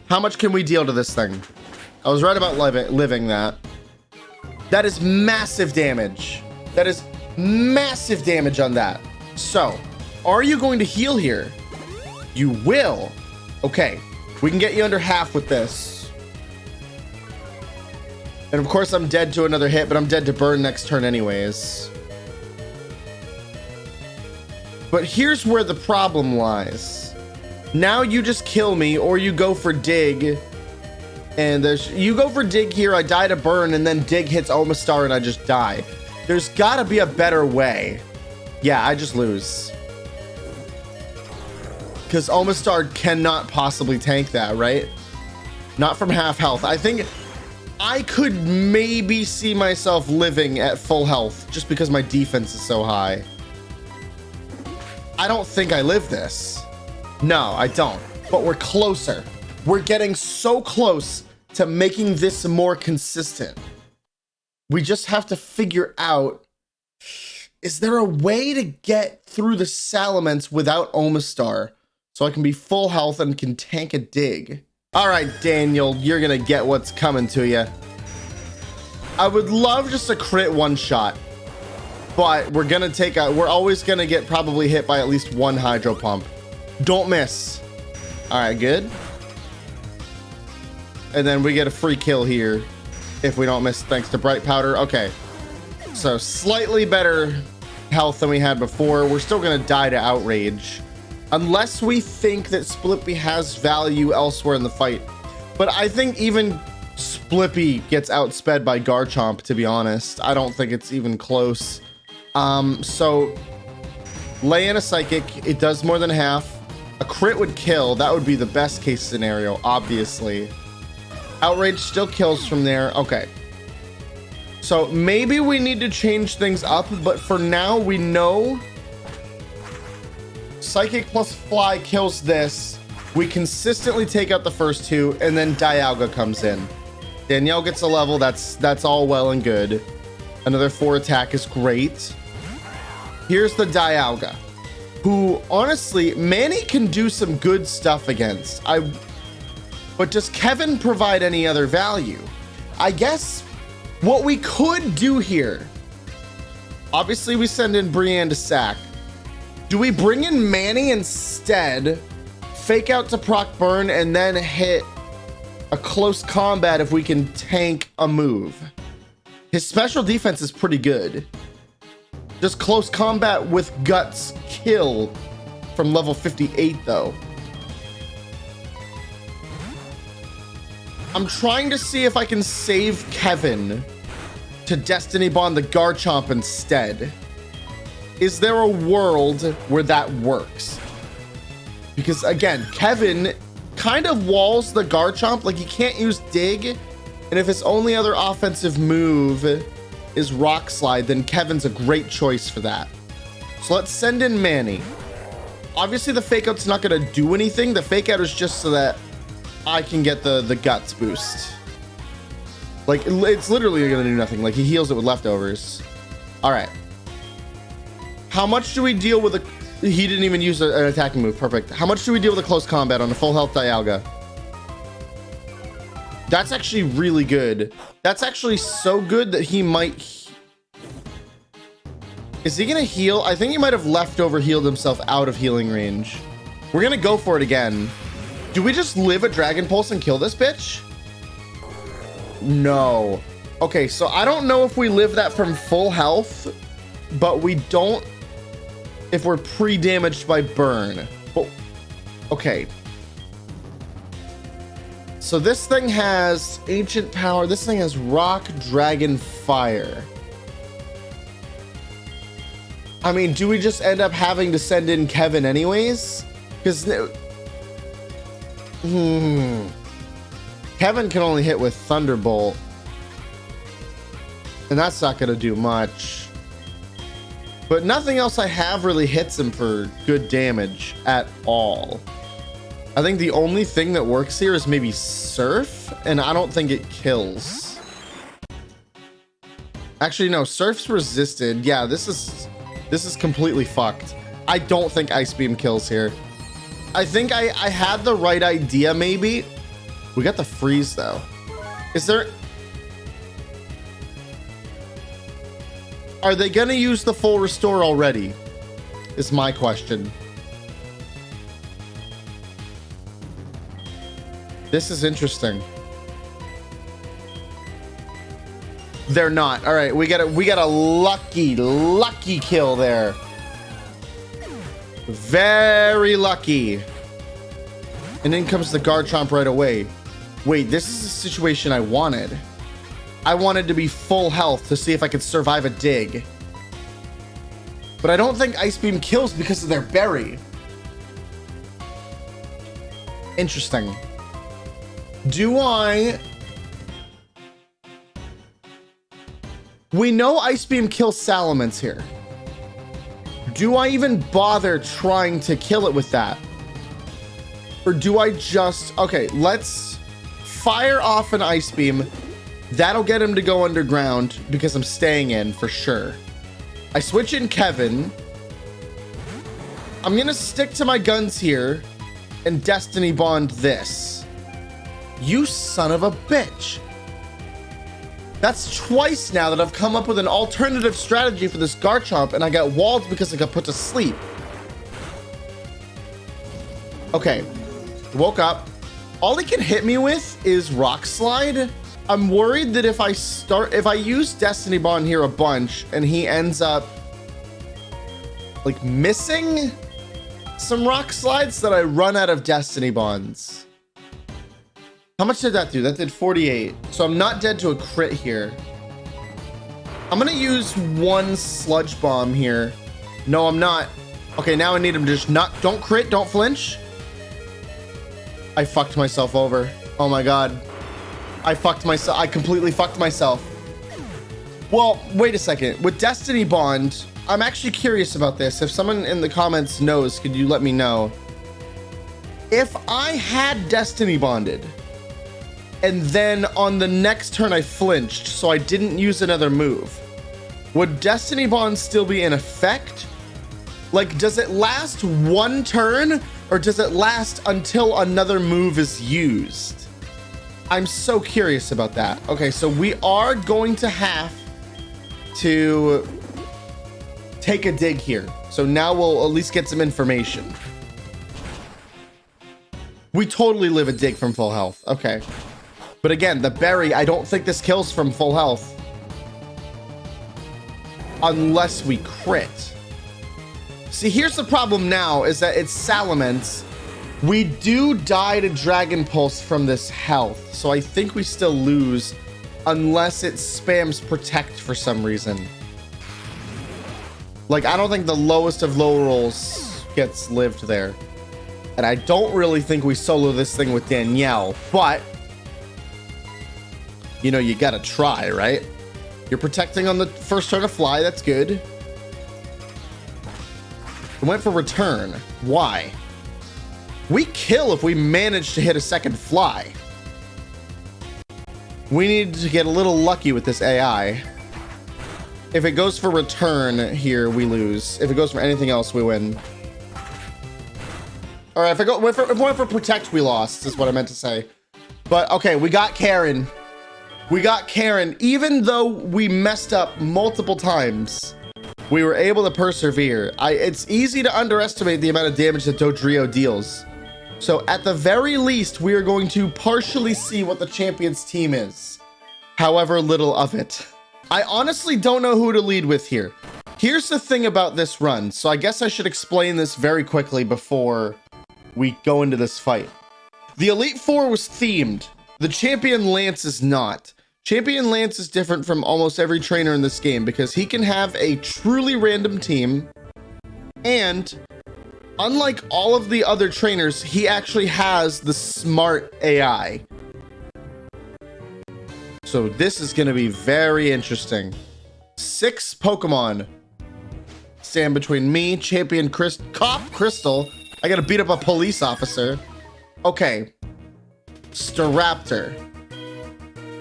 How much can we deal to this thing? I was right about living that. That is massive damage. That is massive damage on that. So, are you going to heal here? You will. Okay, we can get you under half with this. And of course I'm dead to another hit, but I'm dead to burn next turn anyways. But here's where the problem lies. Now you just kill me, or you go for dig. And you go for dig here, I die to burn, and then dig hits Omastar and I just die. There's gotta be a better way. Yeah, I just lose. Because Omastar cannot possibly tank that, right? Not from half health. I think I could maybe see myself living at full health just because my defense is so high. I don't think I live this. No, I don't. But we're closer. We're getting so close to making this more consistent. We just have to figure out, is there a way to get through the Salamence without Omastar so I can be full health and can tank a dig? All right, Daniel, you're gonna get what's coming to you. I would love just a crit one shot, but we're always gonna get probably hit by at least 1 hydro pump. Don't miss. All right, good. And then we get a free kill here if we don't miss thanks to bright powder. Okay, so slightly better health than we had before. We're still gonna die to outrage unless we think that Splippy has value elsewhere in the fight. But I think even Splippy gets outsped by Garchomp, to be honest. I don't think it's even close. So lay in a psychic, it does more than half. A crit would kill. That would be the best case scenario, obviously. Outrage still kills from there. Okay, so maybe we need to change things up, but for now we know Psychic plus Fly kills this. We consistently take out the first 2, and then Dialga comes in. Danielle gets a level. That's all well and good. Another 4 attack is great. Here's the Dialga, who honestly Manny can do some good stuff against. But does Kevin provide any other value? I guess what we could do here, obviously we send in Brienne to sack. Do we bring in Manny instead, fake out to proc burn, and then hit a close combat if we can tank a move? His special defense is pretty good. Does close combat with guts kill from level 58 though? I'm trying to see if I can save Kevin to DestinyMon the Garchomp instead. Is there a world where that works? Because again, Kevin kind of walls the Garchomp, like he can't use dig, and if his only other offensive move is rock slide, then Kevin's a great choice for that. So let's send in Manny. Obviously the fake out's not going to do anything. The fake out is just so that I can get the guts boost. Like it's literally gonna do nothing. Like he heals it with leftovers. All right, how much do we deal with he didn't even use an attacking move. Perfect. How much do we deal with a close combat on a full health Dialga? That's actually really good. That's actually so good that he might. Is he gonna heal? I think he might have leftover healed himself out of healing range. We're gonna go for it again. Do we just live a Dragon Pulse and kill this bitch? No. Okay, so I don't know if we live that from full health, but we don't if we're pre-damaged by burn. But, okay. So this thing has ancient power. This thing has rock, dragon, fire. I mean, do we just end up having to send in Kevin anyways? Because Kevin can only hit with Thunderbolt. And that's not going to do much. But nothing else I have really hits him for good damage at all. I think the only thing that works here is maybe Surf, and I don't think it kills. Actually, no, Surf's resisted. Yeah, this is completely fucked. I don't think Ice Beam kills here. I think I had the right idea, maybe. We got the freeze, though. Is there... Are they gonna use the full restore already? Is my question. This is interesting. They're not. All right, we got a lucky kill there. Very lucky. And then comes the Garchomp right away. Wait, this is the situation I wanted. I wanted to be full health to see if I could survive a dig. But I don't think Ice Beam kills because of their berry. Interesting. We know Ice Beam kills Salamence here. Do I even bother trying to kill it with that? Or do I just... Okay, let's fire off an Ice Beam. That'll get him to go underground because I'm staying in for sure. I switch in Kevin. I'm gonna stick to my guns here and Destiny Bond this. You son of a bitch. That's twice now that I've come up with an alternative strategy for this Garchomp and I got walled because I got put to sleep. Okay, woke up. All he can hit me with is Rock Slide. I'm worried that if I use Destiny Bond here a bunch and he ends up like missing some Rock Slides, that I run out of Destiny Bonds. How much did that do? That did 48. So I'm not dead to a crit here. I'm gonna use one Sludge Bomb here. No, I'm not. Okay, now I need him to just don't crit, don't flinch. I fucked myself over. Oh my God. I completely fucked myself. Well, wait a second. With Destiny Bond, I'm actually curious about this. If someone in the comments knows, could you let me know? If I had Destiny Bonded, and then on the next turn I flinched, so I didn't use another move, would Destiny Bond still be in effect? Like, does it last one turn, or does it last until another move is used? I'm so curious about that. Okay, so we are going to have to take a dig here. So now we'll at least get some information. We totally live a dig from full health. Okay. But again, the berry, I don't think this kills from full health. Unless we crit. See, here's the problem now, is that it's Salamence. We do die to Dragon Pulse from this health, so I think we still lose unless it spams Protect for some reason. Like, I don't think the lowest of low rolls gets lived there. And I don't really think we solo this thing with Danielle, but you know, you gotta try, right? You're protecting on the first turn of fly, that's good. I went for return. Why? We kill if we manage to hit a second fly. We need to get a little lucky with this AI. If it goes for return here, we lose. If it goes for anything else, we win. All right, if it went for protect, we lost, is what I meant to say. But okay, we got Karen. We got Karen. Even though we messed up multiple times, we were able to persevere. It's easy to underestimate the amount of damage that Dodrio deals. So at the very least, we are going to partially see what the champion's team is. However little of it. I honestly don't know who to lead with here. Here's the thing about this run. So I guess I should explain this very quickly before we go into this fight. The Elite Four was themed. The Champion Lance is not. Champion Lance is different from almost every trainer in this game because he can have a truly random team, and unlike all of the other trainers, he actually has the smart AI. So this is going to be very interesting. 6 Pokemon stand between me, Champion Cop Crystal. I got to beat up a police officer. Okay. Staraptor.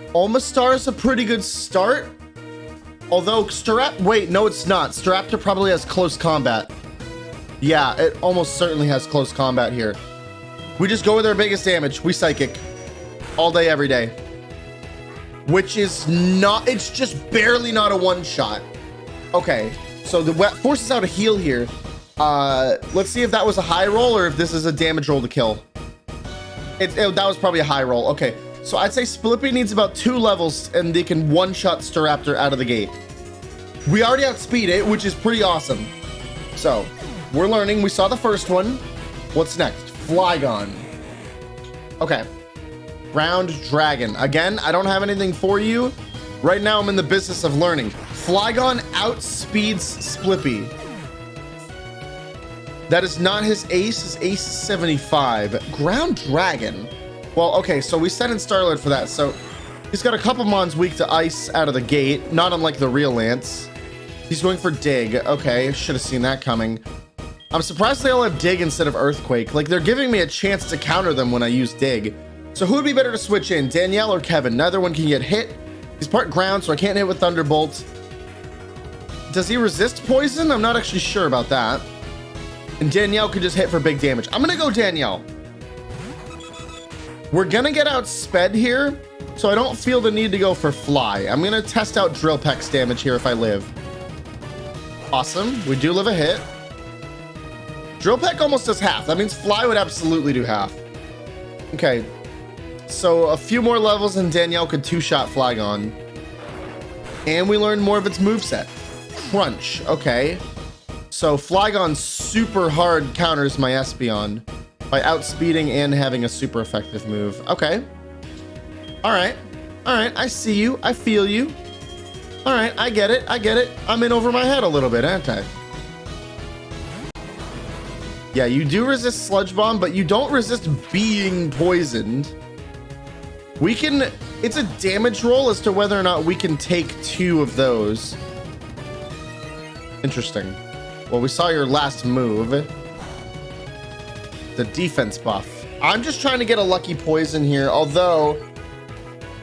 Omastar is a pretty good start. Although wait, no, it's not. Staraptor probably has close combat. Yeah, it almost certainly has close combat here. We just go with our biggest damage. We Psychic. All day, every day. Which is not, it's just barely not a one-shot. Okay, so the forces out a heal here. Let's see if that was a high roll or if this is a damage roll to kill. That was probably a high roll. Okay, so I'd say Splippy needs about 2 levels and they can one-shot Staraptor out of the gate. We already outspeed it, which is pretty awesome. So, we're learning. We saw the first one. What's next? Flygon. Okay. Ground Dragon. Again, I don't have anything for you. Right now, I'm in the business of learning. Flygon outspeeds Splippy. That is not his ace. His ace is 75. Ground Dragon. Well, okay, so we set in Starlord for that. So he's got a couple mons weak to ice out of the gate, not unlike the real Lance. He's going for Dig. Okay, should have seen that coming. I'm surprised they all have Dig instead of Earthquake. Like, they're giving me a chance to counter them when I use Dig. So who would be better to switch in, Danielle or Kevin? Neither one can get hit. He's part ground, so I can't hit with Thunderbolt. Does he resist poison? I'm not actually sure about that. And Danielle could just hit for big damage. I'm gonna go Danielle. We're gonna get outsped here, so I don't feel the need to go for Fly. I'm gonna test out Drill Peck's damage here if I live. Awesome, we do live a hit. Drill Peck almost does half. That means Fly would absolutely do half. Okay, so a few more levels and Danielle could 2-shot Flygon. And we learned more of its moveset. Crunch, okay. So Flygon super hard counters my Espeon by outspeeding and having a super effective move. Okay. All right, I see you, I feel you. All right, I get it. I'm in over my head a little bit, aren't I? Yeah, you do resist Sludge Bomb, but you don't resist being poisoned. We can, it's a damage roll as to whether or not we can take 2 of those. Interesting. Well, we saw your last move. The defense buff. I'm just trying to get a lucky poison here, although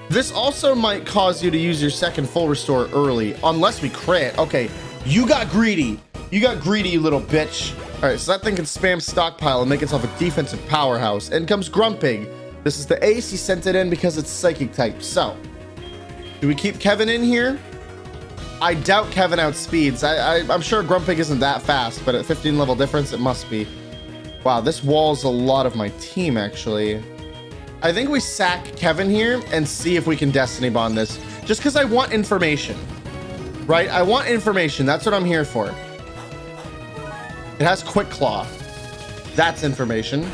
this also might cause you to use your second full restore early, unless we crit. Okay, you got greedy. You got greedy, you little bitch. All right, so that thing can spam stockpile and make itself a defensive powerhouse. In comes Grumpig. This is the ace. He sent it in because it's psychic type. So, do we keep Kevin in here? I doubt Kevin outspeeds. I'm sure Grumpig isn't that fast, but at 15 level difference, it must be. Wow, this walls a lot of my team, actually. I think we sack Kevin here and see if we can Destiny Bond this. Just because I want information, right? I want information. That's what I'm here for. It has Quick Claw. That's information.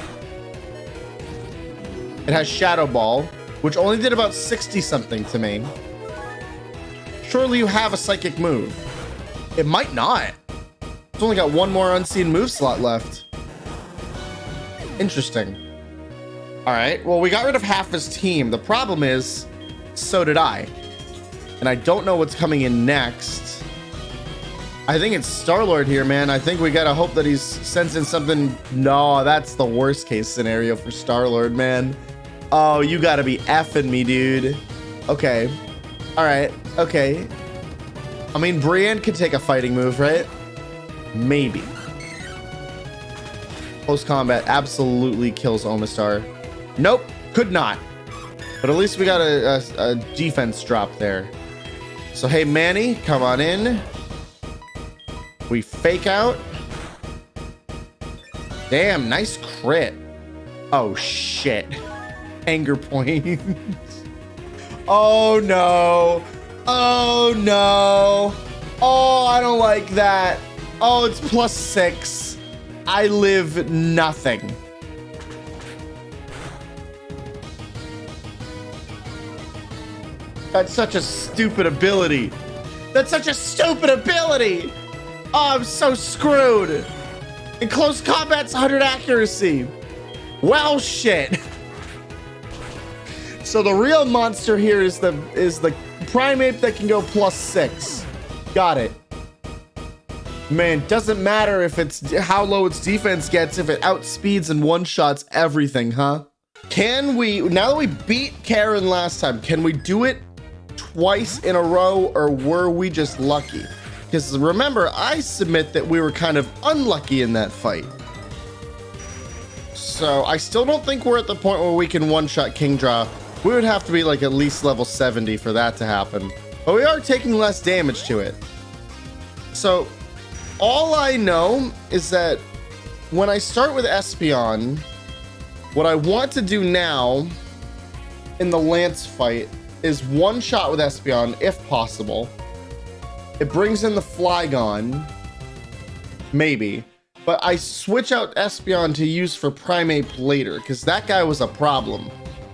It has Shadow Ball, which only did about 60 something to me. Surely you have a psychic move. It might not. It's only got 1 more unseen move slot left. Interesting. All right, well, we got rid of half his team. The problem is, so did I. And I don't know what's coming in next. I think it's Star-Lord here, man. I think we gotta hope that he's sensing something. No, that's the worst case scenario for Star-Lord, man. Oh, you gotta be effing me, dude. Okay. All right, okay. I mean, Brienne could take a fighting move, right? Maybe. Close combat absolutely kills Omastar. Nope, could not. But at least we got a defense drop there. So, hey, Manny, come on in. We fake out. Damn, nice crit. Oh, shit. Anger point. Oh, no. Oh, no. Oh, I don't like that. Oh, it's +6. I live nothing. That's such a stupid ability. That's such a stupid ability. Oh, I'm so screwed. In close combat's 100 accuracy. Well, shit. So the real monster here is the Primeape that can go +6. Got it. Man, doesn't matter if it's how low its defense gets if it outspeeds and one-shots everything, huh? Can we, now that we beat Karen last time, can we do it twice in a row, or were we just lucky? Because remember, I submit that we were kind of unlucky in that fight. So I still don't think we're at the point where we can one-shot Kingdra. We would have to be like at least level 70 for that to happen. But we are taking less damage to it. So all I know is that when I start with Espeon, what I want to do now in the Lance fight is one shot with Espeon if possible. It brings in the Flygon, maybe, but I switch out Espeon to use for Primeape later because that guy was a problem.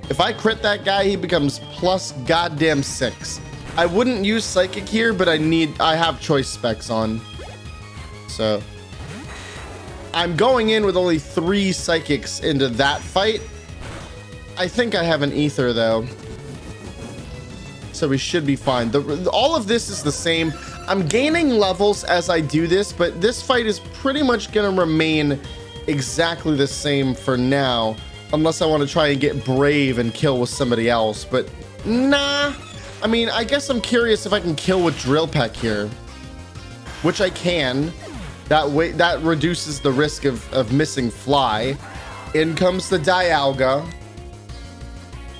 If I crit that guy, he becomes plus goddamn 6. I wouldn't use Psychic here, but I have choice specs on. So I'm going in with only 3 Psychics into that fight. I think I have an Ether though, so we should be fine. All of this is the same. I'm gaining levels as I do this, but this fight is pretty much gonna remain exactly the same for now, unless I want to try and get brave and kill with somebody else. But nah, I mean, I guess I'm curious if I can kill with Drill Peck here, which I can. That way, that reduces the risk of missing Fly. In comes the Dialga.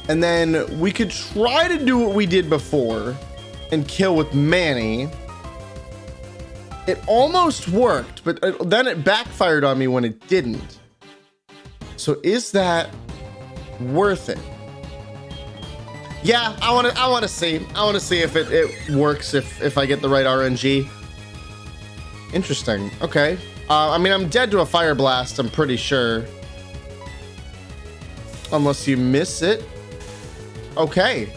And then we could try to do what we did before and kill with Manny. It almost worked, but then it backfired on me when it didn't. So is that worth it? Yeah, I want to see if it works if I get the right RNG. Interesting. Okay. I mean, I'm dead to a Fire Blast, I'm pretty sure. Unless you miss it. Okay.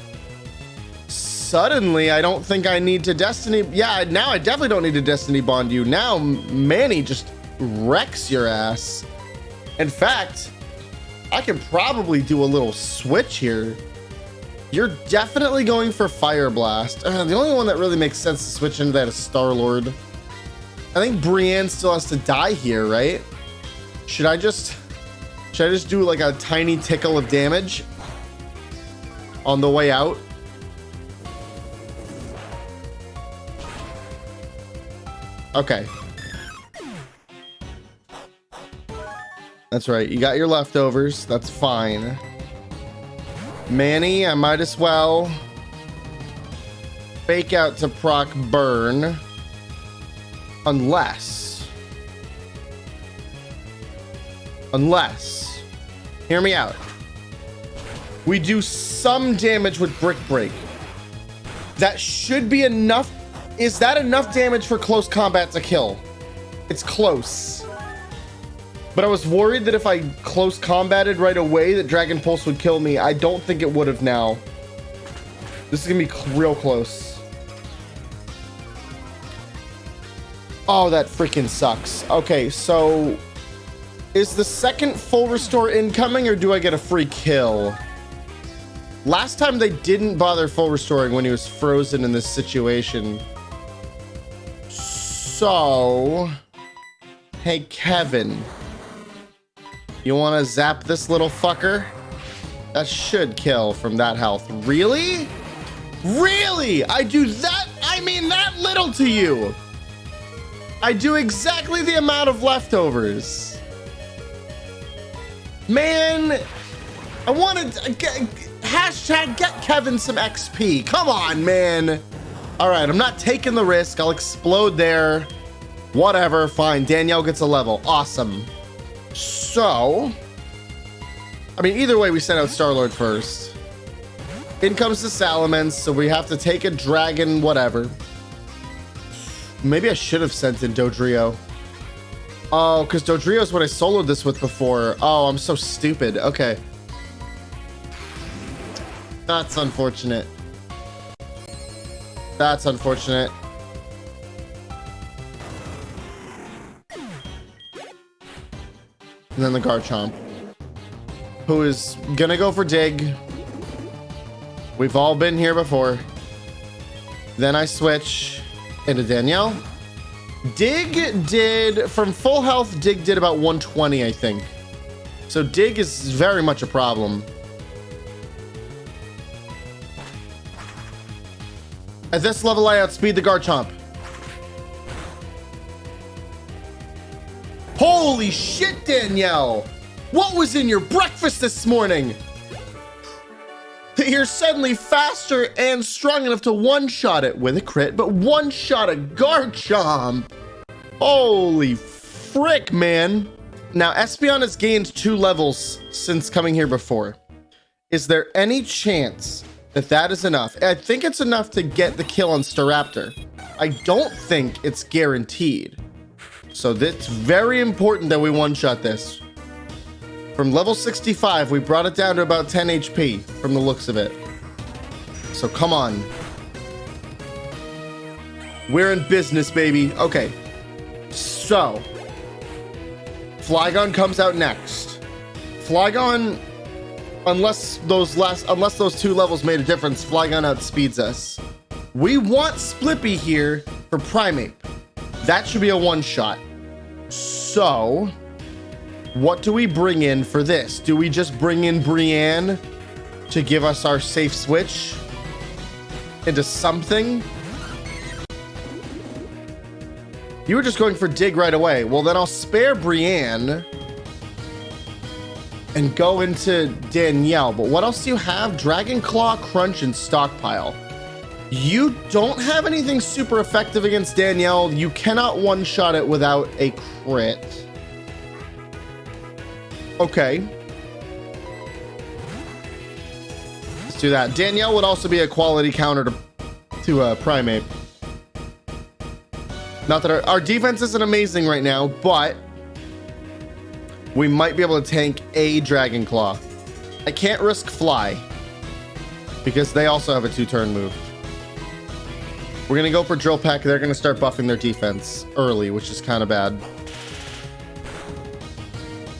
Suddenly, I don't think I need to Destiny. Yeah, now I definitely don't need to Destiny Bond you. Now, Manny just wrecks your ass. In fact, I can probably do a little switch here. You're definitely going for Fire Blast. The only one that really makes sense to switch into that is Star-Lord. I think Brienne still has to die here, right? Should I just do like a tiny tickle of damage on the way out? Okay. That's right. You got your leftovers. That's fine. Manny, I might as well fake out to proc burn. Unless, hear me out. We do some damage with Brick Break. That should be enough. Is that enough damage for close combat to kill? It's close. But I was worried that if I close combated right away, that Dragon Pulse would kill me. I don't think it would have now. This is gonna be real close. Oh, that freaking sucks. Okay, so is the second full restore incoming, or do I get a free kill? Last time they didn't bother full restoring when he was frozen in this situation. So, hey, Kevin, you want to zap this little fucker? That should kill from that health. Really? Really? I do that? I mean, that little to you. I do exactly the amount of leftovers. Man, I wanted to hashtag get Kevin some XP. Come on, man. All right, I'm not taking the risk. I'll explode there. Whatever, fine. Danielle gets a level. Awesome. So, I mean, either way, we sent out Star-Lord first. In comes the Salamence, so we have to take a dragon, whatever. Maybe I should have sent in Dodrio. Oh, because Dodrio is what I soloed this with before. Oh, I'm so stupid. Okay. That's unfortunate. That's unfortunate. And then the Garchomp, who is gonna go for Dig. We've all been here before. Then I switch into Danielle. Dig did, from full health, Dig did about 120, I think. So Dig is very much a problem. At this level, I outspeed the Garchomp. Holy shit, Danielle! What was in your breakfast this morning? You're suddenly faster and strong enough to one-shot it with a crit, but one-shot a Garchomp. Holy frick, man. Now, Espeon has gained 2 levels since coming here before. Is there any chance that that is enough? I think it's enough to get the kill on Staraptor. I don't think it's guaranteed. So it's very important that we one-shot this. From level 65, we brought it down to about 10 HP from the looks of it. So come on. We're in business, baby. Okay. So Flygon comes out next. Flygon, unless those 2 levels made a difference, Flygon outspeeds us. We want Splippy here for Primeape. That should be a one-shot. So what do we bring in for this? Do we just bring in Brienne to give us our safe switch into something? You were just going for Dig right away. Well, then I'll spare Brienne and go into Danielle. But what else do you have? Dragon Claw, Crunch, and Stockpile. You don't have anything super effective against Danielle. You cannot one-shot it without a crit. Okay. Let's do that. Danielle would also be a quality counter to Primeape. Not that our defense isn't amazing right now, but we might be able to tank a Dragon Claw. I can't risk Fly because they also have a 2-turn move. We're going to go for Drill Peck. They're going to start buffing their defense early, which is kind of bad.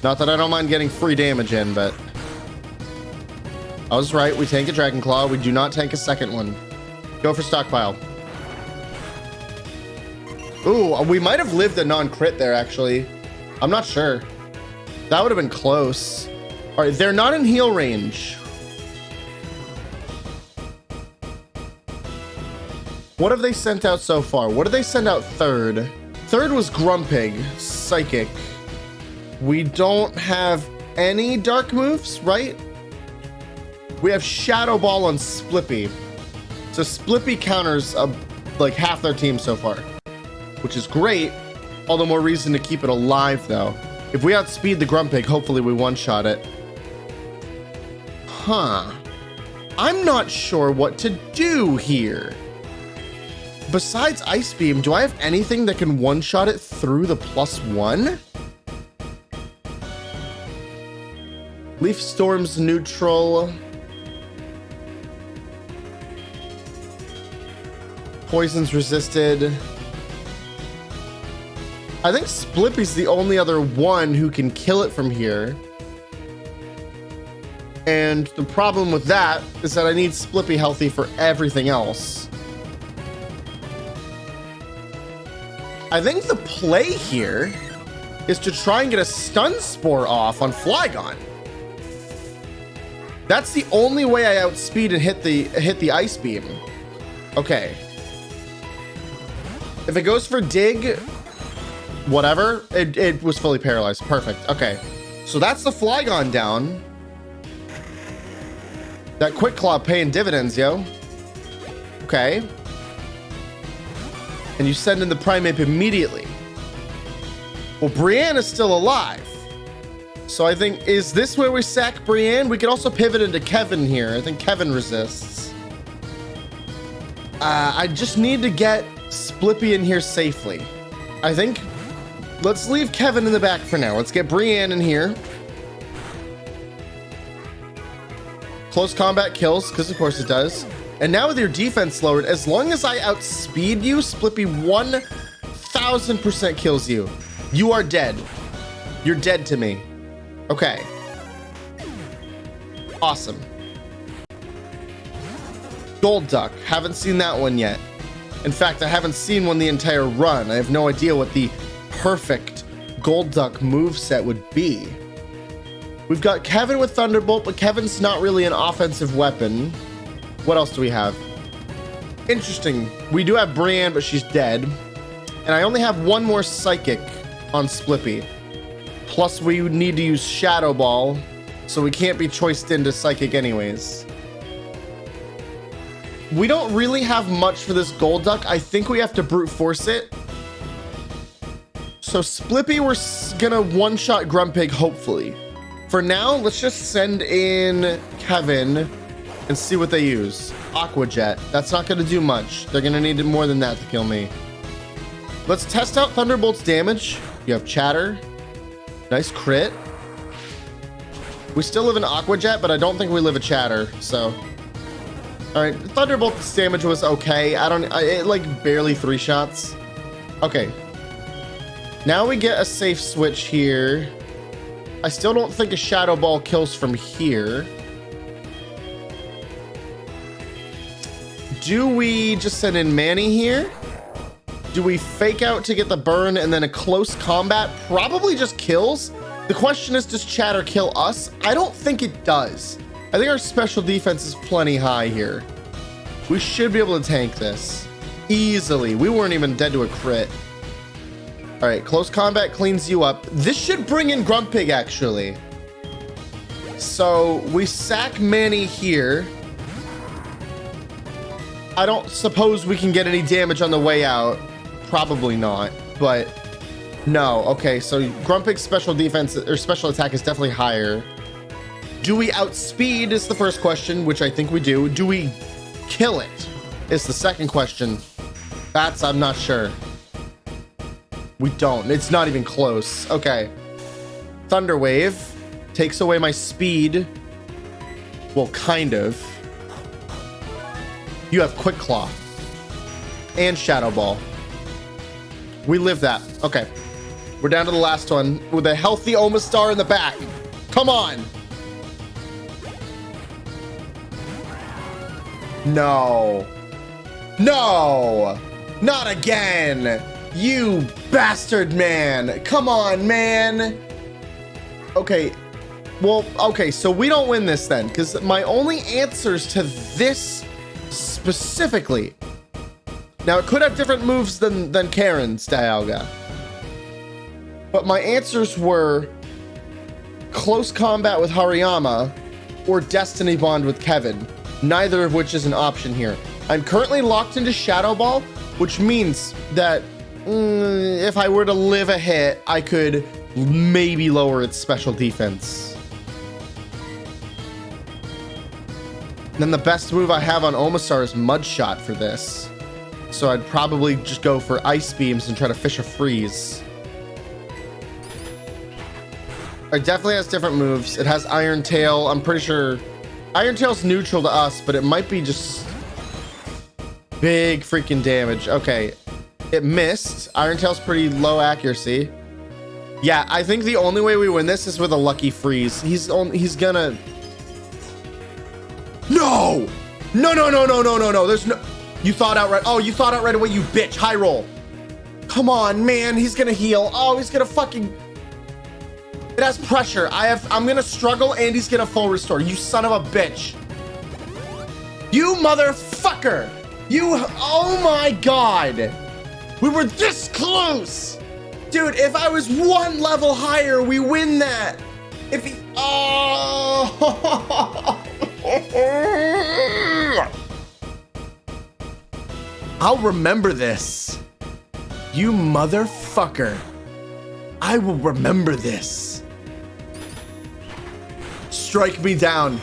Not that I don't mind getting free damage in, but I was right. We tank a Dragon Claw. We do not tank a second one. Go for Stockpile. Ooh, we might have lived a non-crit there, actually. I'm not sure. That would have been close. All right, they're not in heal range. What have they sent out so far? What did they send out third? Third was Grumpig, Psychic. We don't have any dark moves, right? We have Shadow Ball on Splippy. So Splippy counters like half their team so far, which is great. All the more reason to keep it alive, though. If we outspeed the Grumpig, hopefully we one-shot it. Huh. I'm not sure what to do here. Besides Ice Beam, do I have anything that can one-shot it through the +1? Leaf Storm's neutral. Poison's resisted. I think Splippy's the only other one who can kill it from here. And the problem with that is that I need Splippy healthy for everything else. I think the play here is to try and get a Stun Spore off on Flygon. That's the only way I outspeed and hit the Ice Beam. Okay. If it goes for Dig, whatever, it was fully paralyzed. Perfect. Okay. So that's the Flygon down. That Quick Claw paying dividends, yo. Okay. And you send in the Primeape immediately. Well, Brienne is still alive. So I think, is this where we sack Brienne? We could also pivot into Kevin here. I think Kevin resists. I just need to get Splippy in here safely. I think, let's leave Kevin in the back for now. Let's get Brienne in here. Close combat kills, because of course it does. And now with your defense lowered, as long as I outspeed you, Splippy 1000% kills you. You are dead. You're dead to me. Okay. Awesome. Gold Duck, haven't seen that one yet. In fact, I haven't seen one the entire run. I have no idea what the perfect Gold Duck moveset would be. We've got Kevin with Thunderbolt, but Kevin's not really an offensive weapon. What else do we have? Interesting. We do have Brienne, but she's dead. And I only have one more Psychic on Splippy. Plus, we need to use Shadow Ball, so we can't be choiced into Psychic anyways. We don't really have much for this Gold Duck. I think we have to brute force it. So Splippy, we're gonna one-shot Grumpig, hopefully. For now, let's just send in Kevin and see what they use. Aqua Jet. That's not gonna do much. They're gonna need more than that to kill me. Let's test out Thunderbolt's damage. You have Chatter. Nice crit. We still live in Aqua Jet, but I don't think we live a Chatter, so. All right, Thunderbolt's damage was okay. It like barely 3 shots. Okay. Now we get a safe switch here. I still don't think a Shadow Ball kills from here. Do we just send in Manny here? Do we fake out to get the burn and then a close combat probably just kills? The question is, does Chatter kill us? I don't think it does. I think our special defense is plenty high here. We should be able to tank this easily. We weren't even dead to a crit. All right, close combat cleans you up. This should bring in Grumpig, actually. So we sack Manny here. I don't suppose we can get any damage on the way out. Probably not, but no. Okay, so Grumpig's special defense or special attack is definitely higher. Do we outspeed is the first question, which I think we do. Do we kill it is the second question. That's, I'm not sure. We don't. It's not even close. Okay. Thunder Wave takes away my speed. Well, kind of. You have Quick Claw and Shadow Ball. We live that. Okay. We're down to the last one with a healthy Omastar in the back. Come on. No. No. Not again. You bastard, man. Come on, man. Okay. Well, okay, so we don't win this then, because my only answers to this specifically. Now, it could have different moves than Karen's Dialga. But my answers were close combat with Hariyama or Destiny Bond with Kevin, neither of which is an option here. I'm currently locked into Shadow Ball, which means that if I were to live a hit, I could maybe lower its special defense. Then the best move I have on Omastar is Mud Shot for this. So I'd probably just go for Ice Beams and try to fish a freeze. It definitely has different moves. It has Iron Tail. I'm pretty sure Iron Tail's neutral to us, but it might be just big freaking damage. Okay, it missed. Iron Tail's pretty low accuracy. Yeah, I think the only way we win this is with a lucky freeze. He's gonna. No! No. There's no. You thought out right. Oh, you thought out right away, you bitch. High roll. Come on, man. He's gonna heal. Oh, he's gonna fucking. It has pressure. I'm gonna struggle and he's gonna full restore. You son of a bitch. You motherfucker. You. Oh my God. We were this close. Dude, if I was one level higher, we win that. If he. Oh. I'll remember this. You motherfucker. I will remember this. Strike me down.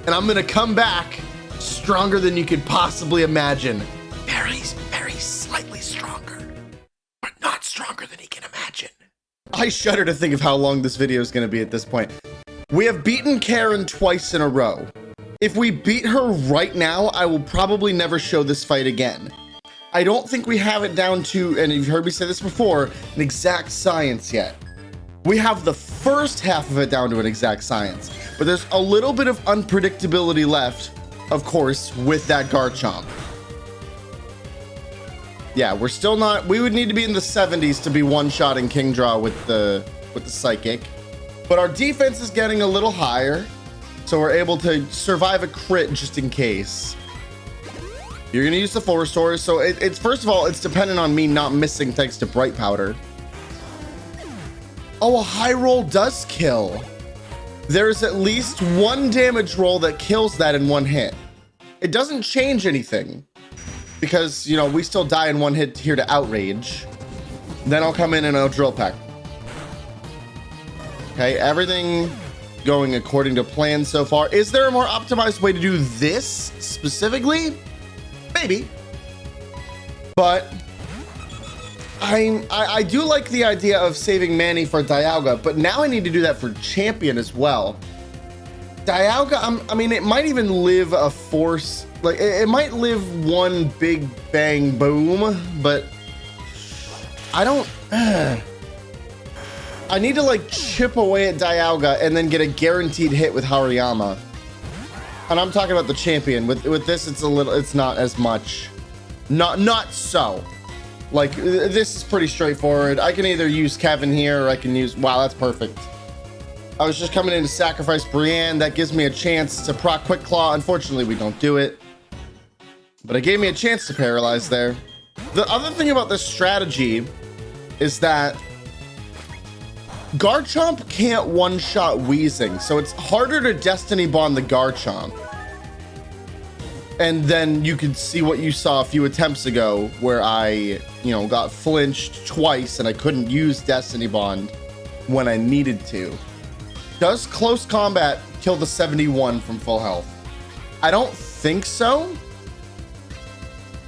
And I'm gonna come back stronger than you could possibly imagine. Very, very slightly stronger. But not stronger than he can imagine. I shudder to think of how long this video is gonna be at this point. We have beaten Karen twice in a row. If we beat her right now, I will probably never show this fight again. I don't think we have it down to, and you've heard me say this before, an exact science yet. We have the first half of it down to an exact science, but there's a little bit of unpredictability left of course, with that Garchomp. Yeah, we're still not, we would need to be in the 70s to be one-shotting Kingdraw with the Psychic. But our defense is getting a little higher, so we're able to survive a crit just in case. You're gonna use the full restore, so it's first of all, it's dependent on me not missing thanks to Bright Powder. Oh, a high roll does kill. There's at least one damage roll that kills that in one hit. It doesn't change anything because, you know, we still die in one hit here to outrage. Then I'll come in and I'll drill peck. Okay, everything going according to plan so far. Is there a more optimized way to do this specifically? Maybe. But I do like the idea of saving Manny for Dialga, but now I need to do that for Champion as well. Dialga, I mean, it might even live a force, like it might live one big bang boom, but I don't, I need to like chip away at Dialga and then get a guaranteed hit with Hariyama. And I'm talking about the Champion. With this, it's a little, it's not as much, not so. Like, this is pretty straightforward. I can either use Kevin here or I can use... Wow, that's perfect. I was just coming in to sacrifice Brienne. That gives me a chance to proc Quick Claw. Unfortunately, we don't do it. But it gave me a chance to paralyze there. The other thing about this strategy is that Garchomp can't one-shot Weezing, so it's harder to Destiny Bond the Garchomp. And then you can see what you saw a few attempts ago where I, you know, got flinched twice and I couldn't use Destiny Bond when I needed to. Does close combat kill the 71 from full health? I don't think so,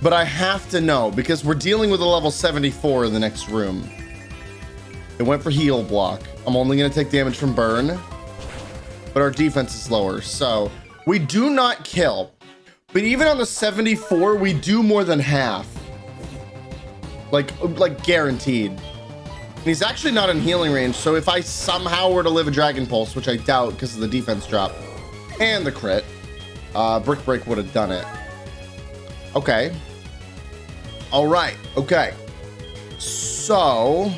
but I have to know because we're dealing with a level 74 in the next room. It went for heal block. I'm only going to take damage from burn, but our defense is lower, so we do not kill. But even on the 74, we do more than half. Like guaranteed. And he's actually not in healing range, so if I somehow were to live a Dragon Pulse, which I doubt because of the defense drop and the crit, Brick Break would have done it. Okay. All right. Okay. So,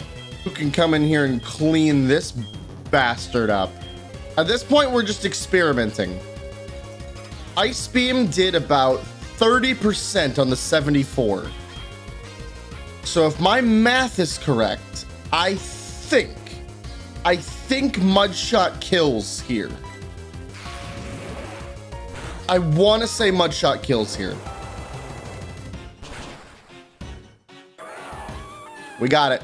who can come in here and clean this bastard up? At this point, we're just experimenting. Ice Beam did about 30% on the 74. So if my math is correct, I think Mudshot kills here. I want to say Mudshot kills here. We got it.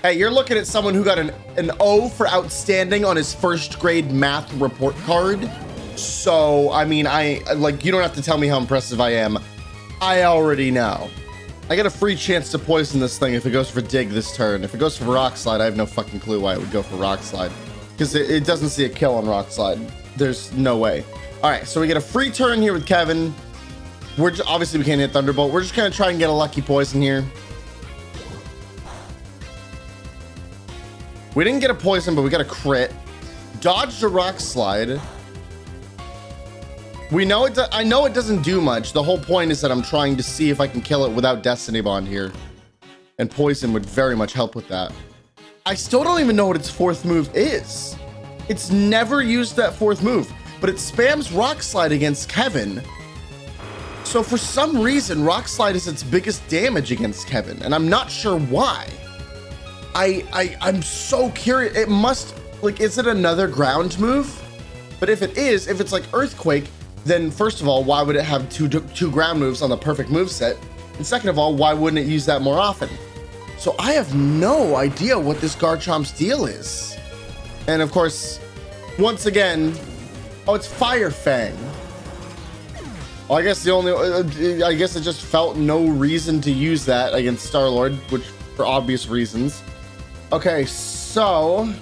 Hey, you're looking at someone who got an O for outstanding on his first grade math report card. So, I mean, you don't have to tell me how impressive I am. I already know. I get a free chance to poison this thing if it goes for Dig this turn. If it goes for Rock Slide, I have no fucking clue why it would go for Rock Slide. Because it doesn't see a kill on Rock Slide. There's no way. All right, so we get a free turn here with Kevin. Obviously, we can't hit Thunderbolt. We're just going to try and get a lucky poison here. We didn't get a poison, but we got a crit. Dodged a Rock Slide. We know it. I know it doesn't do much. The whole point is that I'm trying to see if I can kill it without Destiny Bond here. And poison would very much help with that. I still don't even know what its fourth move is. It's never used that fourth move, but it spams Rock Slide against Kevin. So for some reason, Rock Slide is its biggest damage against Kevin, and I'm not sure why. I'm so curious. It must, like, is it another ground move? But if it is, if it's like Earthquake, then first of all, why would it have two ground moves on the perfect move set? And second of all, why wouldn't it use that more often? So I have no idea what this Garchomp's deal is. And of course, once again, oh, it's Fire Fang. Well, I guess I guess it just felt no reason to use that against Star-Lord, which for obvious reasons. Okay, so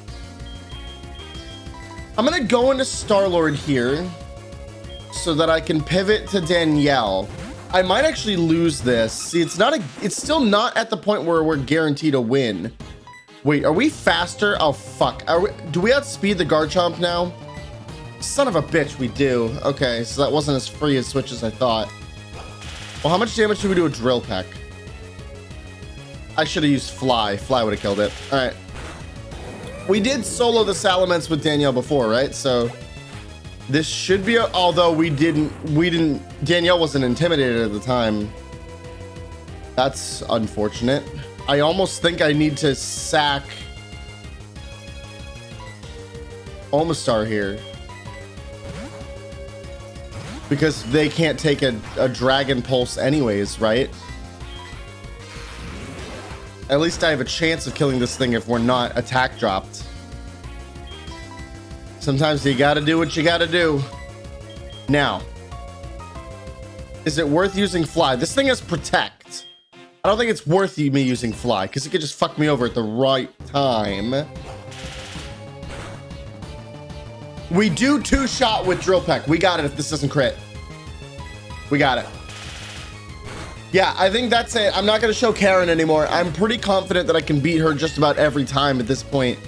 I'm gonna go into Star-Lord here so that I can pivot to Danielle. I might actually lose this. See, it's still not at the point where we're guaranteed a win. Wait, are we faster? Oh, fuck. Do we outspeed the Garchomp now? Son of a bitch, we do. Okay, so that wasn't as free a switch as I thought. Well, how much damage do we do with drill peck? I should have used fly. Fly would have killed it. All right. We did solo the Salamence with Danielle before, right? So this should be, although we didn't, Danielle wasn't intimidated at the time. That's unfortunate. I almost think I need to sack Omastar here, because they can't take a Dragon Pulse anyways, right? At least I have a chance of killing this thing if we're not attack dropped. Sometimes you gotta do what you gotta do. Now, is it worth using fly? This thing has protect. I don't think it's worth me using fly, because it could just fuck me over at the right time. We do 2-shot with drill peck. We got it if this doesn't crit. We got it. Yeah, I think that's it. I'm not going to show Karen anymore. I'm pretty confident that I can beat her just about every time at this point.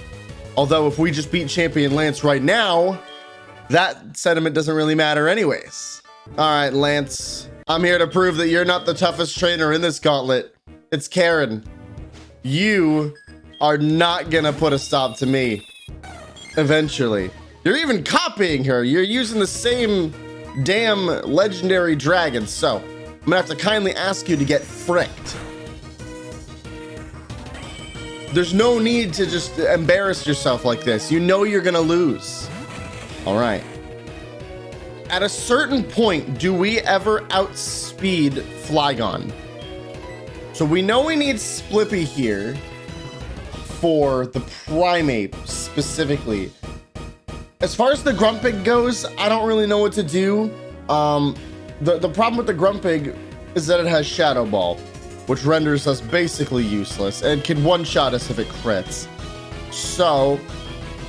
Although if we just beat Champion Lance right now, that sentiment doesn't really matter anyways. All right, Lance. I'm here to prove that you're not the toughest trainer in this gauntlet. It's Karen. You are not going to put a stop to me. Eventually. You're even copying her. You're using the same damn legendary dragon. So I'm gonna have to kindly ask you to get fricked. There's no need to just embarrass yourself like this. You know you're gonna lose. All right. At a certain point, do we ever outspeed Flygon? So we know we need Splippy here for the Primeape specifically. As far as the Grumpig goes, I don't really know what to do. The problem with the Grumpig is that it has Shadow Ball, which renders us basically useless and can one-shot us if it crits. So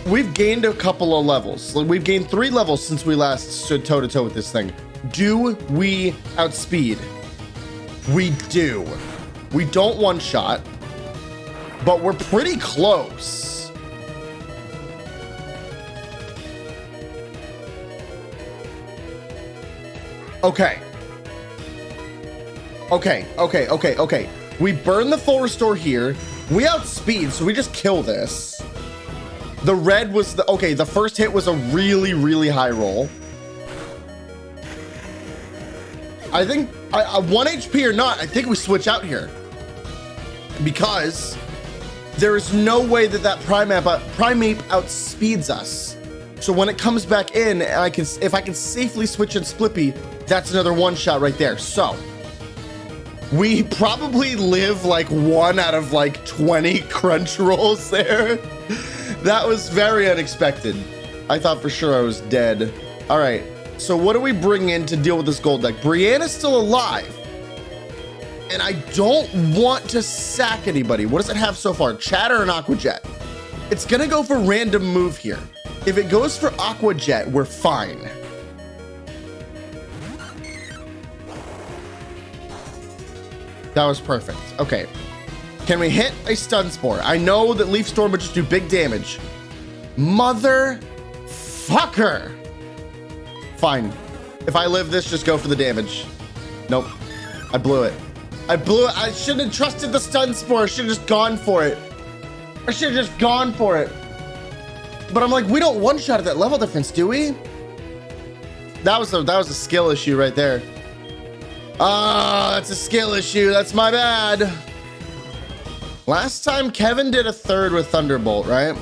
we've gained a couple of levels. We've gained 3 levels since we last stood toe-to-toe with this thing. Do we outspeed? We do. We don't one-shot, but we're pretty close. Okay. We burn the full restore here. We outspeed, so we just kill this. The red was the, okay, the first hit was a really, really high roll. I think, 1 HP or not, I think we switch out here. Because there is no way that Primeape outspeeds us. So when it comes back in, and if I can safely switch in Splippy, that's another one-shot right there. So we probably live like 1 out of like 20 crunch rolls there. That was very unexpected. I thought for sure I was dead. All right, so what do we bring in to deal with this gold deck? Brianna's still alive, and I don't want to sack anybody. What does it have so far? Chatter and Aqua Jet. It's gonna go for random move here. If it goes for Aqua Jet, we're fine. That was perfect. Okay. Can we hit a Stun Spore? I know that Leaf Storm would just do big damage. Motherfucker. Fine. If I live this, just go for the damage. Nope. I blew it. I shouldn't have trusted the Stun Spore. I should have just gone for it. But I'm like, we don't one-shot at that level difference, do we? That was a skill issue right there. That's a skill issue. That's my bad. Last time Kevin did a 3rd with Thunderbolt, right?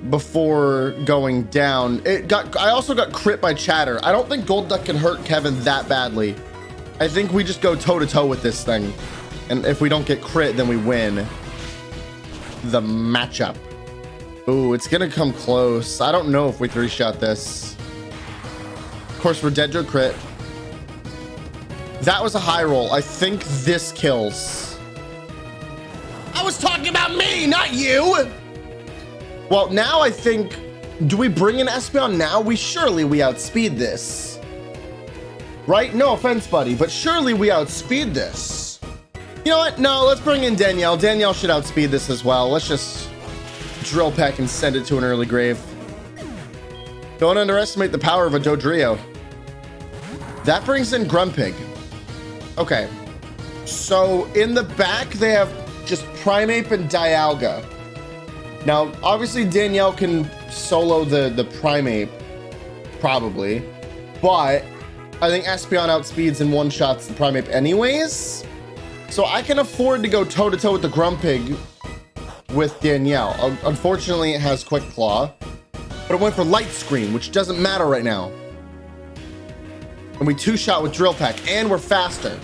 Before going down. I also got crit by Chatter. I don't think Gold Duck can hurt Kevin that badly. I think we just go toe-to-toe with this thing. And if we don't get crit, then we win the matchup. Ooh, it's gonna come close. I don't know if we 3-shot this. Of course, we're dead to a crit. That was a high roll. I think this kills. I was talking about me, not you. Well, now I think, do we bring in Espeon now? Surely we outspeed this. Right? No offense, buddy, but surely we outspeed this. You know what? No, let's bring in Danielle. Danielle should outspeed this as well. Let's just drill peck and send it to an early grave. Don't underestimate the power of a Dodrio. That brings in Grumpig. Okay. So in the back, they have just Primeape and Dialga. Now, obviously, Danielle can solo the Primeape, probably. But I think Espeon outspeeds and one-shots the Primeape anyways. So I can afford to go toe-to-toe with the Grumpig with Danielle. Unfortunately, it has Quick Claw. But it went for Light Screen, which doesn't matter right now. And we two-shot with Drill Peck, and we're faster.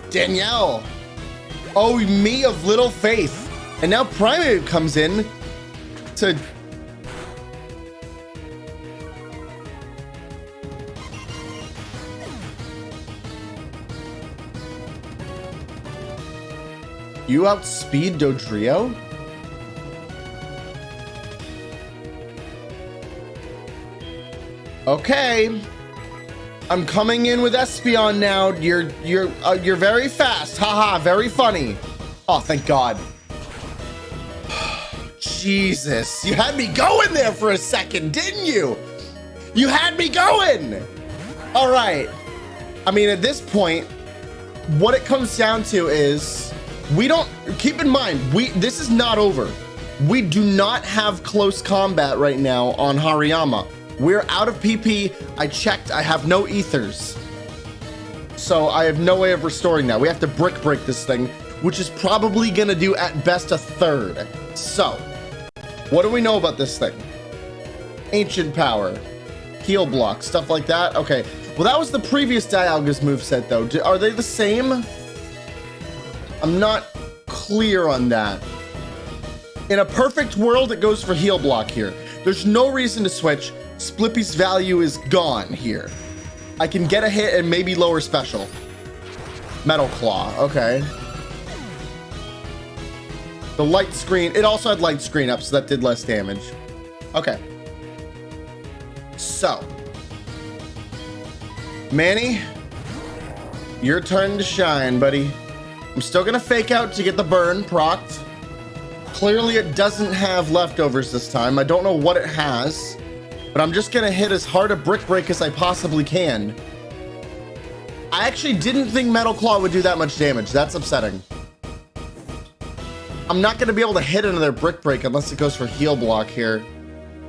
Danielle. Oh, me of little faith. And now Primeape comes in to... You outspeed Dodrio? Okay. I'm coming in with Espeon now. You're very fast. Haha, very funny. Oh, thank God. Jesus, you had me going there for a second, didn't you? You had me going. All right. I mean, at this point, what it comes down to is we don't, keep in mind, this is not over. We do not have close combat right now on Hariyama. We're out of PP. I checked, I have no ethers. So I have no way of restoring that. We have to brick break this thing, which is probably gonna do at best a third. So, what do we know about this thing? Ancient Power, Heal Block, stuff like that. Okay, well that was the previous Dialga's moveset though. Are they the same? I'm not clear on that. In a perfect world, it goes for Heal Block here. There's no reason to switch. Splippy's value is gone here. I can get a hit and maybe lower special. Metal Claw, okay. The Light Screen, it also had Light Screen up, so that did less damage. Okay. So. Manny, your turn to shine, buddy. I'm still gonna fake out to get the burn procced. Clearly it doesn't have leftovers this time. I don't know what it has, but I'm just gonna hit as hard a brick break as I possibly can. I actually didn't think Metal Claw would do that much damage. That's upsetting. I'm not gonna be able to hit another brick break unless it goes for Heal Block here.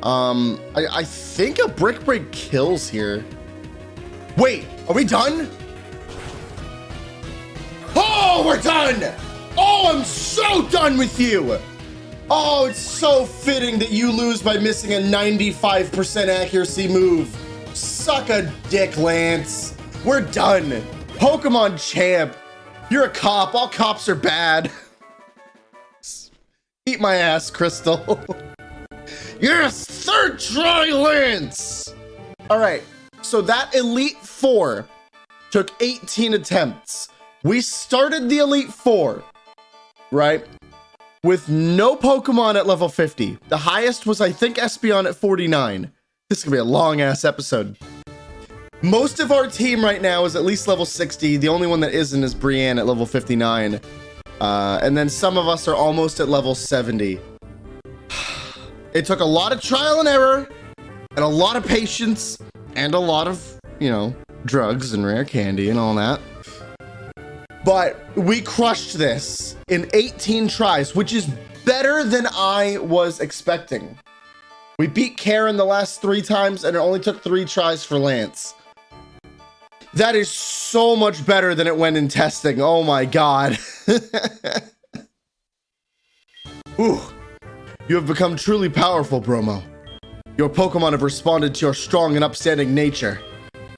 I think a brick break kills here. Wait, are we done? Oh, we're done! Oh, I'm so done with you! Oh, it's so fitting that you lose by missing a 95% accuracy move. Suck a dick, Lance. We're done. Pokemon champ. You're a cop. All cops are bad. Eat my ass, Crystal. Yes, third try, Lance. All right, so that Elite Four took 18 attempts. We started the Elite Four, right? With no Pokemon at level 50. The highest was, I think, Espeon at 49. This is gonna be a long ass episode. Most of our team right now is at least level 60. The only one that isn't is Brienne at level 59. And then some of us are almost at level 70. It took a lot of trial and error and a lot of patience and a lot of, you know, drugs and rare candy and all that. But we crushed this in 18 tries, which is better than I was expecting. We beat Karen the last 3 times and it only took 3 tries for Lance. That is so much better than it went in testing. Oh my God. Ooh. You have become truly powerful, Bromo. Your Pokemon have responded to your strong and upstanding nature.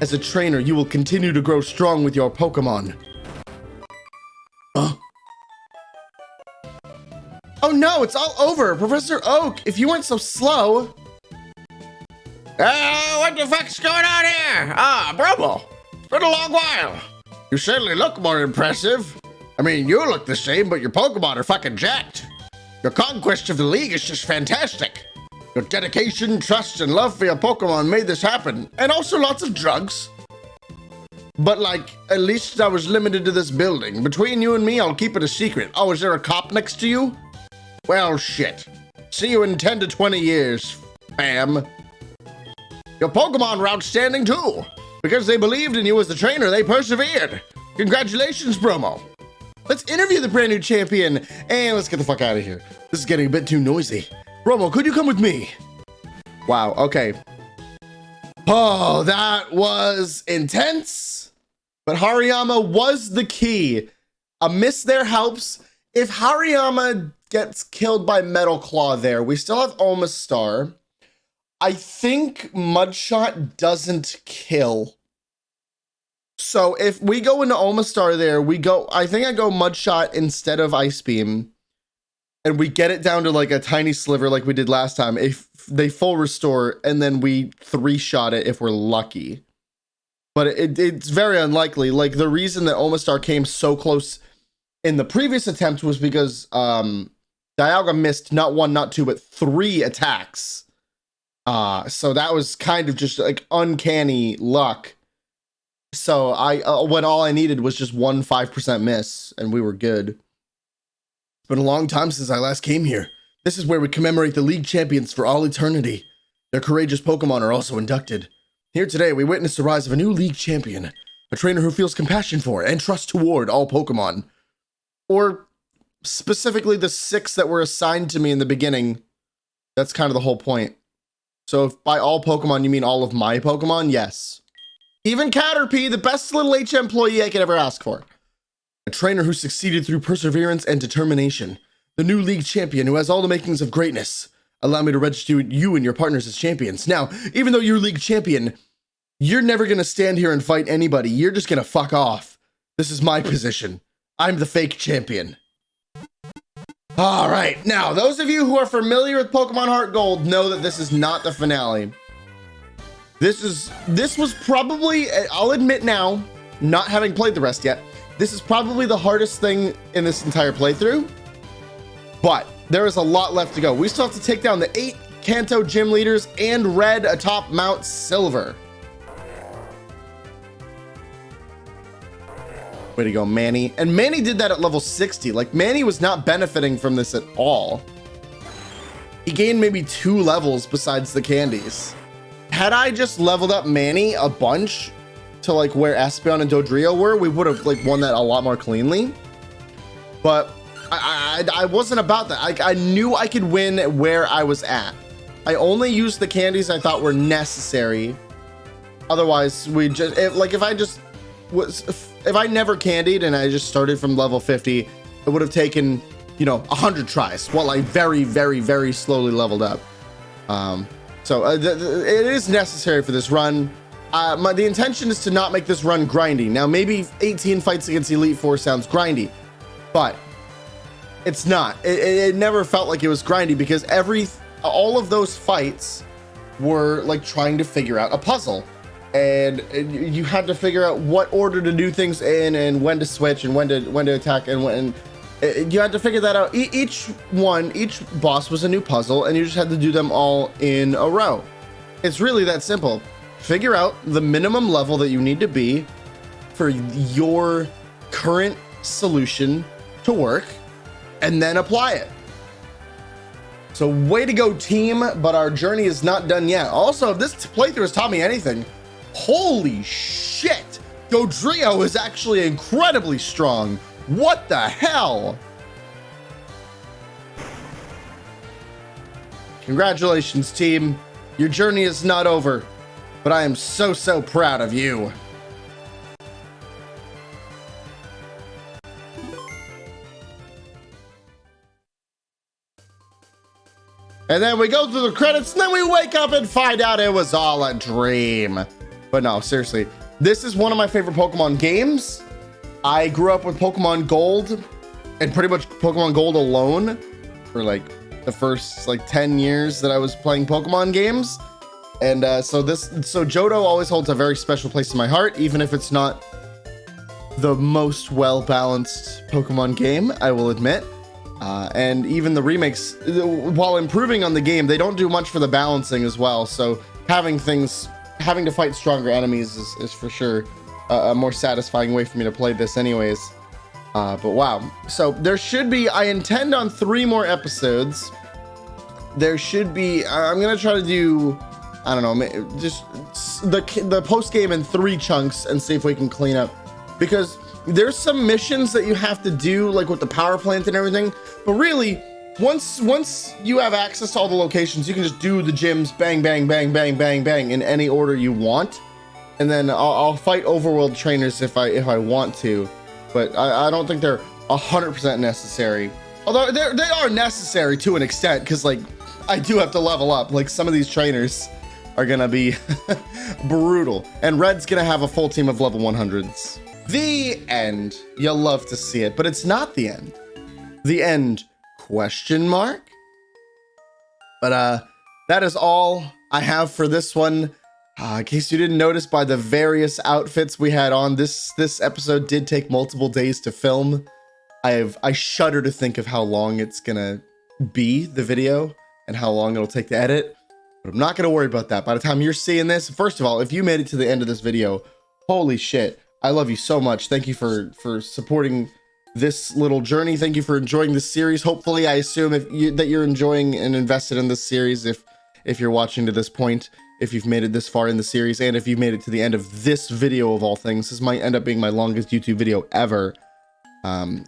As a trainer, you will continue to grow strong with your Pokemon. Huh? Oh no, it's all over. Professor Oak, if you weren't so slow. What the fuck's going on here? Bromo. It's been a long while. You certainly look more impressive. I mean, you look the same, but your Pokemon are fucking jacked. Your conquest of the league is just fantastic. Your dedication, trust, and love for your Pokemon made this happen. And also lots of drugs. But like, at least I was limited to this building. Between you and me, I'll keep it a secret. Oh, is there a cop next to you? Well, shit. See you in 10 to 20 years, fam. Your Pokemon were outstanding too. Because they believed in you as the trainer, they persevered. Congratulations, Bromo. Let's interview the brand new champion and let's get the fuck out of here. This is getting a bit too noisy. Bromo, could you come with me? Wow, okay. Oh, that was intense. But Hariyama was the key. A miss there helps. If Hariyama gets killed by Metal Claw there, we still have Omastar. I think Mudshot doesn't kill. So if we go into Omastar there, I think I go Mudshot instead of Ice Beam. And we get it down to like a tiny sliver like we did last time. If they full restore and then we 3-shot it if we're lucky. But it's very unlikely. Like the reason that Omastar came so close in the previous attempt was because Dialga missed not 1, not 2, but 3 attacks. So that was kind of just like uncanny luck. So when all I needed was just 5% miss and we were good. It's been a long time since I last came here. This is where we commemorate the league champions for all eternity. Their courageous Pokemon are also inducted. Here today, we witness the rise of a new league champion, a trainer who feels compassion for and trust toward all Pokemon. Or specifically the 6 that were assigned to me in the beginning. That's kind of the whole point. So if by all Pokemon you mean all of my Pokemon, yes. Even Caterpie, the best little HM employee I could ever ask for. A trainer who succeeded through perseverance and determination. The new league champion who has all the makings of greatness. Allow me to register you and your partners as champions. Now, even though you're league champion, you're never going to stand here and fight anybody. You're just going to fuck off. This is my position. I'm the fake champion. All right. Now, those of you who are familiar with Pokemon HeartGold know that this is not the finale. This was probably, I'll admit now, not having played the rest yet, this is probably the hardest thing in this entire playthrough. But there is a lot left to go. We still have to take down the 8 Kanto gym leaders and Red atop Mount Silver. Way to go, Manny. And Manny did that at level 60. Like, Manny was not benefiting from this at all. He gained maybe 2 levels besides the candies. Had I just leveled up Manny a bunch to like where Espeon and Dodrio were, we would have like won that a lot more cleanly. But I wasn't about that. I knew I could win where I was at. I only used the candies I thought were necessary. Otherwise, if I never candied and I just started from level 50, it would have taken, 100 tries while I very, very, very slowly leveled up. So it is necessary for this run. The intention is to not make this run grindy. Now, maybe 18 fights against Elite Four sounds grindy, but it's not. It never felt like it was grindy because all of those fights were like trying to figure out a puzzle, and you had to figure out what order to do things in and when to switch and when to attack and when. You had to figure that out. Each boss was a new puzzle, and you just had to do them all in a row. It's really that simple. Figure out the minimum level that you need to be for your current solution to work, and then apply it. So way to go, team, but our journey is not done yet. Also, if this playthrough has taught me anything, holy shit, Dodrio is actually incredibly strong. What the hell? Congratulations, team. Your journey is not over, but I am so, so proud of you. And then we go through the credits, and then we wake up and find out it was all a dream. But no, seriously, this is one of my favorite Pokemon games. I grew up with Pokemon Gold and pretty much Pokemon Gold alone for like the first 10 years that I was playing Pokemon games. And so Johto always holds a very special place in my heart, even if it's not the most well-balanced Pokemon game, I will admit. And even the remakes, while improving on the game, they don't do much for the balancing as well. So having to fight stronger enemies is for sure a more satisfying way for me to play this anyways. But wow. So there should be, I intend on 3 more episodes. There should be, I'm going to try to do I don't know, just the post game in 3 chunks and see if we can clean up, because there's some missions that you have to do, like with the power plant and everything, but really once you have access to all the locations, you can just do the gyms, bang bang bang bang bang bang, in any order you want, and then I'll fight overworld trainers if I want to, but I don't think they're 100% necessary, although they are necessary to an extent, because like I do have to level up. Like some of these trainers are gonna be brutal, and Red's gonna have a full team of level 100s. The end. You'll love to see it, but it's not the end. The end, question mark? But that is all I have for this one. In case you didn't notice by the various outfits we had on, this episode did take multiple days to film. I shudder to think of how long it's gonna be, the video, and how long it'll take to edit, but I'm not gonna worry about that. By the time you're seeing this, first of all, if you made it to the end of this video, holy shit, I love you so much. Thank you for supporting this little journey. Thank you for enjoying this series. Hopefully, I assume that you're enjoying and invested in this series if you're watching to this point, if you've made it this far in the series, and if you've made it to the end of this video of all things. This might end up being my longest YouTube video ever.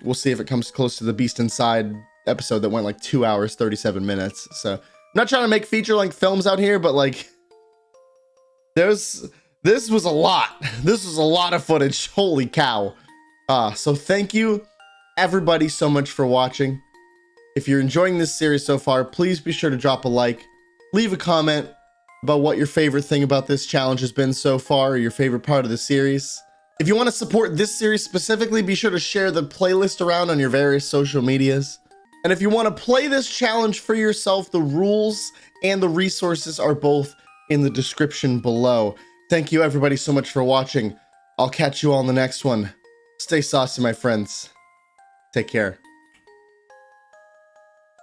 We'll see if it comes close to the Beast Inside episode that went like 2 hours 37 minutes. So I'm not trying to make feature-length films out here, but like this was a lot. This was a lot of footage. Holy cow. So thank you everybody so much for watching. If you're enjoying this series so far, please be sure to drop a like, leave a comment about what your favorite thing about this challenge has been so far, or your favorite part of the series. If you want to support this series specifically, be sure to share the playlist around on your various social medias. And if you want to play this challenge for yourself, the rules and the resources are both in the description below. Thank you everybody so much for watching. I'll catch you all in the next one. Stay saucy, my friends. Take care.